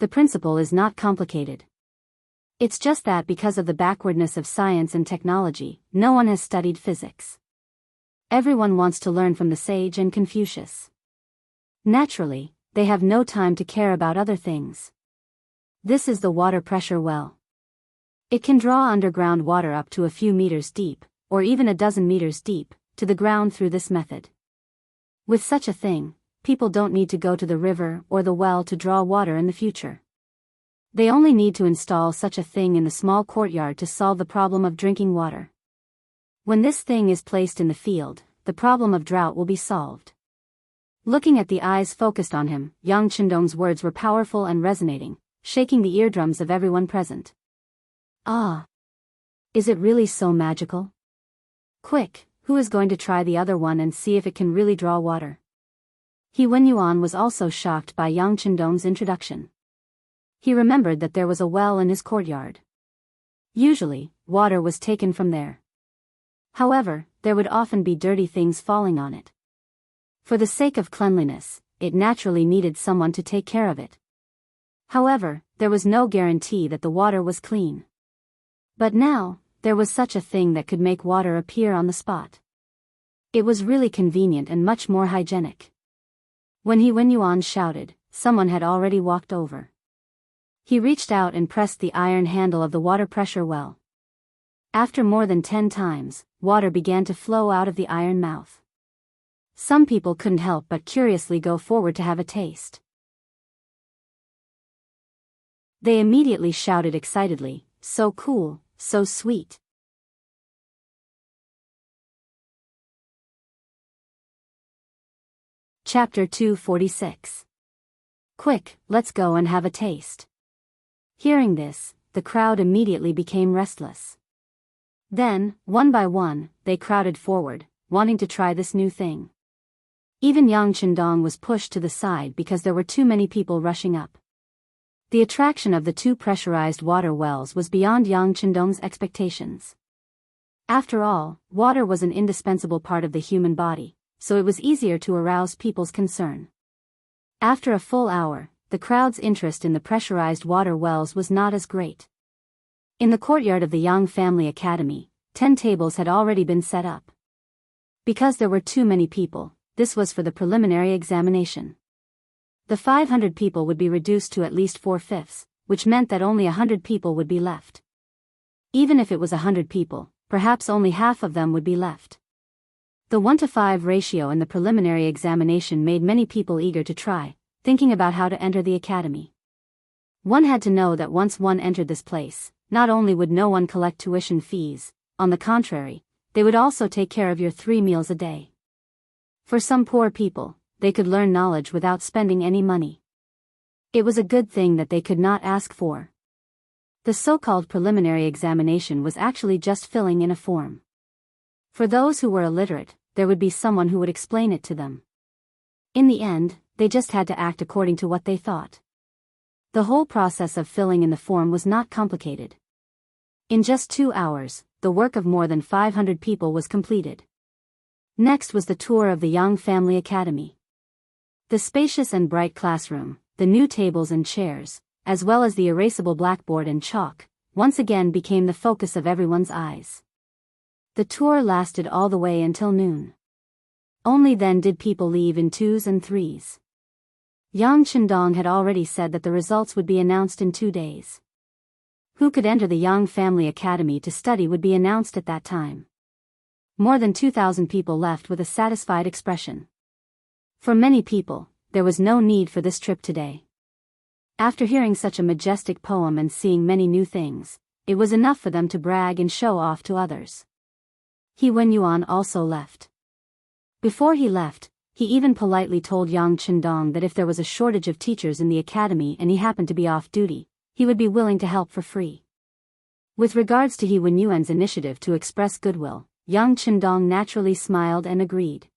The principle is not complicated. It's just that because of the backwardness of science and technology, no one has studied physics. Everyone wants to learn from the sage and Confucius. Naturally, they have no time to care about other things. This is the water pressure well. It can draw underground water up to a few meters deep, or even a dozen meters deep, to the ground through this method. With such a thing, people don't need to go to the river or the well to draw water in the future. They only need to install such a thing in the small courtyard to solve the problem of drinking water. When this thing is placed in the field, the problem of drought will be solved. Looking at the eyes focused on him, Yang Chendong's words were powerful and resonating, shaking the eardrums of everyone present. Ah! Is it really so magical? Quick, who is going to try the other one and see if it can really draw water? He Wenyuan was also shocked by Yang Chendong's introduction. He remembered that there was a well in his courtyard. Usually, water was taken from there. However, there would often be dirty things falling on it. For the sake of cleanliness, it naturally needed someone to take care of it. However, there was no guarantee that the water was clean. But now, there was such a thing that could make water appear on the spot. It was really convenient and much more hygienic. When Wen Yuan shouted, someone had already walked over. He reached out and pressed the iron handle of the water pressure well. After more than 10 times, water began to flow out of the iron mouth. Some people couldn't help but curiously go forward to have a taste. They immediately shouted excitedly, "So cool, so sweet." Chapter 246. Quick, let's go and have a taste. Hearing this, the crowd immediately became restless. Then, one by one, they crowded forward, wanting to try this new thing. Even Yang Chendong was pushed to the side because there were too many people rushing up. The attraction of the 2 pressurized water wells was beyond Yang Chendong's expectations. After all, water was an indispensable part of the human body, so it was easier to arouse people's concern. After a full hour, the crowd's interest in the pressurized water wells was not as great. In the courtyard of the Yang Family Academy, 10 tables had already been set up. Because there were too many people, this was for the preliminary examination. The 500 people would be reduced to at least 4/5, which meant that only 100 people would be left. Even if it was 100 people, perhaps only half of them would be left. The 1:5 ratio in the preliminary examination made many people eager to try, thinking about how to enter the academy. One had to know that once one entered this place, not only would no one collect tuition fees, on the contrary, they would also take care of your 3 meals a day. For some poor people, they could learn knowledge without spending any money. It was a good thing that they could not ask for. The so-called preliminary examination was actually just filling in a form. For those who were illiterate, there would be someone who would explain it to them. In the end, they just had to act according to what they thought. The whole process of filling in the form was not complicated. In just 2 hours, the work of more than 500 people was completed. Next was the tour of the Yang Family Academy. The spacious and bright classroom, the new tables and chairs, as well as the erasable blackboard and chalk, once again became the focus of everyone's eyes. The tour lasted all the way until noon. Only then did people leave in 2s and 3s. Yang Chendong had already said that the results would be announced in 2 days. Who could enter the Yang Family Academy to study would be announced at that time. More than 2,000 people left with a satisfied expression. For many people, there was no need for this trip today. After hearing such a majestic poem and seeing many new things, it was enough for them to brag and show off to others. Wen Yuan also left. Before he left, he even politely told Yang Chendong that if there was a shortage of teachers in the academy and he happened to be off duty, he would be willing to help for free. With regards to Wen Yuan's initiative to express goodwill, Yang Chendong naturally smiled and agreed.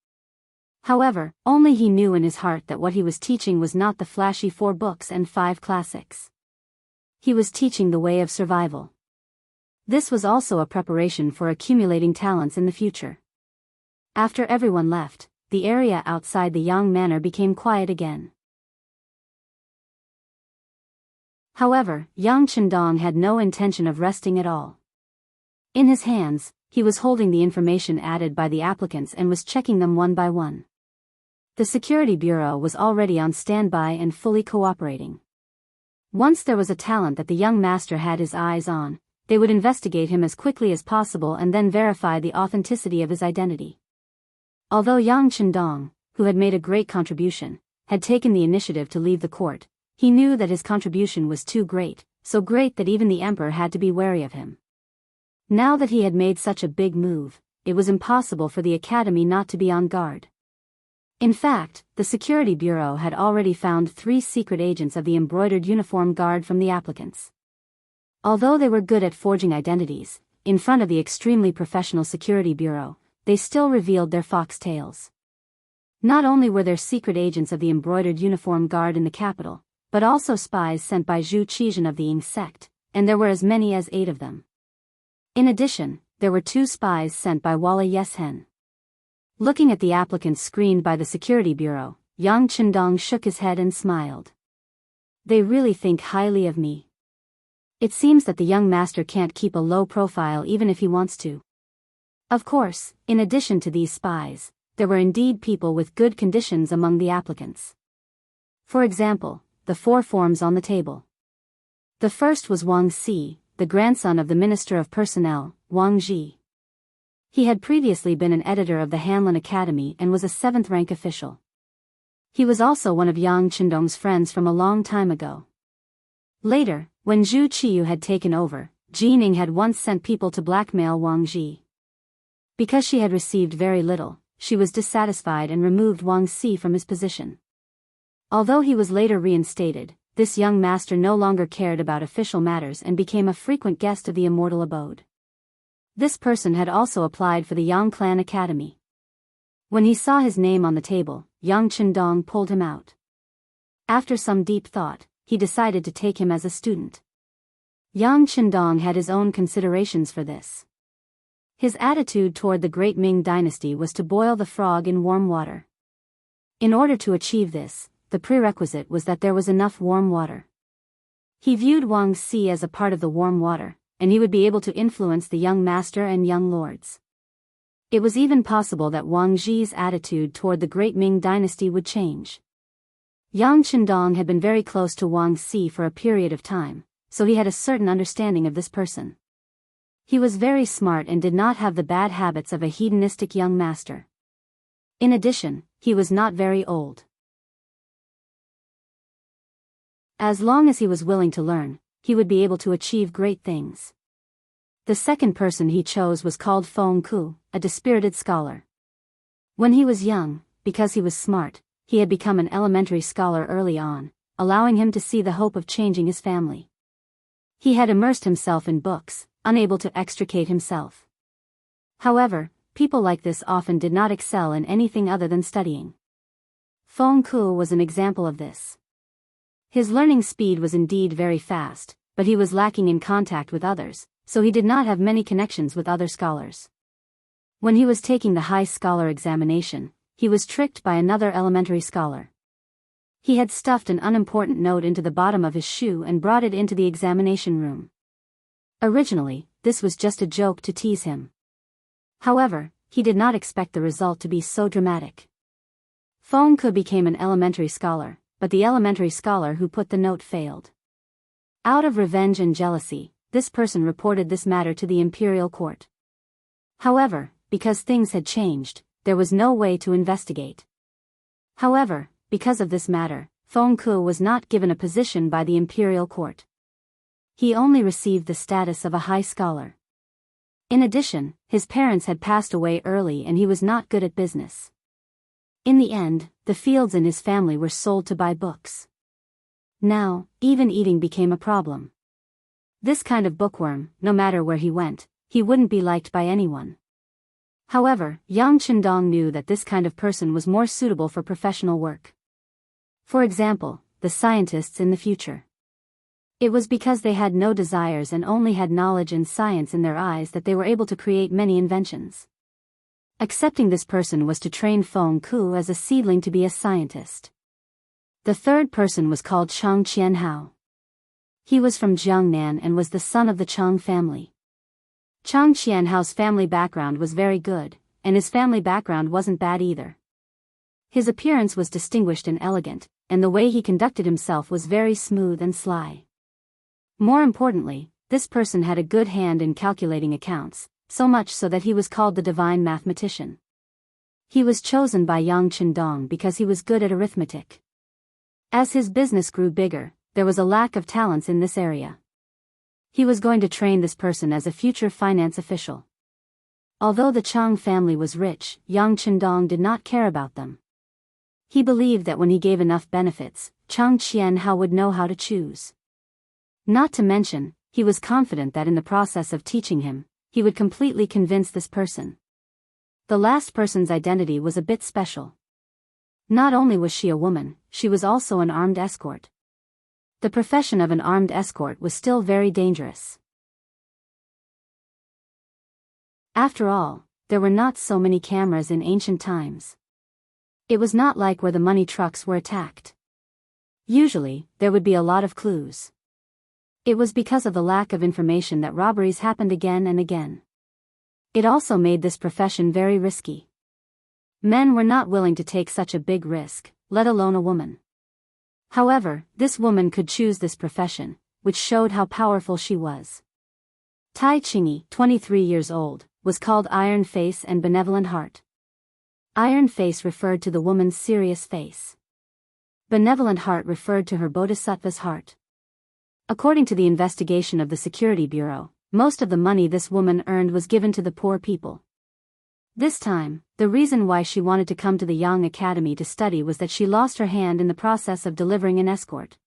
However, only he knew in his heart that what he was teaching was not the flashy 4 books and 5 classics. He was teaching the way of survival. This was also a preparation for accumulating talents in the future. After everyone left, the area outside the Yang Manor became quiet again. However, Yang Chendong had no intention of resting at all. In his hands, he was holding the information added by the applicants and was checking them one by one. The security bureau was already on standby and fully cooperating. Once there was a talent that the young master had his eyes on, they would investigate him as quickly as possible and then verify the authenticity of his identity. Although Yang Chendong, who had made a great contribution, had taken the initiative to leave the court, he knew that his contribution was too great, so great that even the emperor had to be wary of him. Now that he had made such a big move, it was impossible for the academy not to be on guard. In fact, the security bureau had already found 3 secret agents of the embroidered uniform guard from the applicants. Although they were good at forging identities, in front of the extremely professional security bureau, they still revealed their fox tails. Not only were there secret agents of the embroidered uniform guard in the capital, but also spies sent by Zhu Qizhen of the Ying sect, and there were as many as 8 of them. In addition, there were 2 spies sent by Walla Yeshen. Looking at the applicants screened by the security bureau, Yang Chendong shook his head and smiled. They really think highly of me. It seems that the young master can't keep a low profile even if he wants to. Of course, in addition to these spies, there were indeed people with good conditions among the applicants. For example, the 4 forms on the table. The first was Wang Si, the grandson of the Minister of Personnel, Wang Ji. He had previously been an editor of the Hanlin Academy and was a 7th-rank official. He was also one of Yang Qindong's friends from a long time ago. Later, when Zhu Qiyu had taken over, Jining had once sent people to blackmail Wang Ji. Because she had received very little, she was dissatisfied and removed Wang Si from his position. Although he was later reinstated, this young master no longer cared about official matters and became a frequent guest of the immortal abode. This person had also applied for the Yang Clan Academy. When he saw his name on the table, Yang Qindong pulled him out. After some deep thought, he decided to take him as a student. Yang Qindong had his own considerations for this. His attitude toward the Great Ming Dynasty was to boil the frog in warm water. In order to achieve this, the prerequisite was that there was enough warm water. He viewed Wang Si as a part of the warm water, and he would be able to influence the young master and young lords. It was even possible that Wang Ji's attitude toward the Great Ming Dynasty would change. Yang Qindong had been very close to Wang Si for a period of time, so he had a certain understanding of this person. He was very smart and did not have the bad habits of a hedonistic young master. In addition, he was not very old. As long as he was willing to learn, he would be able to achieve great things. The second person he chose was called Feng Ku, a dispirited scholar. When he was young, because he was smart, he had become an elementary scholar early on, allowing him to see the hope of changing his family. He had immersed himself in books, unable to extricate himself. However, people like this often did not excel in anything other than studying. Feng Ku was an example of this. His learning speed was indeed very fast, but he was lacking in contact with others, so he did not have many connections with other scholars. When he was taking the high scholar examination, he was tricked by another elementary scholar. He had stuffed an unimportant note into the bottom of his shoe and brought it into the examination room. Originally, this was just a joke to tease him. However, he did not expect the result to be so dramatic. Feng Ku became an elementary scholar, but the elementary scholar who put the note failed. Out of revenge and jealousy, this person reported this matter to the imperial court. However, because things had changed, there was no way to investigate. However, because of this matter, Feng Ku was not given a position by the imperial court. He only received the status of a high scholar. In addition, his parents had passed away early and he was not good at business. In the end, the fields in his family were sold to buy books. Now, even eating became a problem. This kind of bookworm, no matter where he went, he wouldn't be liked by anyone. However, Yang Qindong knew that this kind of person was more suitable for professional work. For example, the scientists in the future. It was because they had no desires and only had knowledge and science in their eyes that they were able to create many inventions. Accepting this person was to train Feng Ku as a seedling to be a scientist. The third person was called Chang Qianhao. He was from Jiangnan and was the son of the Chang family. Chang Qianhao's family background was very good, and his family background wasn't bad either. His appearance was distinguished and elegant, and the way he conducted himself was very smooth and sly. More importantly, this person had a good hand in calculating accounts, so much so that he was called the divine mathematician. He was chosen by Yang Qindong because he was good at arithmetic. As his business grew bigger, there was a lack of talents in this area. He was going to train this person as a future finance official. Although the Chang family was rich, Yang Qindong did not care about them. He believed that when he gave enough benefits, Chang Qianhao would know how to choose. Not to mention, he was confident that in the process of teaching him, he would completely convince this person. The last person's identity was a bit special. Not only was she a woman, she was also an armed escort. The profession of an armed escort was still very dangerous. After all, there were not so many cameras in ancient times. It was not like where the money trucks were attacked. Usually, there would be a lot of clues. It was because of the lack of information that robberies happened again and again. It also made this profession very risky. Men were not willing to take such a big risk, let alone a woman. However, this woman could choose this profession, which showed how powerful she was. Tai Qingyi, 23 years old, was called Iron Face and Benevolent Heart. Iron Face referred to the woman's serious face. Benevolent Heart referred to her bodhisattva's heart. According to the investigation of the Security Bureau, most of the money this woman earned was given to the poor people. This time, the reason why she wanted to come to the Yang Academy to study was that she lost her hand in the process of delivering an escort.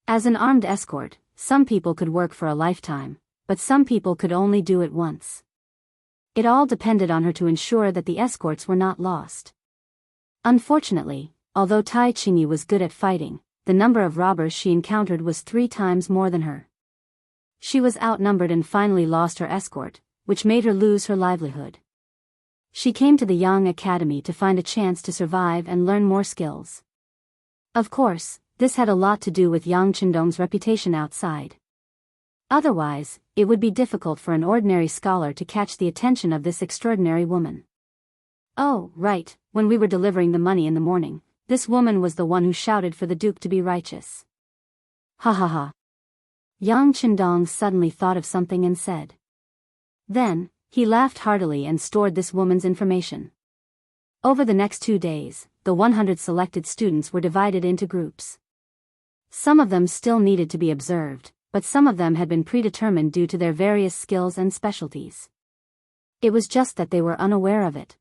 As an armed escort, some people could work for a lifetime, but some people could only do it once. It all depended on her to ensure that the escorts were not lost. Unfortunately, although Tai Qingyi was good at fighting, the number of robbers she encountered was 3 times more than her. She was outnumbered and finally lost her escort, which made her lose her livelihood. She came to the Yang Academy to find a chance to survive and learn more skills. Of course, this had a lot to do with Yang Qindong's reputation outside. Otherwise, it would be difficult for an ordinary scholar to catch the attention of this extraordinary woman. Oh, right, when we were delivering the money in the morning, this woman was the one who shouted for the Duke to be righteous. Ha ha ha. Yang Qindong suddenly thought of something and said. Then, he laughed heartily and stored this woman's information. Over the next 2 days, the 100 selected students were divided into groups. Some of them still needed to be observed, but some of them had been predetermined due to their various skills and specialties. It was just that they were unaware of it.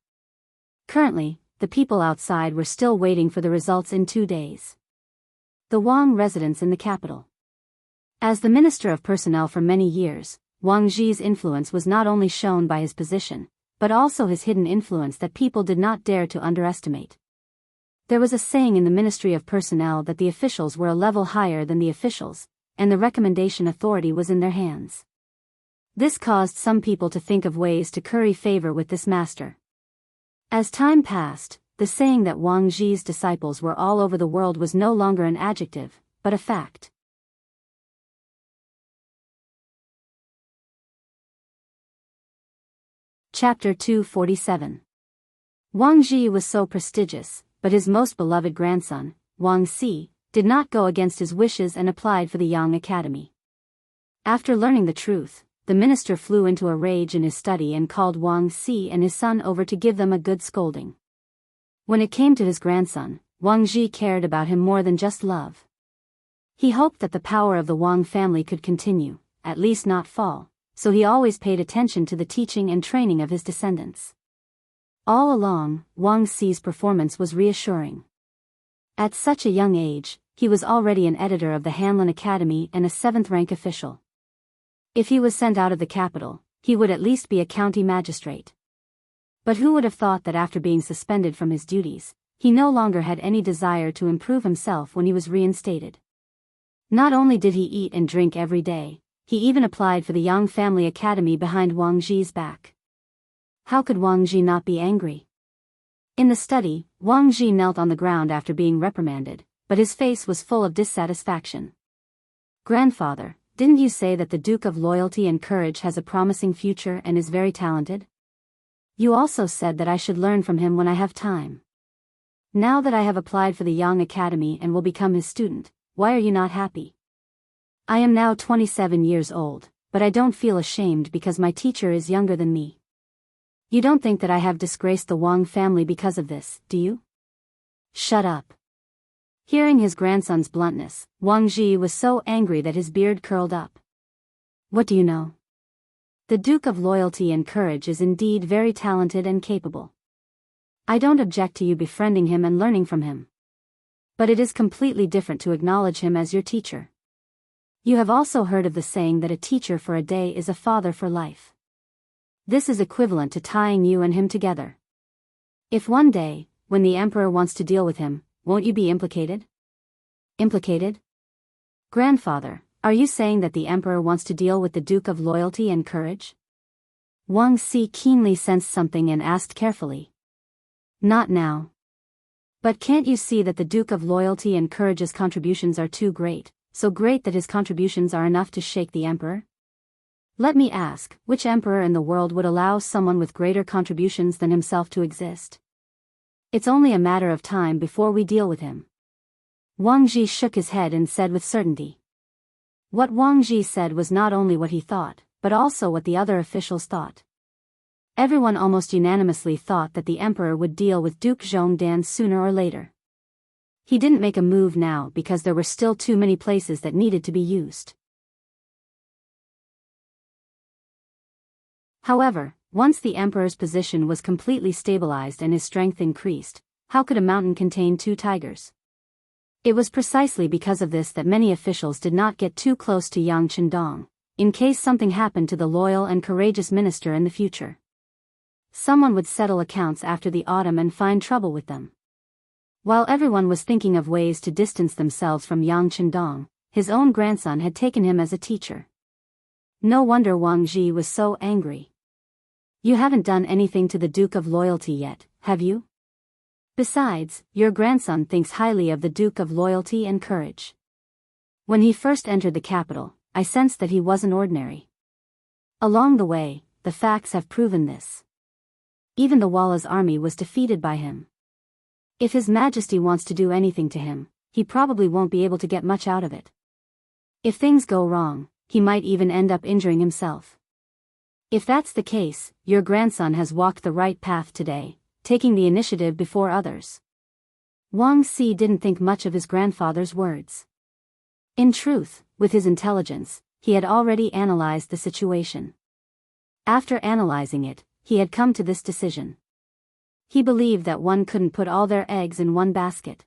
Currently, the people outside were still waiting for the results in 2 days. The Wang residence in the capital. As the Minister of Personnel for many years, Wang Zhi's influence was not only shown by his position, but also his hidden influence that people did not dare to underestimate. There was a saying in the Ministry of Personnel that the officials were a level higher than the officials, and the recommendation authority was in their hands. This caused some people to think of ways to curry favor with this master. As time passed, the saying that Wang Zhi's disciples were all over the world was no longer an adjective, but a fact. Chapter 247. Wang Zhi was so prestigious, but his most beloved grandson, Wang Si, did not go against his wishes and applied for the Yang Academy. After learning the truth, the minister flew into a rage in his study and called Wang Si and his son over to give them a good scolding. When it came to his grandson, Wang Zhi cared about him more than just love. He hoped that the power of the Wang family could continue, at least not fall, so he always paid attention to the teaching and training of his descendants. All along, Wang Si's performance was reassuring. At such a young age, he was already an editor of the Hanlin Academy and a 7th-rank official. If he was sent out of the capital, he would at least be a county magistrate. But who would have thought that after being suspended from his duties, he no longer had any desire to improve himself when he was reinstated? Not only did he eat and drink every day, he even applied for the Yang Family Academy behind Wang Zhi's back. How could Wang Zhi not be angry? In the study, Wang Zhi knelt on the ground after being reprimanded, but his face was full of dissatisfaction. Grandfather, didn't you say that the Duke of Loyalty and Courage has a promising future and is very talented? You also said that I should learn from him when I have time. Now that I have applied for the Yang Academy and will become his student, why are you not happy? I am now 27 years old, but I don't feel ashamed because my teacher is younger than me. You don't think that I have disgraced the Wang family because of this, do you? Shut up. Hearing his grandson's bluntness, Wang Zhi was so angry that his beard curled up. What do you know? The Duke of Loyalty and Courage is indeed very talented and capable. I don't object to you befriending him and learning from him. But it is completely different to acknowledge him as your teacher. You have also heard of the saying that a teacher for a day is a father for life. This is equivalent to tying you and him together. If one day, when the emperor wants to deal with him, won't you be implicated? Implicated? Grandfather, are you saying that the emperor wants to deal with the Duke of Loyalty and Courage? Wang Si keenly sensed something and asked carefully. Not now. But can't you see that the Duke of Loyalty and Courage's contributions are too great, so great that his contributions are enough to shake the emperor? Let me ask, which emperor in the world would allow someone with greater contributions than himself to exist? It's only a matter of time before we deal with him. Wang Ji shook his head and said with certainty. What Wang Ji said was not only what he thought, but also what the other officials thought. Everyone almost unanimously thought that the emperor would deal with Duke Zhongdan sooner or later. He didn't make a move now because there were still too many places that needed to be used. However, once the emperor's position was completely stabilized and his strength increased, how could a mountain contain 2 tigers? It was precisely because of this that many officials did not get too close to Yang Chendong, in case something happened to the loyal and courageous minister in the future. Someone would settle accounts after the autumn and find trouble with them. While everyone was thinking of ways to distance themselves from Yang Chendong, his own grandson had taken him as a teacher. No wonder Wang Ji was so angry. You haven't done anything to the Duke of Loyalty yet, have you? Besides, your grandson thinks highly of the Duke of Loyalty and Courage. When he first entered the capital, I sensed that he wasn't ordinary. Along the way, the facts have proven this. Even the Walla's army was defeated by him. If His Majesty wants to do anything to him, he probably won't be able to get much out of it. If things go wrong, he might even end up injuring himself. If that's the case, your grandson has walked the right path today, taking the initiative before others. Wang Si didn't think much of his grandfather's words. In truth, with his intelligence, he had already analyzed the situation. After analyzing it, he had come to this decision. He believed that one couldn't put all their eggs in one basket.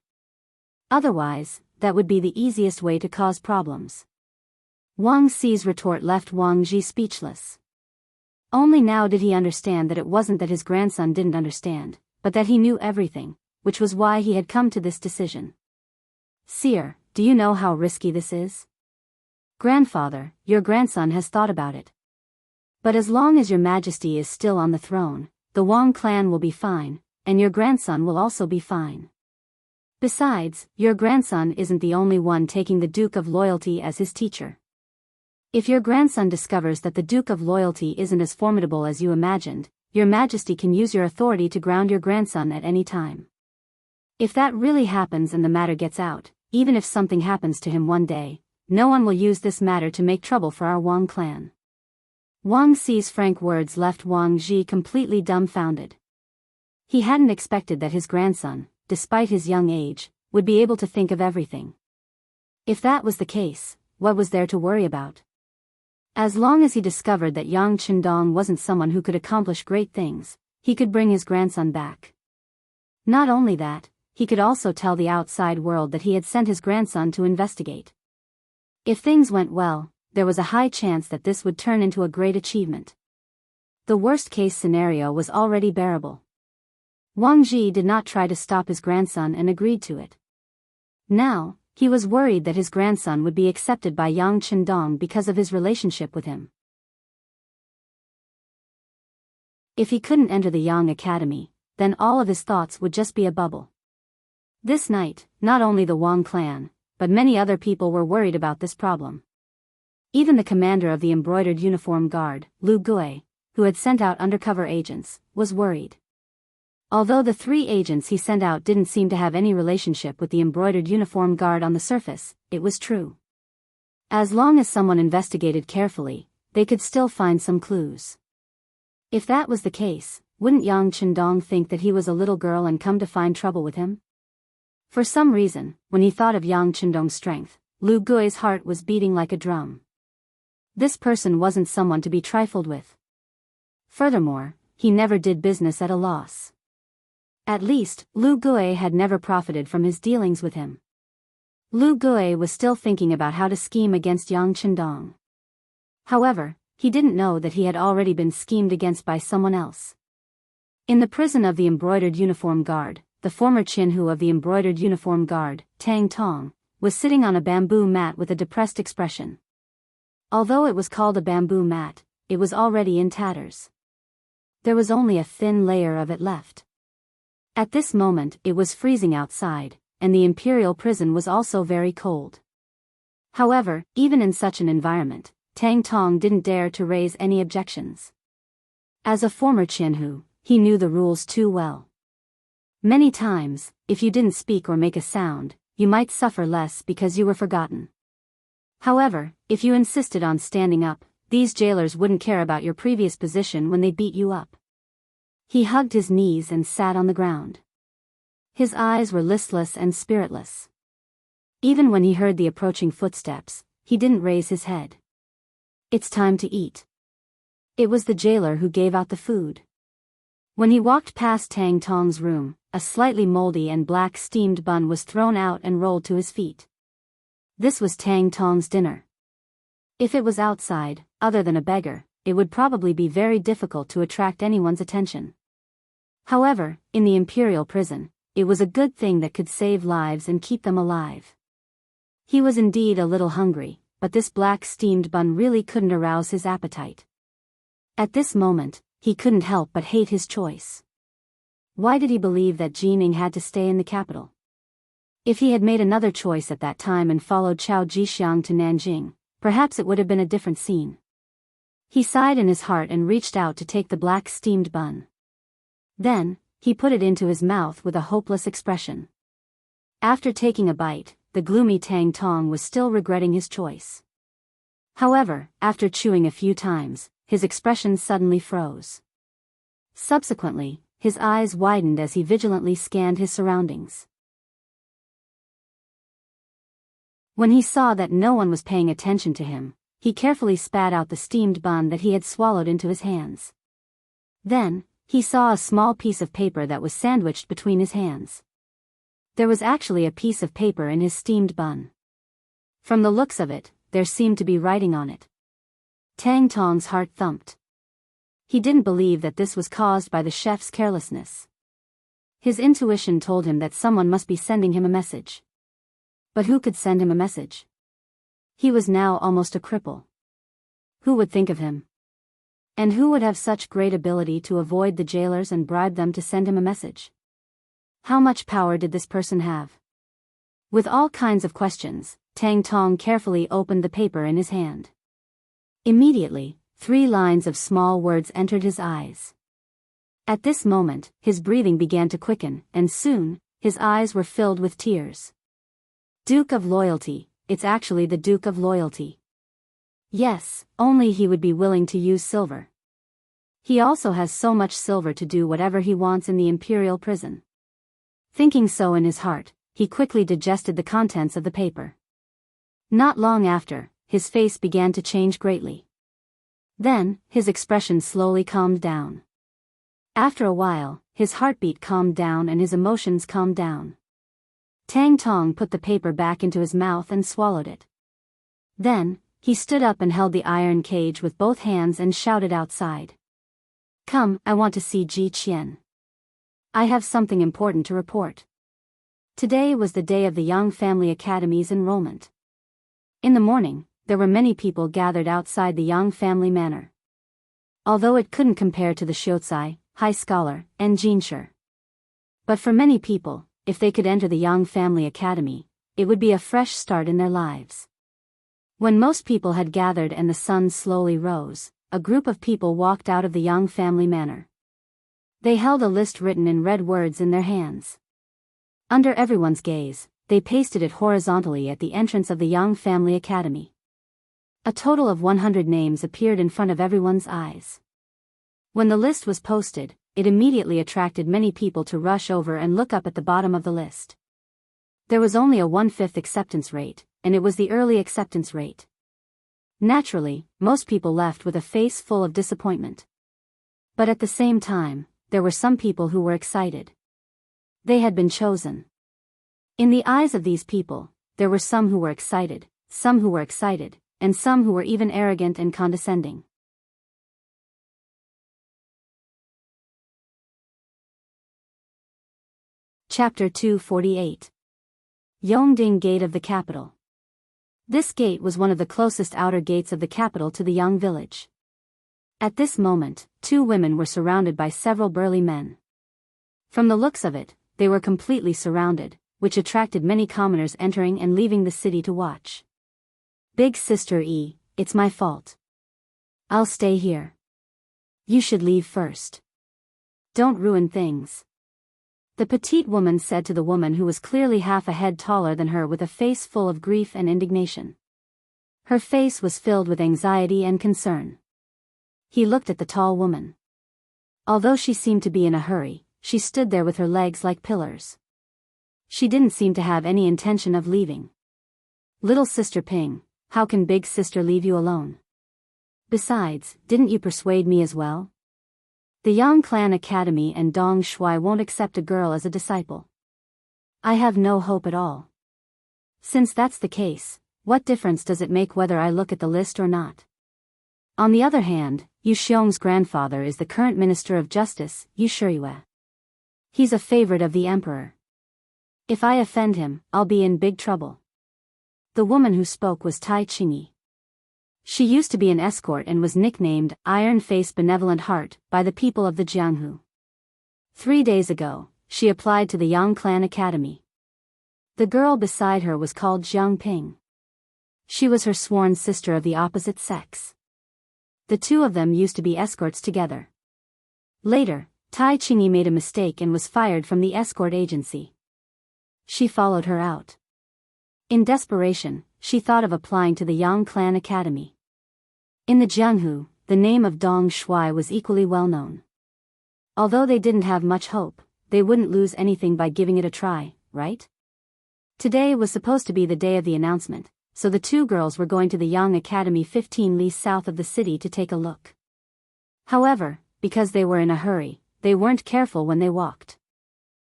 Otherwise, that would be the easiest way to cause problems. Wang Si's retort left Wang Ji speechless. Only now did he understand that it wasn't that his grandson didn't understand, but that he knew everything, which was why he had come to this decision. Seer, do you know how risky this is? Grandfather, your grandson has thought about it. But as long as your Majesty is still on the throne, the Wang clan will be fine, and your grandson will also be fine. Besides, your grandson isn't the only one taking the Duke of Loyalty as his teacher. If your grandson discovers that the Duke of Loyalty isn't as formidable as you imagined, your Majesty can use your authority to ground your grandson at any time. If that really happens and the matter gets out, even if something happens to him one day, no one will use this matter to make trouble for our Wang clan. Wang Si's frank words left Wang Ji completely dumbfounded. He hadn't expected that his grandson, despite his young age, would be able to think of everything. If that was the case, what was there to worry about? As long as he discovered that Yang Chendong wasn't someone who could accomplish great things, he could bring his grandson back. Not only that, he could also tell the outside world that he had sent his grandson to investigate. If things went well, there was a high chance that this would turn into a great achievement. The worst-case scenario was already bearable. Wang Ji did not try to stop his grandson and agreed to it. Now, he was worried that his grandson would be accepted by Yang Chendong because of his relationship with him. If he couldn't enter the Yang Academy, then all of his thoughts would just be a bubble. This night, not only the Wang clan, but many other people were worried about this problem. Even the commander of the embroidered uniform guard, Lu Gui, who had sent out undercover agents, was worried. Although the 3 agents he sent out didn't seem to have any relationship with the embroidered uniform guard on the surface, it was true. As long as someone investigated carefully, they could still find some clues. If that was the case, wouldn't Yang Chendong think that he was a little girl and come to find trouble with him? For some reason, when he thought of Yang Chendong's strength, Lu Gui's heart was beating like a drum. This person wasn't someone to be trifled with. Furthermore, he never did business at a loss. At least, Lu Gui had never profited from his dealings with him. Lu Gui was still thinking about how to scheme against Yang Chendong. However, he didn't know that he had already been schemed against by someone else. In the prison of the embroidered uniform guard, the former Jianghu of the embroidered uniform guard, Tang Tong, was sitting on a bamboo mat with a depressed expression. Although it was called a bamboo mat, it was already in tatters. There was only a thin layer of it left. At this moment it was freezing outside, and the imperial prison was also very cold. However, even in such an environment, Tang Tong didn't dare to raise any objections. As a former Jianghu, he knew the rules too well. Many times, if you didn't speak or make a sound, you might suffer less because you were forgotten. However, if you insisted on standing up, these jailers wouldn't care about your previous position when they beat you up. He hugged his knees and sat on the ground. His eyes were listless and spiritless. Even when he heard the approaching footsteps, he didn't raise his head. It's time to eat. It was the jailer who gave out the food. When he walked past Tang Tong's room, a slightly moldy and black steamed bun was thrown out and rolled to his feet. This was Tang Tong's dinner. If it was outside, other than a beggar, it would probably be very difficult to attract anyone's attention. However, in the imperial prison, it was a good thing that could save lives and keep them alive. He was indeed a little hungry, but this black steamed bun really couldn't arouse his appetite. At this moment, he couldn't help but hate his choice. Why did he believe that Jining had to stay in the capital? If he had made another choice at that time and followed Chao Jixiang to Nanjing, perhaps it would have been a different scene. He sighed in his heart and reached out to take the black steamed bun. Then, he put it into his mouth with a hopeless expression. After taking a bite, the gloomy Tang Tong was still regretting his choice. However, after chewing a few times, his expression suddenly froze. Subsequently, his eyes widened as he vigilantly scanned his surroundings. When he saw that no one was paying attention to him, he carefully spat out the steamed bun that he had swallowed into his hands. Then, he saw a small piece of paper that was sandwiched between his hands. There was actually a piece of paper in his steamed bun. From the looks of it, there seemed to be writing on it. Tang Tong's heart thumped. He didn't believe that this was caused by the chef's carelessness. His intuition told him that someone must be sending him a message. But who could send him a message? He was now almost a cripple. Who would think of him? And who would have such great ability to avoid the jailers and bribe them to send him a message? How much power did this person have? With all kinds of questions, Tang Tong carefully opened the paper in his hand. Immediately, 3 lines of small words entered his eyes. At this moment, his breathing began to quicken, and soon, his eyes were filled with tears. Duke of Loyalty, it's actually the Duke of Loyalty. Yes, only he would be willing to use silver. He also has so much silver to do whatever he wants in the imperial prison. Thinking so in his heart, he quickly digested the contents of the paper. Not long after, his face began to change greatly. Then, his expression slowly calmed down. After a while, his heartbeat calmed down and his emotions calmed down. Tang Tong put the paper back into his mouth and swallowed it. Then, he stood up and held the iron cage with both hands and shouted outside. Come, I want to see Ji Qian. I have something important to report. Today was the day of the Yang Family Academy's enrollment. In the morning, there were many people gathered outside the Yang family manor. Although it couldn't compare to the Xiozai, High Scholar, and Jinsher. But for many people, if they could enter the Yang family academy, it would be a fresh start in their lives. When most people had gathered and the sun slowly rose, a group of people walked out of the Yang family manor. They held a list written in red words in their hands. Under everyone's gaze, they pasted it horizontally at the entrance of the Yang family academy. A total of 100 names appeared in front of everyone's eyes. When the list was posted, it immediately attracted many people to rush over and look up at the bottom of the list. There was only a 1/5 acceptance rate, and it was the early acceptance rate. Naturally, most people left with a face full of disappointment. But at the same time, there were some people who were excited. They had been chosen. In the eyes of these people, there were some who were excited, and some who were even arrogant and condescending. Chapter 248. Yongding Gate of the Capital. This gate was one of the closest outer gates of the capital to the Yang village. At this moment, 2 women were surrounded by several burly men. From the looks of it, they were completely surrounded, which attracted many commoners entering and leaving the city to watch. Big sister E, it's my fault. I'll stay here. You should leave first. Don't ruin things. The petite woman said to the woman who was clearly half a head taller than her with a face full of grief and indignation. Her face was filled with anxiety and concern. He looked at the tall woman. Although she seemed to be in a hurry, she stood there with her legs like pillars. She didn't seem to have any intention of leaving. Little sister Ping, how can big sister leave you alone? Besides, didn't you persuade me as well? The Yang Clan Academy and Dong Shui won't accept a girl as a disciple. I have no hope at all. Since that's the case, what difference does it make whether I look at the list or not? On the other hand, Yu Xiong's grandfather is the current Minister of Justice, Yu Shiyue. He's a favorite of the emperor. If I offend him, I'll be in big trouble. The woman who spoke was Tai Qingyi. She used to be an escort and was nicknamed Iron-Faced Benevolent Heart by the people of the Jianghu. 3 days ago, she applied to the Yang Clan Academy. The girl beside her was called Jiang Ping. She was her sworn sister of the opposite sex. The two of them used to be escorts together. Later, Tai Qingyi made a mistake and was fired from the escort agency. She followed her out. In desperation, she thought of applying to the Yang Clan Academy. In the Jianghu, the name of Dong Shui was equally well known. Although they didn't have much hope, they wouldn't lose anything by giving it a try, right? Today was supposed to be the day of the announcement, so the two girls were going to the Yang Academy 15 li south of the city to take a look. However, because they were in a hurry, they weren't careful when they walked.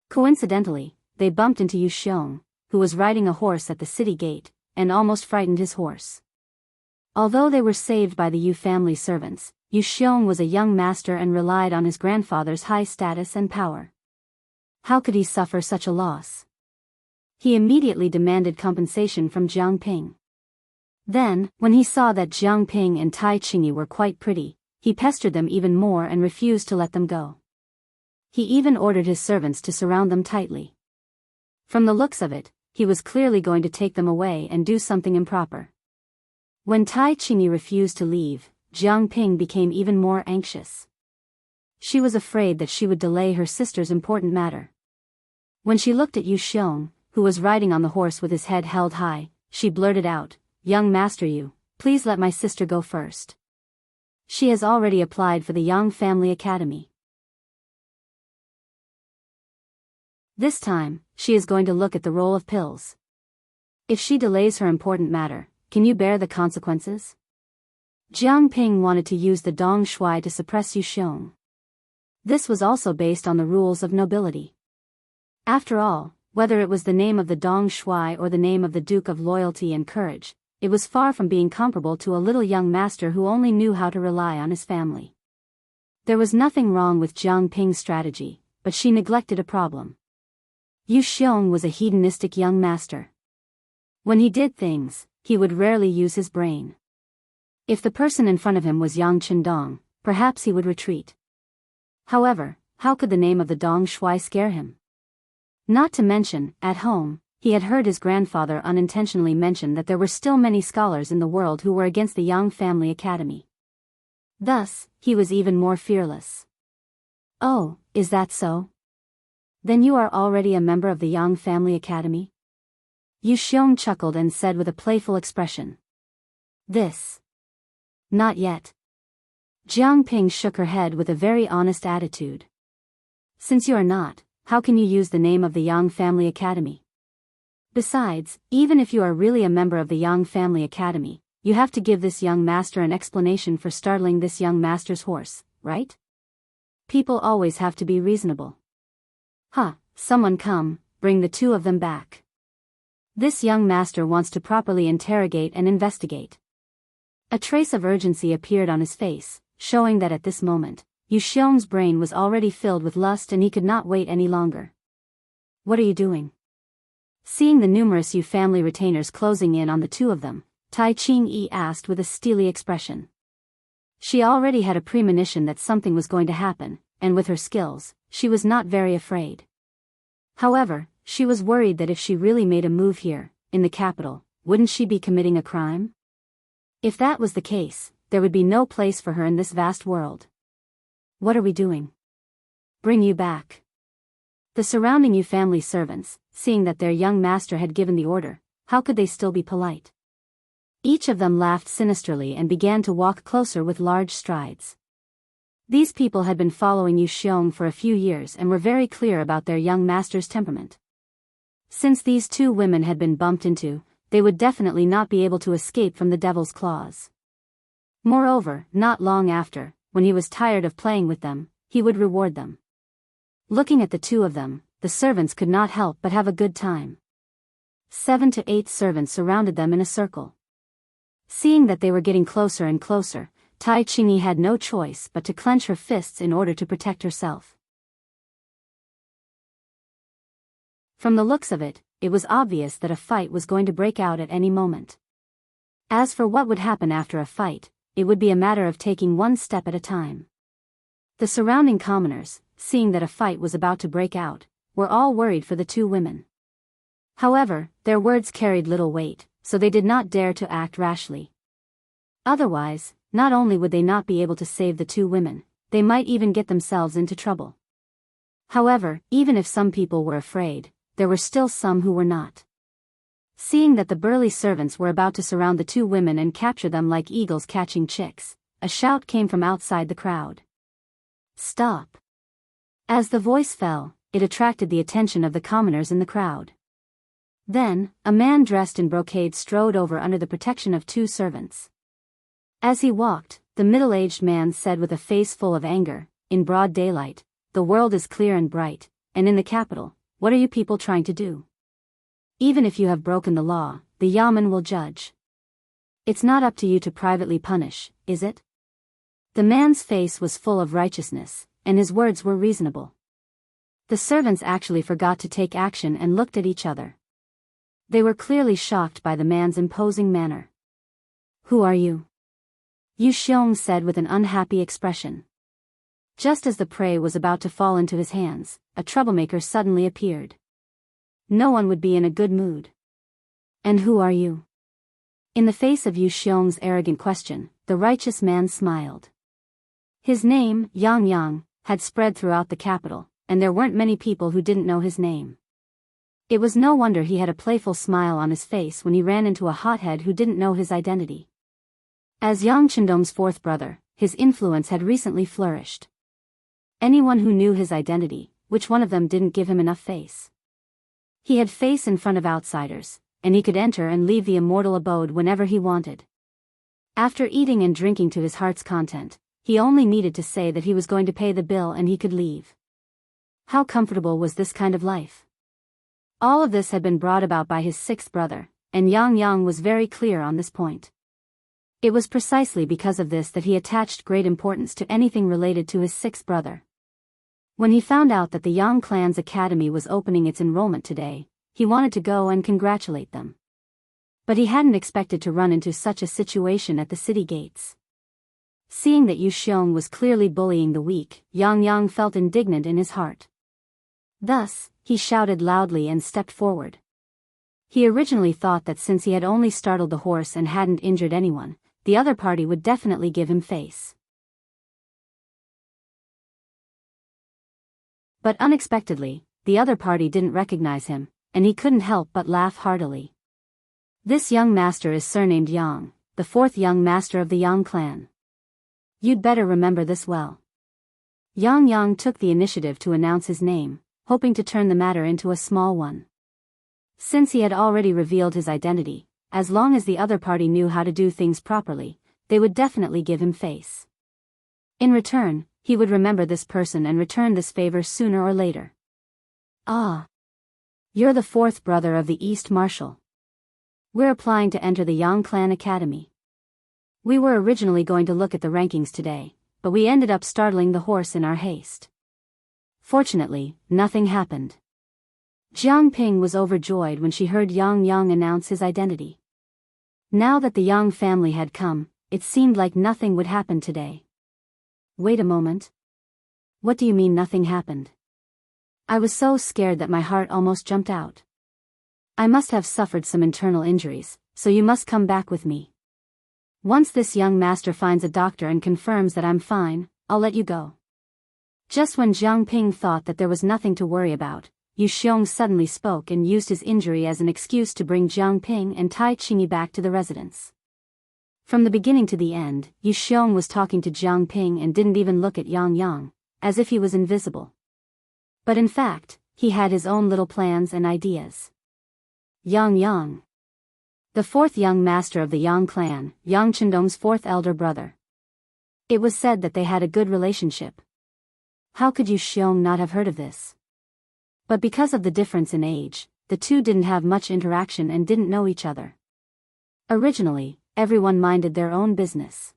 Coincidentally, they bumped into Yu Xiong, who was riding a horse at the city gate, and almost frightened his horse. Although they were saved by the Yu family servants, Yu Xiong was a young master and relied on his grandfather's high status and power. How could he suffer such a loss? He immediately demanded compensation from Jiang Ping. Then, when he saw that Jiang Ping and Tai Qingyi were quite pretty, he pestered them even more and refused to let them go. He even ordered his servants to surround them tightly. From the looks of it, he was clearly going to take them away and do something improper. When Tai Qingyi refused to leave, Jiang Ping became even more anxious. She was afraid that she would delay her sister's important matter. When she looked at Yu Xiong, who was riding on the horse with his head held high, she blurted out, "Young Master Yu, please let my sister go first. She has already applied for the Yang Family Academy. This time, she is going to look at the roll of pills. If she delays her important matter, can you bear the consequences?" Jiang Ping wanted to use the Dong Shui to suppress Yu Xiong. This was also based on the rules of nobility. After all, whether it was the name of the Dong Shui or the name of the Duke of Loyalty and Courage, it was far from being comparable to a little young master who only knew how to rely on his family. There was nothing wrong with Jiang Ping's strategy, but she neglected a problem. Yu Xiong was a hedonistic young master. When he did things, he would rarely use his brain. If the person in front of him was Yang Qindong, perhaps he would retreat. However, how could the name of the Dong Shui scare him? Not to mention, at home, he had heard his grandfather unintentionally mention that there were still many scholars in the world who were against the Yang Family Academy. Thus, he was even more fearless. "Oh, is that so? Then you are already a member of the Yang Family Academy?" Yu Xiong chuckled and said with a playful expression. "This. Not yet." Jiang Ping shook her head with a very honest attitude. "Since you are not, how can you use the name of the Yang Family Academy? Besides, even if you are really a member of the Yang Family Academy, you have to give this young master an explanation for startling this young master's horse, right? People always have to be reasonable." Someone come, bring the two of them back. This young master wants to properly interrogate and investigate. A trace of urgency appeared on his face, showing that at this moment, Yu Xiong's brain was already filled with lust and he could not wait any longer. "What are you doing?" Seeing the numerous Yu family retainers closing in on the two of them, Tai Qingyi asked with a steely expression. She already had a premonition that something was going to happen, and with her skills, she was not very afraid. However, she was worried that if she really made a move here, in the capital, wouldn't she be committing a crime? If that was the case, there would be no place for her in this vast world. What are we doing? Bring you back. The surrounding Yu family servants, seeing that their young master had given the order, how could they still be polite? Each of them laughed sinisterly and began to walk closer with large strides. These people had been following Yu Xiong for a few years and were very clear about their young master's temperament. Since these two women had been bumped into, they would definitely not be able to escape from the devil's claws. Moreover, not long after, when he was tired of playing with them, he would reward them. Looking at the two of them, the servants could not help but have a good time. 7 to 8 servants surrounded them in a circle. Seeing that they were getting closer and closer, Tai Qingyi had no choice but to clench her fists in order to protect herself. From the looks of it, it was obvious that a fight was going to break out at any moment. As for what would happen after a fight, it would be a matter of taking one step at a time. The surrounding commoners, seeing that a fight was about to break out, were all worried for the two women. However, their words carried little weight, so they did not dare to act rashly. Otherwise, not only would they not be able to save the two women, they might even get themselves into trouble. However, even if some people were afraid, there were still some who were not. Seeing that the burly servants were about to surround the two women and capture them like eagles catching chicks, a shout came from outside the crowd. "Stop!" As the voice fell, it attracted the attention of the commoners in the crowd. Then, a man dressed in brocade strode over under the protection of two servants. As he walked, the middle-aged man said with a face full of anger, in broad daylight, "The world is clear and bright, and in the capital, what are you people trying to do? Even if you have broken the law, the Yamen will judge. It's not up to you to privately punish, is it?" The man's face was full of righteousness, and his words were reasonable. The servants actually forgot to take action and looked at each other. They were clearly shocked by the man's imposing manner. "Who are you?" Yu Xiong said with an unhappy expression. Just as the prey was about to fall into his hands, a troublemaker suddenly appeared. No one would be in a good mood. "And who are you?" In the face of Yu Xiong's arrogant question, the righteous man smiled. His name, Yang Yang, had spread throughout the capital, and there weren't many people who didn't know his name. It was no wonder he had a playful smile on his face when he ran into a hothead who didn't know his identity. As Yang Chendom's fourth brother, his influence had recently flourished. Anyone who knew his identity, which one of them didn't give him enough face? He had face in front of outsiders, and he could enter and leave the immortal abode whenever he wanted. After eating and drinking to his heart's content, he only needed to say that he was going to pay the bill and he could leave. How comfortable was this kind of life? All of this had been brought about by his sixth brother, and Yang Yang was very clear on this point. It was precisely because of this that he attached great importance to anything related to his sixth brother. When he found out that the Yang clan's academy was opening its enrollment today, he wanted to go and congratulate them. But he hadn't expected to run into such a situation at the city gates. Seeing that Yu Xiong was clearly bullying the weak, Yang Yang felt indignant in his heart. Thus, he shouted loudly and stepped forward. He originally thought that since he had only startled the horse and hadn't injured anyone, the other party would definitely give him face. But unexpectedly, the other party didn't recognize him, and he couldn't help but laugh heartily. "This young master is surnamed Yang, the fourth young master of the Yang clan. You'd better remember this well." Yang Yang took the initiative to announce his name, hoping to turn the matter into a small one. Since he had already revealed his identity, as long as the other party knew how to do things properly, they would definitely give him face. In return, he would remember this person and return this favor sooner or later. "Ah. You're the fourth brother of the East Marshal. We're applying to enter the Yang Clan Academy. We were originally going to look at the rankings today, but we ended up startling the horse in our haste. Fortunately, nothing happened." Jiang Ping was overjoyed when she heard Yang Yang announce his identity. Now that the Yang family had come, it seemed like nothing would happen today. "Wait a moment. What do you mean nothing happened? I was so scared that my heart almost jumped out. I must have suffered some internal injuries, so you must come back with me." Once this young master finds a doctor and confirms that I'm fine, I'll let you go. Just when Jiang Ping thought that there was nothing to worry about, Yu Xiong suddenly spoke and used his injury as an excuse to bring Jiang Ping and Tai Qingyi back to the residence. From the beginning to the end, Yu Xiong was talking to Jiang Ping and didn't even look at Yang Yang, as if he was invisible. But in fact, he had his own little plans and ideas. Yang Yang, the fourth young master of the Yang clan, Yang Chendong's fourth elder brother. It was said that they had a good relationship. How could Yu Xiong not have heard of this? But because of the difference in age, the two didn't have much interaction and didn't know each other. Originally, everyone minded their own business.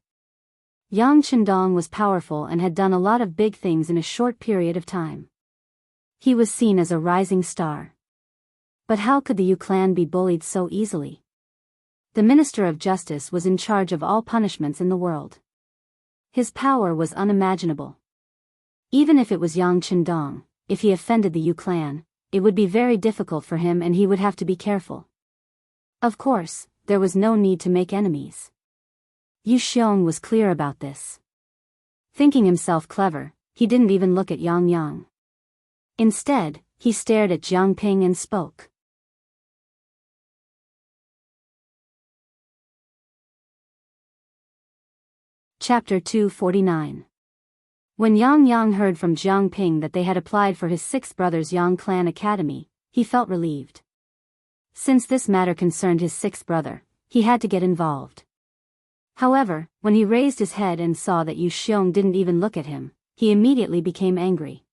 Yang Chendong was powerful and had done a lot of big things in a short period of time. He was seen as a rising star. But how could the Yu clan be bullied so easily? The Minister of Justice was in charge of all punishments in the world. His power was unimaginable. Even if it was Yang Chendong, if he offended the Yu clan, it would be very difficult for him and he would have to be careful. Of course, there was no need to make enemies. Yu Xiong was clear about this. Thinking himself clever, he didn't even look at Yang Yang. Instead, he stared at Jiang Ping and spoke. Chapter 249. When Yang Yang heard from Jiang Ping that they had applied for his sixth brother's Yang Clan Academy, he felt relieved. Since this matter concerned his sixth brother, he had to get involved. However, when he raised his head and saw that Yu Xiong didn't even look at him, he immediately became angry.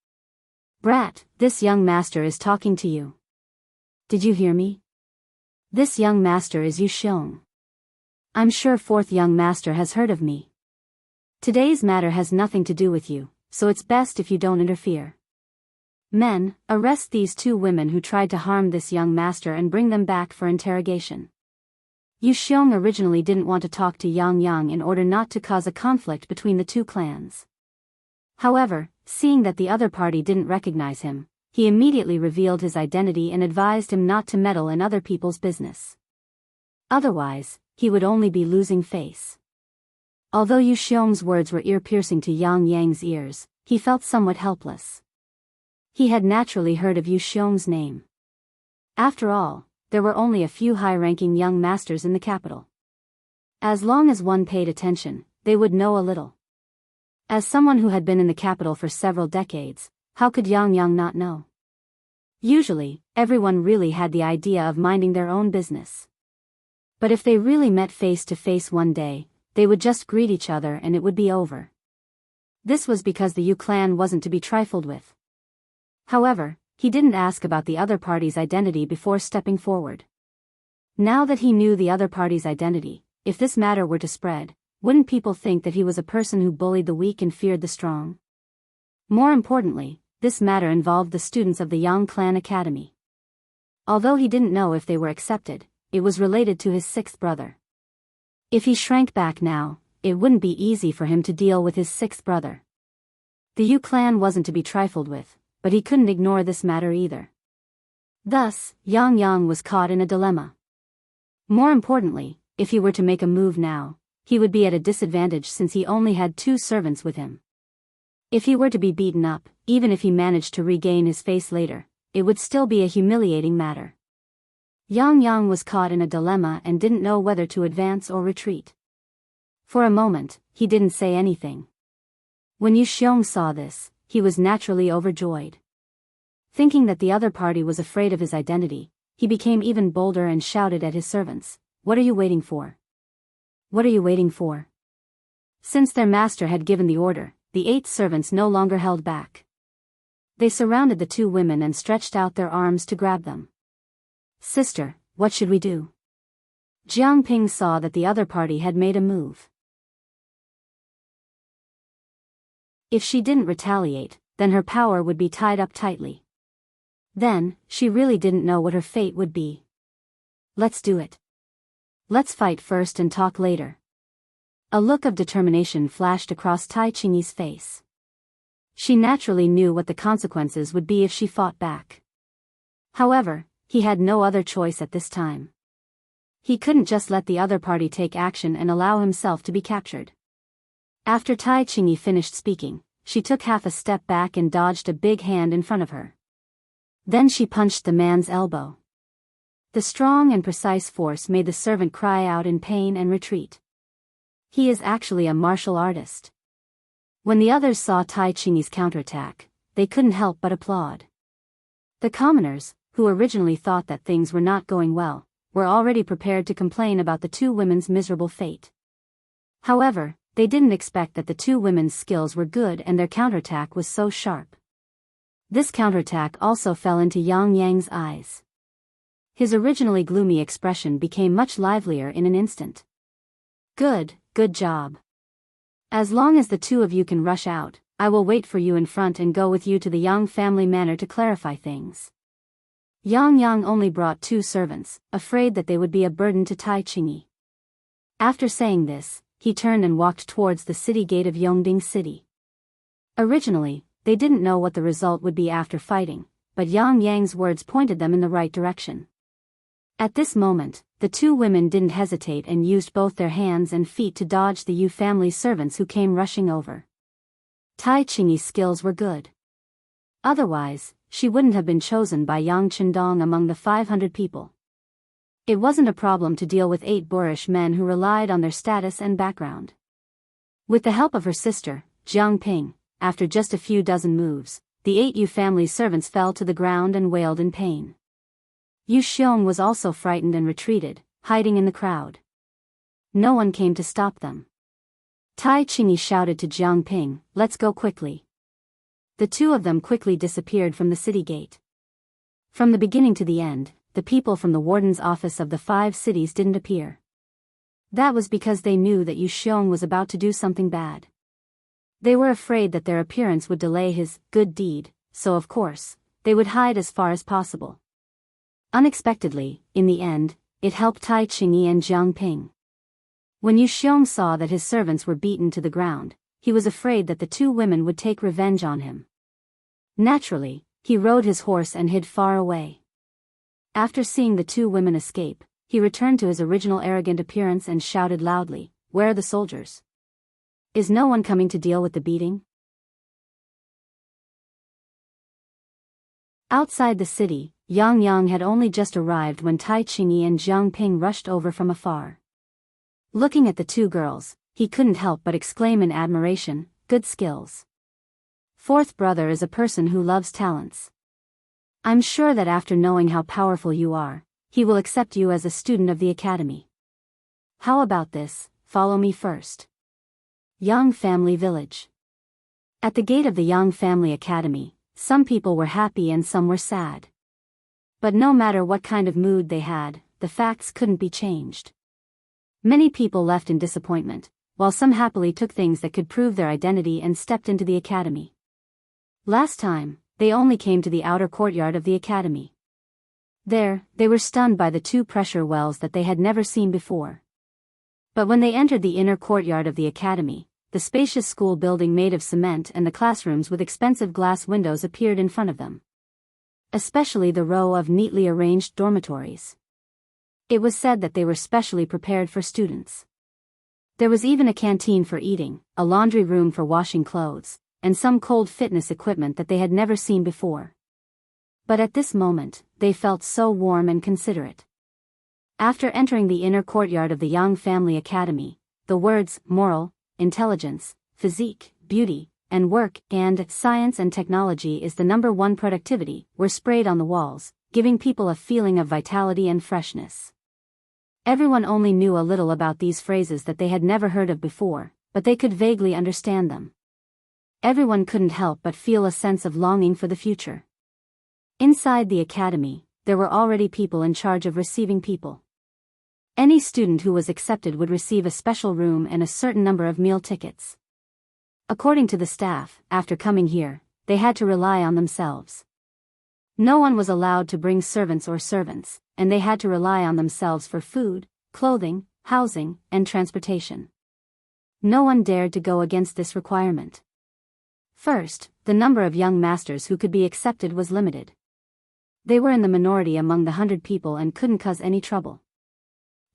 "Brat, this young master is talking to you. Did you hear me? This young master is Yu Xiong. I'm sure fourth young master has heard of me. Today's matter has nothing to do with you, so it's best if you don't interfere. Men, arrest these two women who tried to harm this young master and bring them back for interrogation." Yu Xiong originally didn't want to talk to Yang Yang in order not to cause a conflict between the two clans. However, seeing that the other party didn't recognize him, he immediately revealed his identity and advised him not to meddle in other people's business. Otherwise, he would only be losing face. Although Yu Xiong's words were ear-piercing to Yang Yang's ears, he felt somewhat helpless. He had naturally heard of Yu Xiong's name. After all, there were only a few high-ranking young masters in the capital. As long as one paid attention, they would know a little. As someone who had been in the capital for several decades, how could Yang Yang not know? Usually, everyone really had the idea of minding their own business. But if they really met face to face one day, they would just greet each other and it would be over. This was because the Yu clan wasn't to be trifled with. However, he didn't ask about the other party's identity before stepping forward. Now that he knew the other party's identity, if this matter were to spread, wouldn't people think that he was a person who bullied the weak and feared the strong? More importantly, this matter involved the students of the Yang Clan Academy. Although he didn't know if they were accepted, it was related to his sixth brother. If he shrank back now, it wouldn't be easy for him to deal with his sixth brother. The Yu clan wasn't to be trifled with, but he couldn't ignore this matter either. Thus, Yang Yang was caught in a dilemma. More importantly, if he were to make a move now, he would be at a disadvantage since he only had 2 servants with him. If he were to be beaten up, even if he managed to regain his face later, it would still be a humiliating matter. Yang Yang was caught in a dilemma and didn't know whether to advance or retreat. For a moment, he didn't say anything. When Yu Xiong saw this, he was naturally overjoyed. Thinking that the other party was afraid of his identity, he became even bolder and shouted at his servants, "What are you waiting for? What are you waiting for?" Since their master had given the order, the 8 servants no longer held back. They surrounded the 2 women and stretched out their arms to grab them. "Sister, what should we do?" Jiang Ping saw that the other party had made a move. If she didn't retaliate, then her power would be tied up tightly. Then, she really didn't know what her fate would be. "Let's do it. Let's fight first and talk later." A look of determination flashed across Tai Qingyi's face. She naturally knew what the consequences would be if she fought back. However, he had no other choice at this time. He couldn't just let the other party take action and allow himself to be captured. After Tai Qingyi finished speaking, she took half a step back and dodged a big hand in front of her. Then she punched the man's elbow. The strong and precise force made the servant cry out in pain and retreat. He is actually a martial artist. When the others saw Tai Qingyi's counterattack, they couldn't help but applaud. The commoners, who originally thought that things were not going well, were already prepared to complain about the two women's miserable fate. However, they didn't expect that the two women's skills were good and their counterattack was so sharp. This counterattack also fell into Yang Yang's eyes. His originally gloomy expression became much livelier in an instant. Good job. As long as the two of you can rush out, I will wait for you in front and go with you to the Yang family manor to clarify things. Yang only brought 2 servants, afraid that they would be a burden to Tai Qingyi. After saying this, he turned and walked towards the city gate of Yongding City. Originally, they didn't know what the result would be after fighting, but Yang Yang's words pointed them in the right direction. At this moment, the 2 women didn't hesitate and used both their hands and feet to dodge the Yu family servants who came rushing over. Tai Qingyi's skills were good. Otherwise, she wouldn't have been chosen by Yang Qindong among the 500 people. It wasn't a problem to deal with 8 boorish men who relied on their status and background. With the help of her sister, Jiang Ping, after just a few dozen moves, the 8 Yu family servants fell to the ground and wailed in pain. Yu Xiong was also frightened and retreated, hiding in the crowd. No one came to stop them. Tai Qingyi shouted to Jiang Ping, "Let's go quickly." The 2 of them quickly disappeared from the city gate. From the beginning to the end, the people from the warden's office of the 5 cities didn't appear. That was because they knew that Yu Xiong was about to do something bad. They were afraid that their appearance would delay his good deed, so of course, they would hide as far as possible. Unexpectedly, in the end, it helped Tai Qingyi and Jiang Ping. When Yu Xiong saw that his servants were beaten to the ground, he was afraid that the 2 women would take revenge on him. Naturally, he rode his horse and hid far away. After seeing the 2 women escape, he returned to his original arrogant appearance and shouted loudly, "Where are the soldiers? Is no one coming to deal with the beating?" Outside the city, Yang had only just arrived when Tai Qingyi and Jiang Ping rushed over from afar. Looking at the 2 girls, he couldn't help but exclaim in admiration, "Good skills. 4th brother is a person who loves talents. I'm sure that after knowing how powerful you are, he will accept you as a student of the academy. How about this, follow me first." Yang Family Village. At the gate of the Yang Family Academy, some people were happy and some were sad. But no matter what kind of mood they had, the facts couldn't be changed. Many people left in disappointment, while some happily took things that could prove their identity and stepped into the academy. Last time, they only came to the outer courtyard of the academy. There, they were stunned by the 2 pressure wells that they had never seen before. But when they entered the inner courtyard of the academy, the spacious school building made of cement and the classrooms with expensive glass windows appeared in front of them. Especially the row of neatly arranged dormitories. It was said that they were specially prepared for students. There was even a canteen for eating, a laundry room for washing clothes, and some cold fitness equipment that they had never seen before. But at this moment, they felt so warm and considerate. After entering the inner courtyard of the Yang Family Academy, the words moral, intelligence, physique, beauty, and work, and science and technology is the #1 productivity, were sprayed on the walls, giving people a feeling of vitality and freshness. Everyone only knew a little about these phrases that they had never heard of before, but they could vaguely understand them. Everyone couldn't help but feel a sense of longing for the future. Inside the academy, there were already people in charge of receiving people. Any student who was accepted would receive a special room and a certain number of meal tickets. According to the staff, after coming here, they had to rely on themselves. No one was allowed to bring servants, and they had to rely on themselves for food, clothing, housing, and transportation. No one dared to go against this requirement. First, the number of young masters who could be accepted was limited. They were in the minority among the 100 people and couldn't cause any trouble.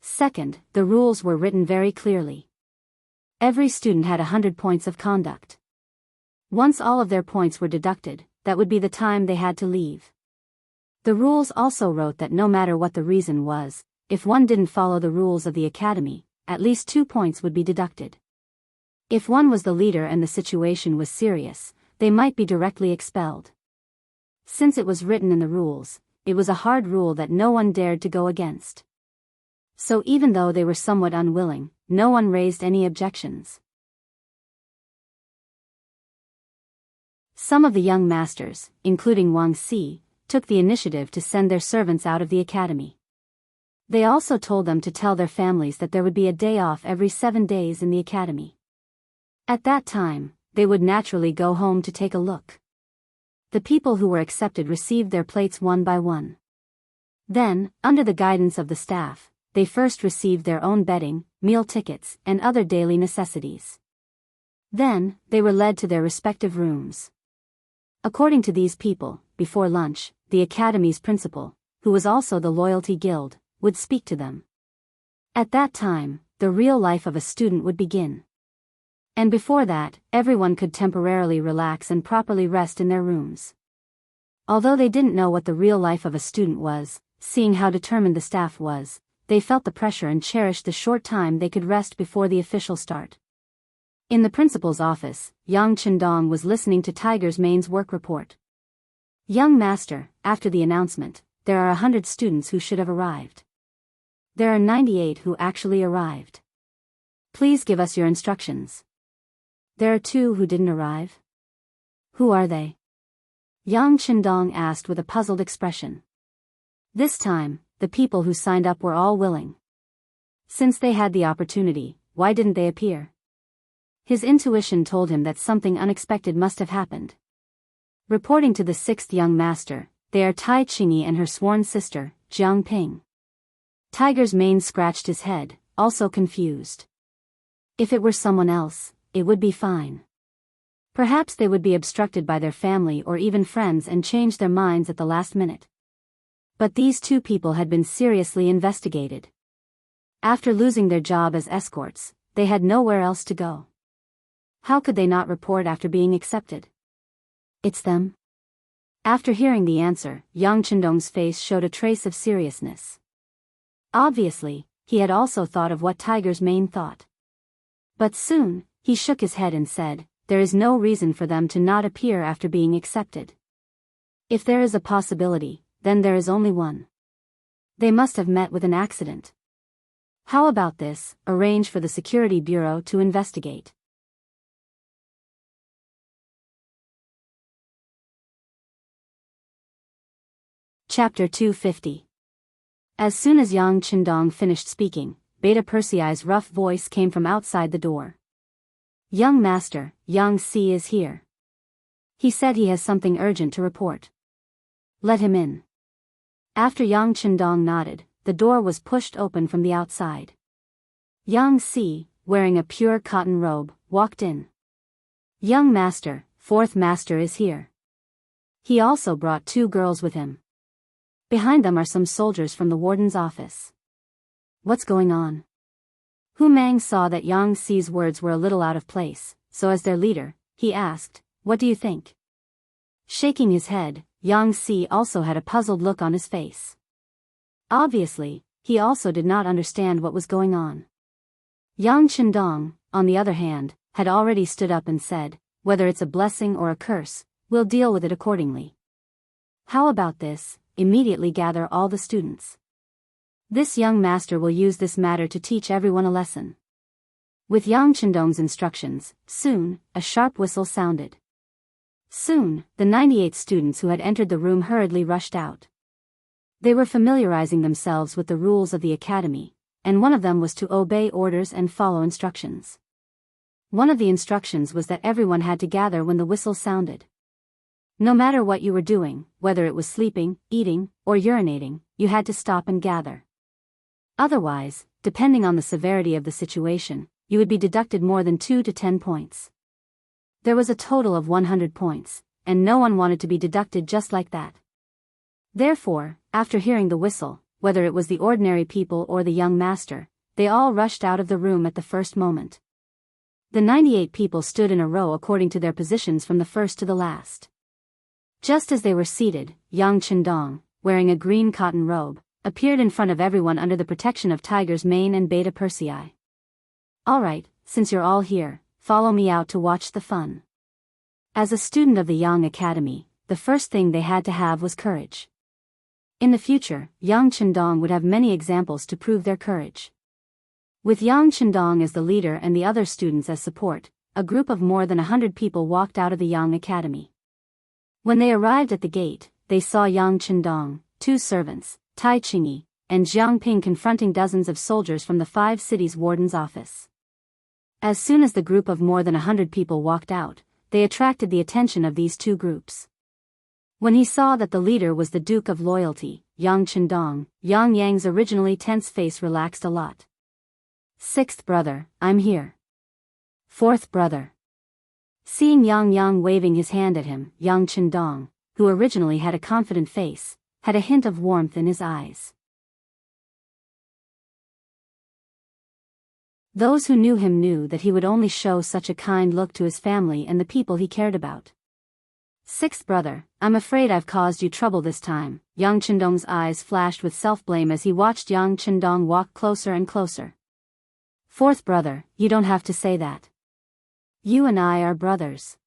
Second, the rules were written very clearly. Every student had 100 points of conduct. Once all of their points were deducted, that would be the time they had to leave. The rules also wrote that no matter what the reason was, if one didn't follow the rules of the academy, at least 2 points would be deducted. If one was the leader and the situation was serious, they might be directly expelled. Since it was written in the rules, it was a hard rule that no one dared to go against. So even though they were somewhat unwilling, no one raised any objections. Some of the young masters, including Wang Si, took the initiative to send their servants out of the academy. They also told them to tell their families that there would be a day off every 7 days in the academy. At that time, they would naturally go home to take a look. The people who were accepted received their plates one by one. Then, under the guidance of the staff, they first received their own bedding, meal tickets, and other daily necessities. Then, they were led to their respective rooms. According to these people, before lunch, the academy's principal, who was also the loyalty guild, would speak to them. At that time, the real life of a student would begin. And before that, everyone could temporarily relax and properly rest in their rooms. Although they didn't know what the real life of a student was, seeing how determined the staff was, they felt the pressure and cherished the short time they could rest before the official start. In the principal's office, Yang Chendong was listening to Tiger's Mane's work report. Young master, after the announcement, there are 100 students who should have arrived. There are 98 who actually arrived. Please give us your instructions. There are 2 who didn't arrive. Who are they? Yang Chendong asked with a puzzled expression. This time, the people who signed up were all willing. Since they had the opportunity, why didn't they appear? His intuition told him that something unexpected must have happened. Reporting to the 6th young master, they are Tai Qingyi and her sworn sister, Jiang Ping. Tiger's Mane scratched his head, also confused. If it were someone else, it would be fine. Perhaps they would be obstructed by their family or even friends and change their minds at the last minute. But these 2 people had been seriously investigated. After losing their job as escorts, they had nowhere else to go. How could they not report after being accepted? It's them. After hearing the answer, Yang Chendong's face showed a trace of seriousness. Obviously, he had also thought of what Tiger's Mane thought. But soon, he shook his head and said, there is no reason for them to not appear after being accepted. If there is a possibility, then there is only one. They must have met with an accident. How about this, arrange for the Security Bureau to investigate. Chapter 250. As soon as Yang Chendong finished speaking, Beta Persei's rough voice came from outside the door. Young master, Yang Si is here. He said he has something urgent to report. Let him in. After Yang Chendong nodded, the door was pushed open from the outside. Yang Si, wearing a pure cotton robe, walked in. Young master, 4th master is here. He also brought 2 girls with him. Behind them are some soldiers from the warden's office. What's going on? Hu Mang saw that Yang Si's words were a little out of place, so as their leader, he asked, what do you think? Shaking his head, Yang Si also had a puzzled look on his face. Obviously, he also did not understand what was going on. Yang Chendong, on the other hand, had already stood up and said, whether it's a blessing or a curse, we'll deal with it accordingly. How about this? Immediately gather all the students. This young master will use this matter to teach everyone a lesson. With Yang Chendong's instructions, soon, a sharp whistle sounded. Soon, the 98 students who had entered the room hurriedly rushed out. They were familiarizing themselves with the rules of the academy, and one of them was to obey orders and follow instructions. One of the instructions was that everyone had to gather when the whistle sounded. No matter what you were doing, whether it was sleeping, eating, or urinating, you had to stop and gather. Otherwise, depending on the severity of the situation, you would be deducted more than 2 to 10 points. There was a total of 100 points, and no one wanted to be deducted just like that. Therefore, after hearing the whistle, whether it was the ordinary people or the young master, they all rushed out of the room at the first moment. The 98 people stood in a row according to their positions from the first to the last. Just as they were seated, Yang Chendong, wearing a green cotton robe, appeared in front of everyone under the protection of Tiger's Mane and Beta Persei. "Alright, since you're all here, follow me out to watch the fun." As a student of the Yang Academy, the first thing they had to have was courage. In the future, Yang Chendong would have many examples to prove their courage. With Yang Chendong as the leader and the other students as support, a group of more than 100 people walked out of the Yang Academy. When they arrived at the gate, they saw Yang Chendong, 2 servants, Tai Qingyi, and Jiang Ping confronting dozens of soldiers from the 5 cities' warden's office. As soon as the group of more than 100 people walked out, they attracted the attention of these 2 groups. When he saw that the leader was the Duke of Loyalty, Yang Chendong, Yang Yang's originally tense face relaxed a lot. "Sixth brother, I'm here." "Fourth brother." Seeing Yang Yang waving his hand at him, Yang Chendong, who originally had a confident face, had a hint of warmth in his eyes. Those who knew him knew that he would only show such a kind look to his family and the people he cared about. "Sixth brother, I'm afraid I've caused you trouble this time." Yang Chendong's eyes flashed with self-blame as he watched Yang Chendong walk closer and closer. "Fourth brother, you don't have to say that. You and I are brothers.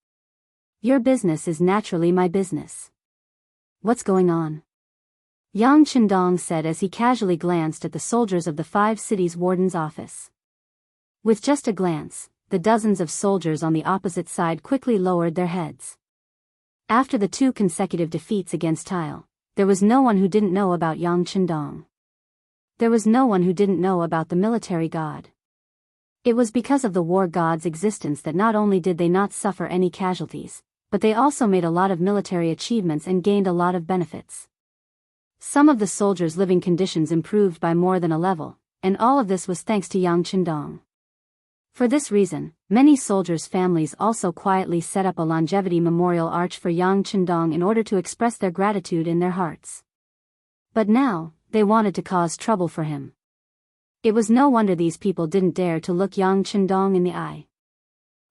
Your business is naturally my business. What's going on?" Yang Chendong said as he casually glanced at the soldiers of the 5 cities' warden's office. With just a glance, the dozens of soldiers on the opposite side quickly lowered their heads. After the 2 consecutive defeats against Tile, there was no one who didn't know about Yang Chendong. There was no one who didn't know about the military god. It was because of the war god's existence that not only did they not suffer any casualties, but they also made a lot of military achievements and gained a lot of benefits. Some of the soldiers' living conditions improved by more than a level, and all of this was thanks to Yang Chendong. For this reason, many soldiers' families also quietly set up a longevity memorial arch for Yang Chendong in order to express their gratitude in their hearts. But now, they wanted to cause trouble for him. It was no wonder these people didn't dare to look Yang Chendong in the eye.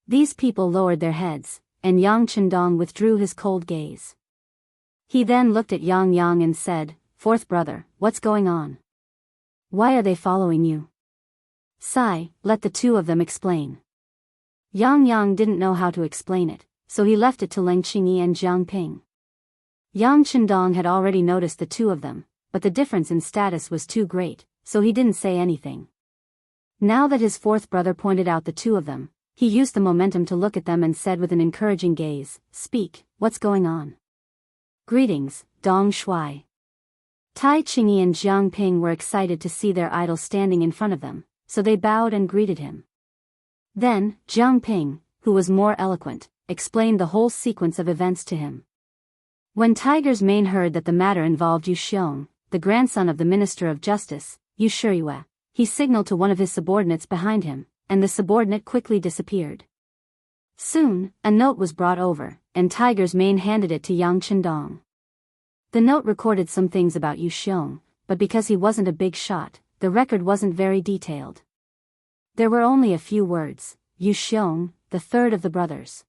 These people lowered their heads, and Yang Chendong withdrew his cold gaze. He then looked at Yang Yang and said, "Fourth brother, what's going on? Why are they following you?" "Sai, let the 2 of them explain." Yang Yang didn't know how to explain it, so he left it to Leng Qingyi and Jiang Ping. Yang Chendong had already noticed the 2 of them, but the difference in status was too great, so he didn't say anything. Now that his 4th brother pointed out the 2 of them, he used the momentum to look at them and said with an encouraging gaze, "Speak, what's going on?" "Greetings, Dong Shui." Tai Qingyi and Jiang Ping were excited to see their idol standing in front of them, so they bowed and greeted him. Then, Jiang Ping, who was more eloquent, explained the whole sequence of events to him. When Tiger's Mane heard that the matter involved Yu Xiong, the grandson of the Minister of Justice, Yu Shiyue, he signaled to one of his subordinates behind him, and the subordinate quickly disappeared. Soon, a note was brought over, and Tiger's Mane handed it to Yang Chendong. The note recorded some things about Yu Xiong, but because he wasn't a big shot, the record wasn't very detailed. There were only a few words. Yu Xiong, the 3rd of the brothers.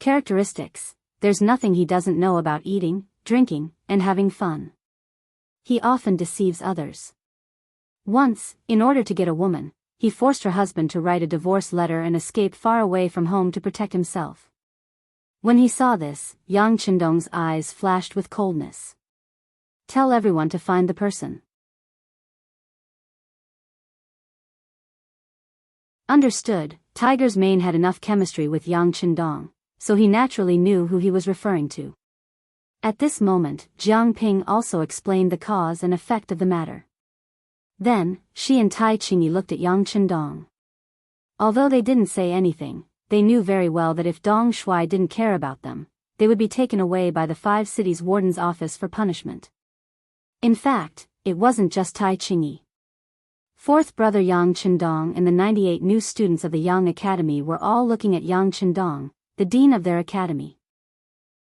Characteristics: there's nothing he doesn't know about eating, drinking, and having fun. He often deceives others. Once, in order to get a woman, he forced her husband to write a divorce letter and escape far away from home to protect himself. When he saw this, Yang Chendong's eyes flashed with coldness. "Tell everyone to find the person." Understood. Tiger's Mane had enough chemistry with Yang Chendong, so he naturally knew who he was referring to. At this moment, Jiang Ping also explained the cause and effect of the matter. Then, she and Tai Qingyi looked at Yang Chendong. Although they didn't say anything, they knew very well that if Dong Shui didn't care about them, they would be taken away by the 5 cities' warden's office for punishment. In fact, it wasn't just Tai Qingyi. 4th brother Yang Chendong and the 98 new students of the Yang Academy were all looking at Yang Chendong, the dean of their academy.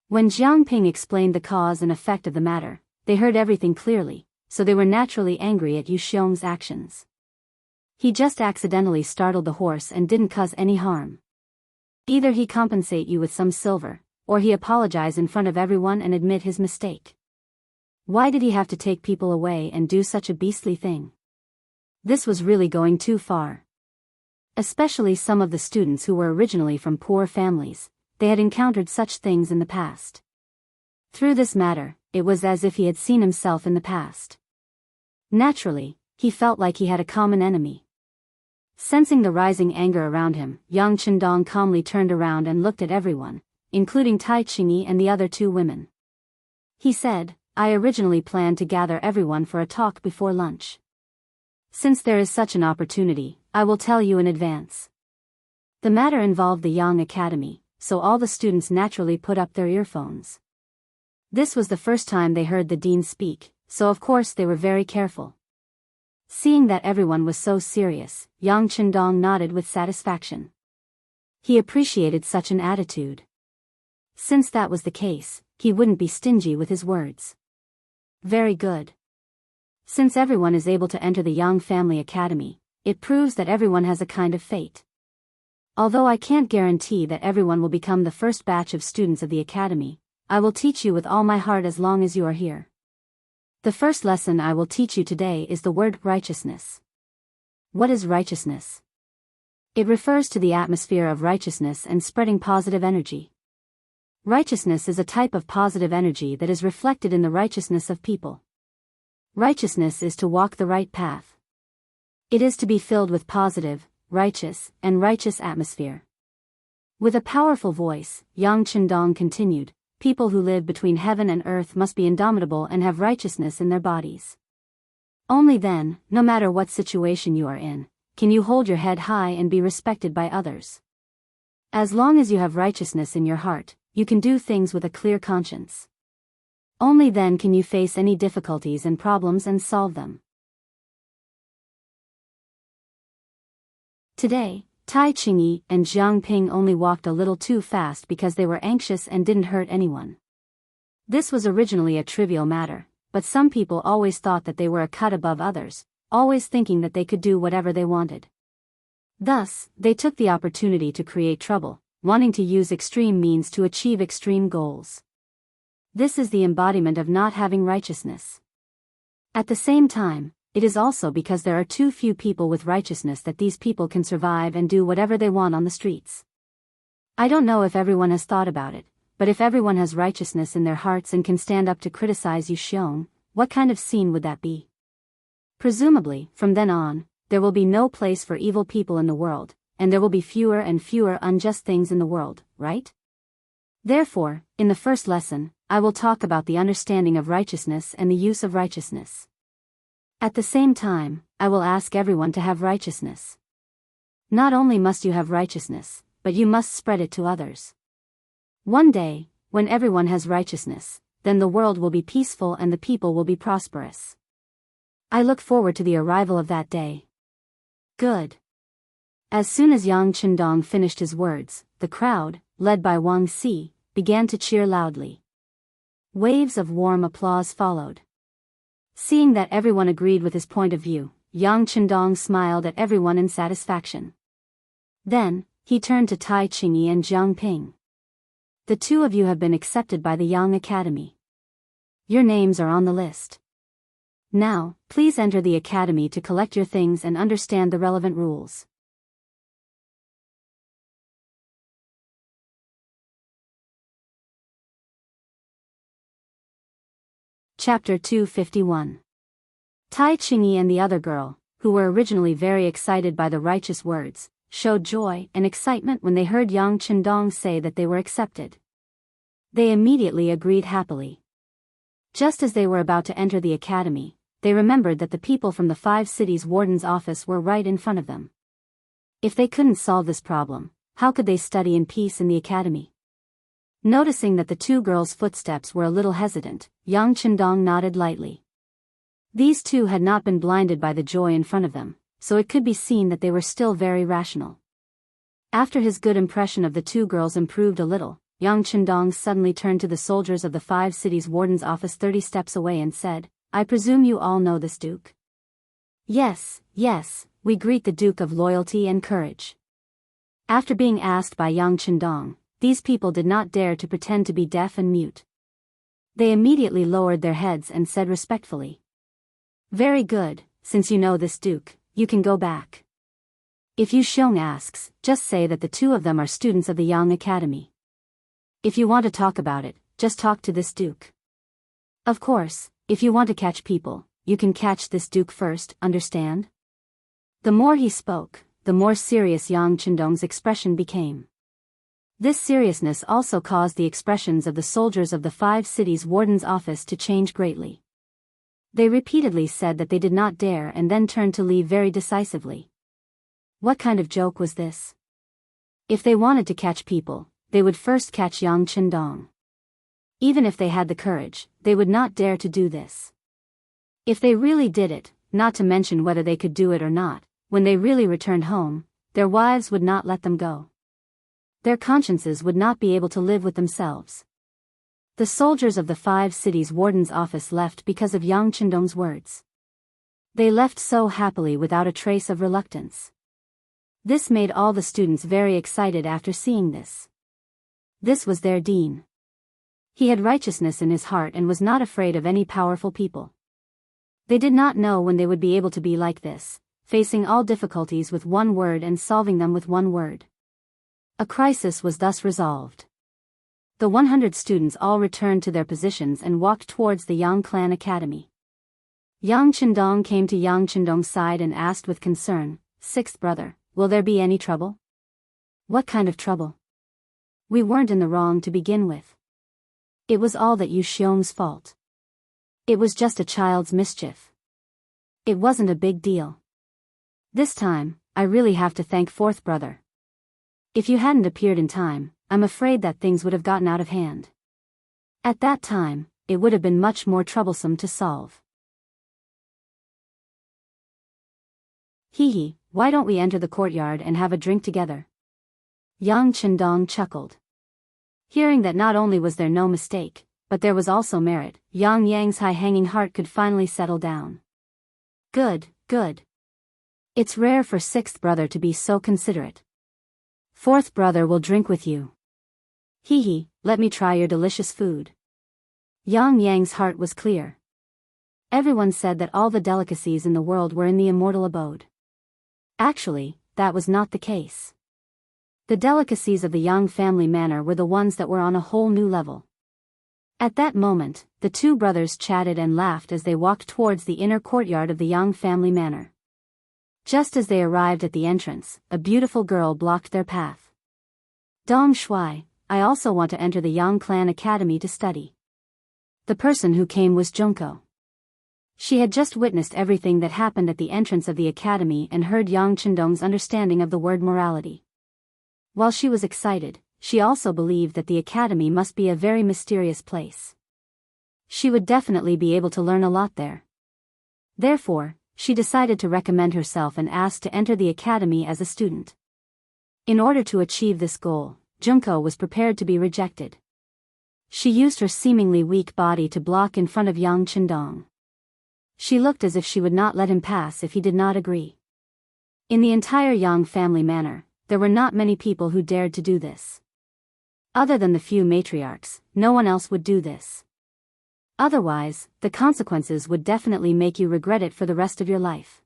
When Jiang Ping explained the cause and effect of the matter, they heard everything clearly, so they were naturally angry at Yu Xiong's actions. He just accidentally startled the horse and didn't cause any harm. Either he compensate you with some silver, or he apologize in front of everyone and admit his mistake. Why did he have to take people away and do such a beastly thing? This was really going too far. Especially some of the students who were originally from poor families, they had encountered such things in the past. Through this matter, it was as if he had seen himself in the past. Naturally, he felt like he had a common enemy. Sensing the rising anger around him, Yang Chendong calmly turned around and looked at everyone, including Tai Qingyi and the other two women. He said, I originally planned to gather everyone for a talk before lunch. Since there is such an opportunity, I will tell you in advance. The matter involved the Yang Academy, so all the students naturally put up their earphones. This was the first time they heard the dean speak, so of course they were very careful. Seeing that everyone was so serious, Yang Chendong nodded with satisfaction. He appreciated such an attitude. Since that was the case, he wouldn't be stingy with his words. Very good. Since everyone is able to enter the Yang Family Academy, it proves that everyone has a kind of fate. Although I can't guarantee that everyone will become the first batch of students of the academy, I will teach you with all my heart as long as you are here. The first lesson I will teach you today is the word righteousness. What is righteousness? It refers to the atmosphere of righteousness and spreading positive energy. Righteousness is a type of positive energy that is reflected in the righteousness of people. Righteousness is to walk the right path. It is to be filled with positive, righteous atmosphere. With a powerful voice, Yang Chendong continued, people who live between heaven and earth must be indomitable and have righteousness in their bodies. Only then, no matter what situation you are in, can you hold your head high and be respected by others. As long as you have righteousness in your heart, you can do things with a clear conscience. Only then can you face any difficulties and problems and solve them. Today, Tai Qingyi and Jiang Ping only walked a little too fast because they were anxious and didn't hurt anyone. This was originally a trivial matter, but some people always thought that they were a cut above others, always thinking that they could do whatever they wanted. Thus, they took the opportunity to create trouble, wanting to use extreme means to achieve extreme goals. This is the embodiment of not having righteousness. At the same time, it is also because there are too few people with righteousness that these people can survive and do whatever they want on the streets. I don't know if everyone has thought about it, but if everyone has righteousness in their hearts and can stand up to criticize Yu Xiong, what kind of scene would that be? Presumably, from then on, there will be no place for evil people in the world, and there will be fewer and fewer unjust things in the world, right? Therefore, in the first lesson, I will talk about the understanding of righteousness and the use of righteousness. At the same time, I will ask everyone to have righteousness. Not only must you have righteousness, but you must spread it to others. One day, when everyone has righteousness, then the world will be peaceful and the people will be prosperous. I look forward to the arrival of that day. Good. As soon as Yang Chendong finished his words, the crowd, led by Wang Si, began to cheer loudly. Waves of warm applause followed. Seeing that everyone agreed with his point of view, Yang Chendong smiled at everyone in satisfaction. Then, he turned to Tai Qingyi and Jiang Ping. The two of you have been accepted by the Yang Academy. Your names are on the list. Now, please enter the academy to collect your things and understand the relevant rules. Chapter 251. Tai Qingyi and the other girl, who were originally very excited by the righteous words, showed joy and excitement when they heard Yang Chendong say that they were accepted. They immediately agreed happily. Just as they were about to enter the academy, they remembered that the people from the 5 cities' warden's office were right in front of them. If they couldn't solve this problem, how could they study in peace in the academy? Noticing that the two girls' footsteps were a little hesitant, Yang Chendong nodded lightly. These two had not been blinded by the joy in front of them, so it could be seen that they were still very rational. After his good impression of the two girls improved a little, Yang Chendong suddenly turned to the soldiers of the 5 cities' warden's office 30 steps away and said, I presume you all know this Duke? Yes, yes, we greet the Duke of Loyalty and Courage. After being asked by Yang Chendong, these people did not dare to pretend to be deaf and mute. They immediately lowered their heads and said respectfully. Very good, since you know this Duke, you can go back. If Yu Xiong asks, just say that the two of them are students of the Yang Academy. If you want to talk about it, just talk to this Duke. Of course, if you want to catch people, you can catch this Duke first, understand? The more he spoke, the more serious Yang Chendong's expression became. This seriousness also caused the expressions of the soldiers of the 5 cities' warden's office to change greatly. They repeatedly said that they did not dare and then turned to leave very decisively. What kind of joke was this? If they wanted to catch people, they would first catch Yang Chendong. Even if they had the courage, they would not dare to do this. If they really did it, not to mention whether they could do it or not, when they really returned home, their wives would not let them go. Their consciences would not be able to live with themselves. The soldiers of the 5 cities' warden's office left because of Yang Chendong's words. They left so happily without a trace of reluctance. This made all the students very excited after seeing this. This was their dean. He had righteousness in his heart and was not afraid of any powerful people. They did not know when they would be able to be like this, facing all difficulties with one word and solving them with one word. A crisis was thus resolved. The 100 students all returned to their positions and walked towards the Yang Clan Academy. Yang Chendong came to Yang Chendong's side and asked with concern, "Sixth brother, will there be any trouble?" "What kind of trouble? We weren't in the wrong to begin with. It was all that Yu Xiong's fault. It was just a child's mischief. It wasn't a big deal. This time, I really have to thank fourth brother. If you hadn't appeared in time, I'm afraid that things would have gotten out of hand. At that time, it would have been much more troublesome to solve." "Hee, why don't we enter the courtyard and have a drink together?" Yang Chendong chuckled. Hearing that not only was there no mistake, but there was also merit, Yang Yang's high-hanging heart could finally settle down. Good, good. It's rare for sixth brother to be so considerate. Fourth brother will drink with you. Hee, let me try your delicious food. Yang Yang's heart was clear. Everyone said that all the delicacies in the world were in the immortal abode. Actually, that was not the case. The delicacies of the Yang family manor were the ones that were on a whole new level. At that moment, the two brothers chatted and laughed as they walked towards the inner courtyard of the Yang family manor. Just as they arrived at the entrance, a beautiful girl blocked their path. "Dong Shui, I also want to enter the Yang Clan Academy to study." The person who came was Junko. She had just witnessed everything that happened at the entrance of the academy and heard Yang Chendong's understanding of the word morality. While she was excited, she also believed that the academy must be a very mysterious place. She would definitely be able to learn a lot there. Therefore, she decided to recommend herself and asked to enter the academy as a student. In order to achieve this goal, Junko was prepared to be rejected. She used her seemingly weak body to block in front of Yang Chendong. She looked as if she would not let him pass if he did not agree. In the entire Yang family manor, there were not many people who dared to do this. Other than the few matriarchs, no one else would do this. Otherwise, the consequences would definitely make you regret it for the rest of your life.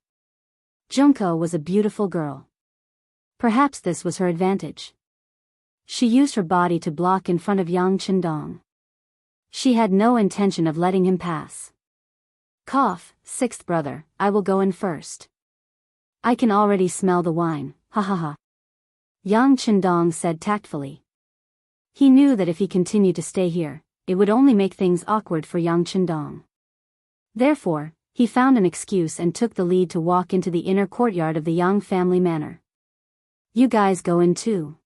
Junko was a beautiful girl. Perhaps this was her advantage. She used her body to block in front of Yang Chendong. She had no intention of letting him pass. "Cough, sixth brother, I will go in first. I can already smell the wine, ha ha ha." Yang Chendong said tactfully. He knew that if he continued to stay here, it would only make things awkward for Yang Chendong. Therefore, he found an excuse and took the lead to walk into the inner courtyard of the Yang family manor. "You guys go in too."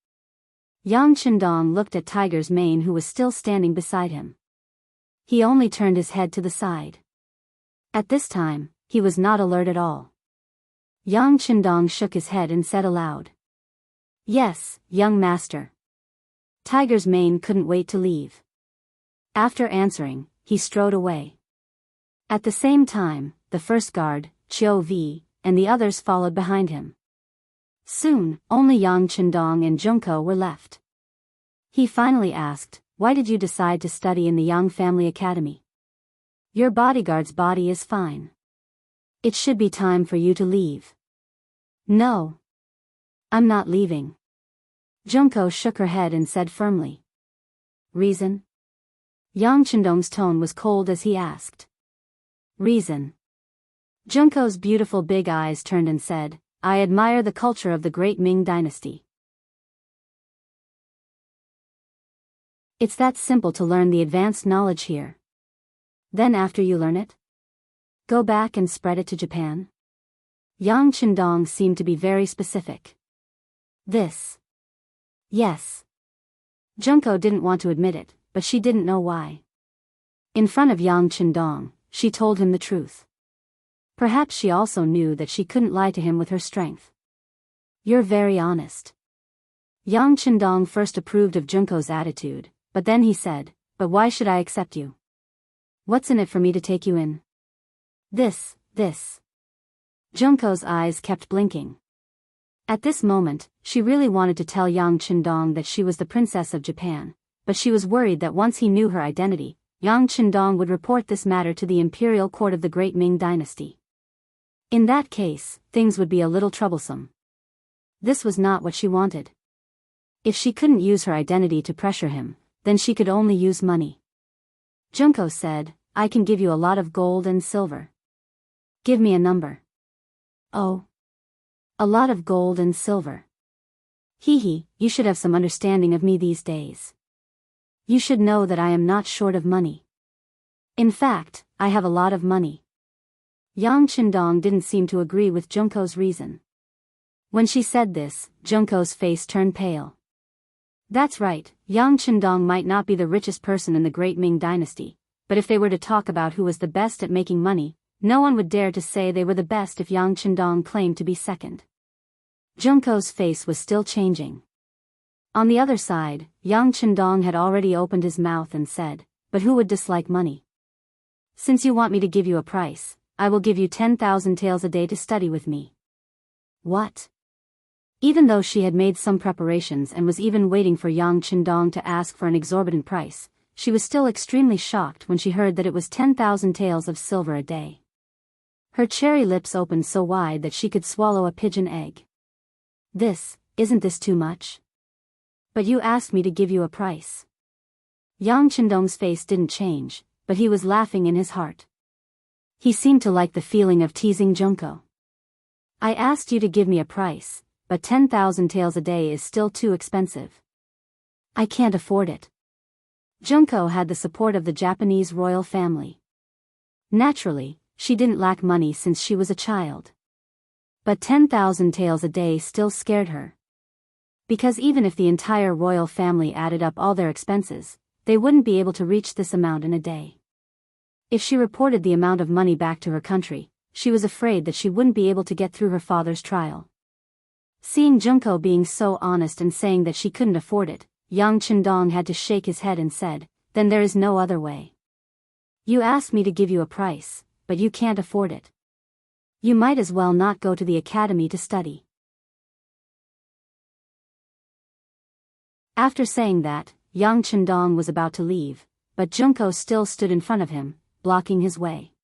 Yang Chendong looked at Tiger's mane, who was still standing beside him. He only turned his head to the side. At this time, he was not alert at all. Yang Chendong shook his head and said aloud, "Yes, young master." Tiger's mane couldn't wait to leave. After answering, he strode away. At the same time, the first guard, Qiu Vi, and the others followed behind him. Soon, only Yang Chendong and Junko were left. He finally asked, "Why did you decide to study in the Yang family academy? Your bodyguard's body is fine. It should be time for you to leave." "No. I'm not leaving." Junko shook her head and said firmly. "Reason?" Yang Chendong's tone was cold as he asked. "Reason?" Junko's beautiful big eyes turned and said, "I admire the culture of the great Ming dynasty. It's that simple to learn the advanced knowledge here. Then after you learn it, go back and spread it to Japan?" Yang Chendong seemed to be very specific. "This. Yes." Junko didn't want to admit it, but she didn't know why. In front of Yang Chendong, she told him the truth. Perhaps she also knew that she couldn't lie to him with her strength. "You're very honest." Yang Chendong first approved of Junko's attitude, but then he said, "But why should I accept you? What's in it for me to take you in?" This. Junko's eyes kept blinking. At this moment, she really wanted to tell Yang Chendong that she was the princess of Japan, but she was worried that once he knew her identity, Yang Chendong would report this matter to the imperial court of the great Ming dynasty. In that case, things would be a little troublesome. This was not what she wanted. If she couldn't use her identity to pressure him, then she could only use money. Junko said, "I can give you a lot of gold and silver. Give me a number." "Oh. A lot of gold and silver. Hee, you should have some understanding of me these days. You should know that I am not short of money. In fact, I have a lot of money." Yang Chendong didn't seem to agree with Junko's reason. When she said this, Junko's face turned pale. That's right, Yang Chendong might not be the richest person in the great Ming dynasty, but if they were to talk about who was the best at making money, no one would dare to say they were the best if Yang Chendong claimed to be second. Junko's face was still changing. On the other side, Yang Chendong had already opened his mouth and said, "But who would dislike money? Since you want me to give you a price, I will give you 10,000 taels a day to study with me." What? Even though she had made some preparations and was even waiting for Yang Chendong to ask for an exorbitant price, she was still extremely shocked when she heard that it was 10,000 taels of silver a day. Her cherry lips opened so wide that she could swallow a pigeon egg. Isn't this too much? But you asked me to give you a price." Yang Chendong's face didn't change, but he was laughing in his heart. He seemed to like the feeling of teasing Junko. "I asked you to give me a price, but 10,000 taels a day is still too expensive. I can't afford it." Junko had the support of the Japanese royal family. Naturally, she didn't lack money since she was a child. But 10,000 taels a day still scared her. Because even if the entire royal family added up all their expenses, they wouldn't be able to reach this amount in a day. If she reported the amount of money back to her country, she was afraid that she wouldn't be able to get through her father's trial. Seeing Junko being so honest and saying that she couldn't afford it, Yang Chendong had to shake his head and said, "Then there is no other way. You asked me to give you a price, but you can't afford it. You might as well not go to the academy to study." After saying that, Yang Chendong was about to leave, but Junko still stood in front of him, blocking his way.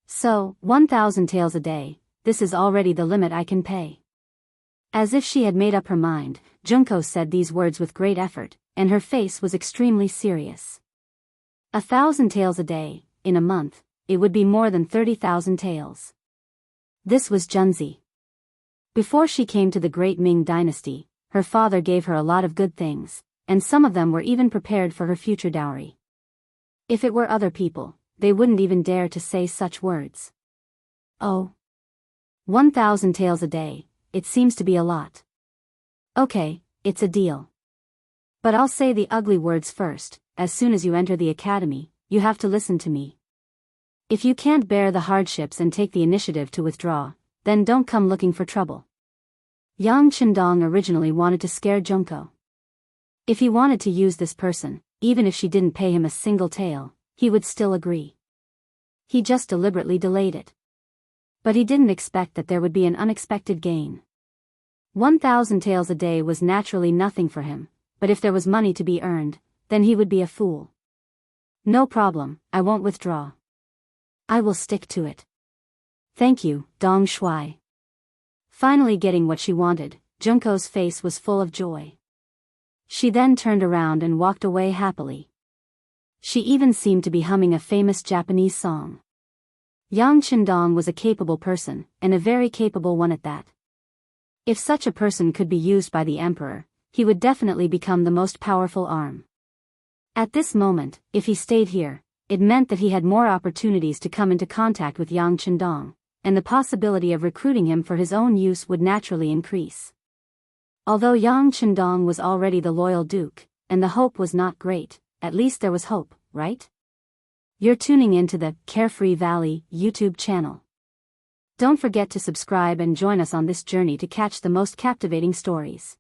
"So, 1,000 taels a day, this is already the limit I can pay." As if she had made up her mind, Junko said these words with great effort, and her face was extremely serious. 1,000 taels a day, in a month, it would be more than 30,000 taels. This was Junzi. Before she came to the great Ming dynasty, her father gave her a lot of good things, and some of them were even prepared for her future dowry. If it were other people, they wouldn't even dare to say such words. "Oh. 1,000 taels a day, it seems to be a lot. Okay, it's a deal. But I'll say the ugly words first. As soon as you enter the academy, you have to listen to me. If you can't bear the hardships and take the initiative to withdraw, then don't come looking for trouble." Yang Chendong originally wanted to scare Junko. If he wanted to use this person, even if she didn't pay him a single tael, he would still agree. he just deliberately delayed it. But he didn't expect that there would be an unexpected gain. 1,000 taels a day was naturally nothing for him, but if there was money to be earned, then he would be a fool. No problem, I won't withdraw. I will stick to it. Thank you, Dong Shuai. Finally getting what she wanted, Junko's face was full of joy. She then turned around and walked away happily. She even seemed to be humming a famous Japanese song. Yang Qindong was a capable person, and a very capable one at that. If such a person could be used by the emperor, he would definitely become the most powerful arm. At this moment, if he stayed here, it meant that he had more opportunities to come into contact with Yang Qindong, and the possibility of recruiting him for his own use would naturally increase. Although Yang Qindong was already the loyal duke, and the hope was not great, at least there was hope, right? You're tuning into the Carefree Valley YouTube channel. Don't forget to subscribe and join us on this journey to catch the most captivating stories.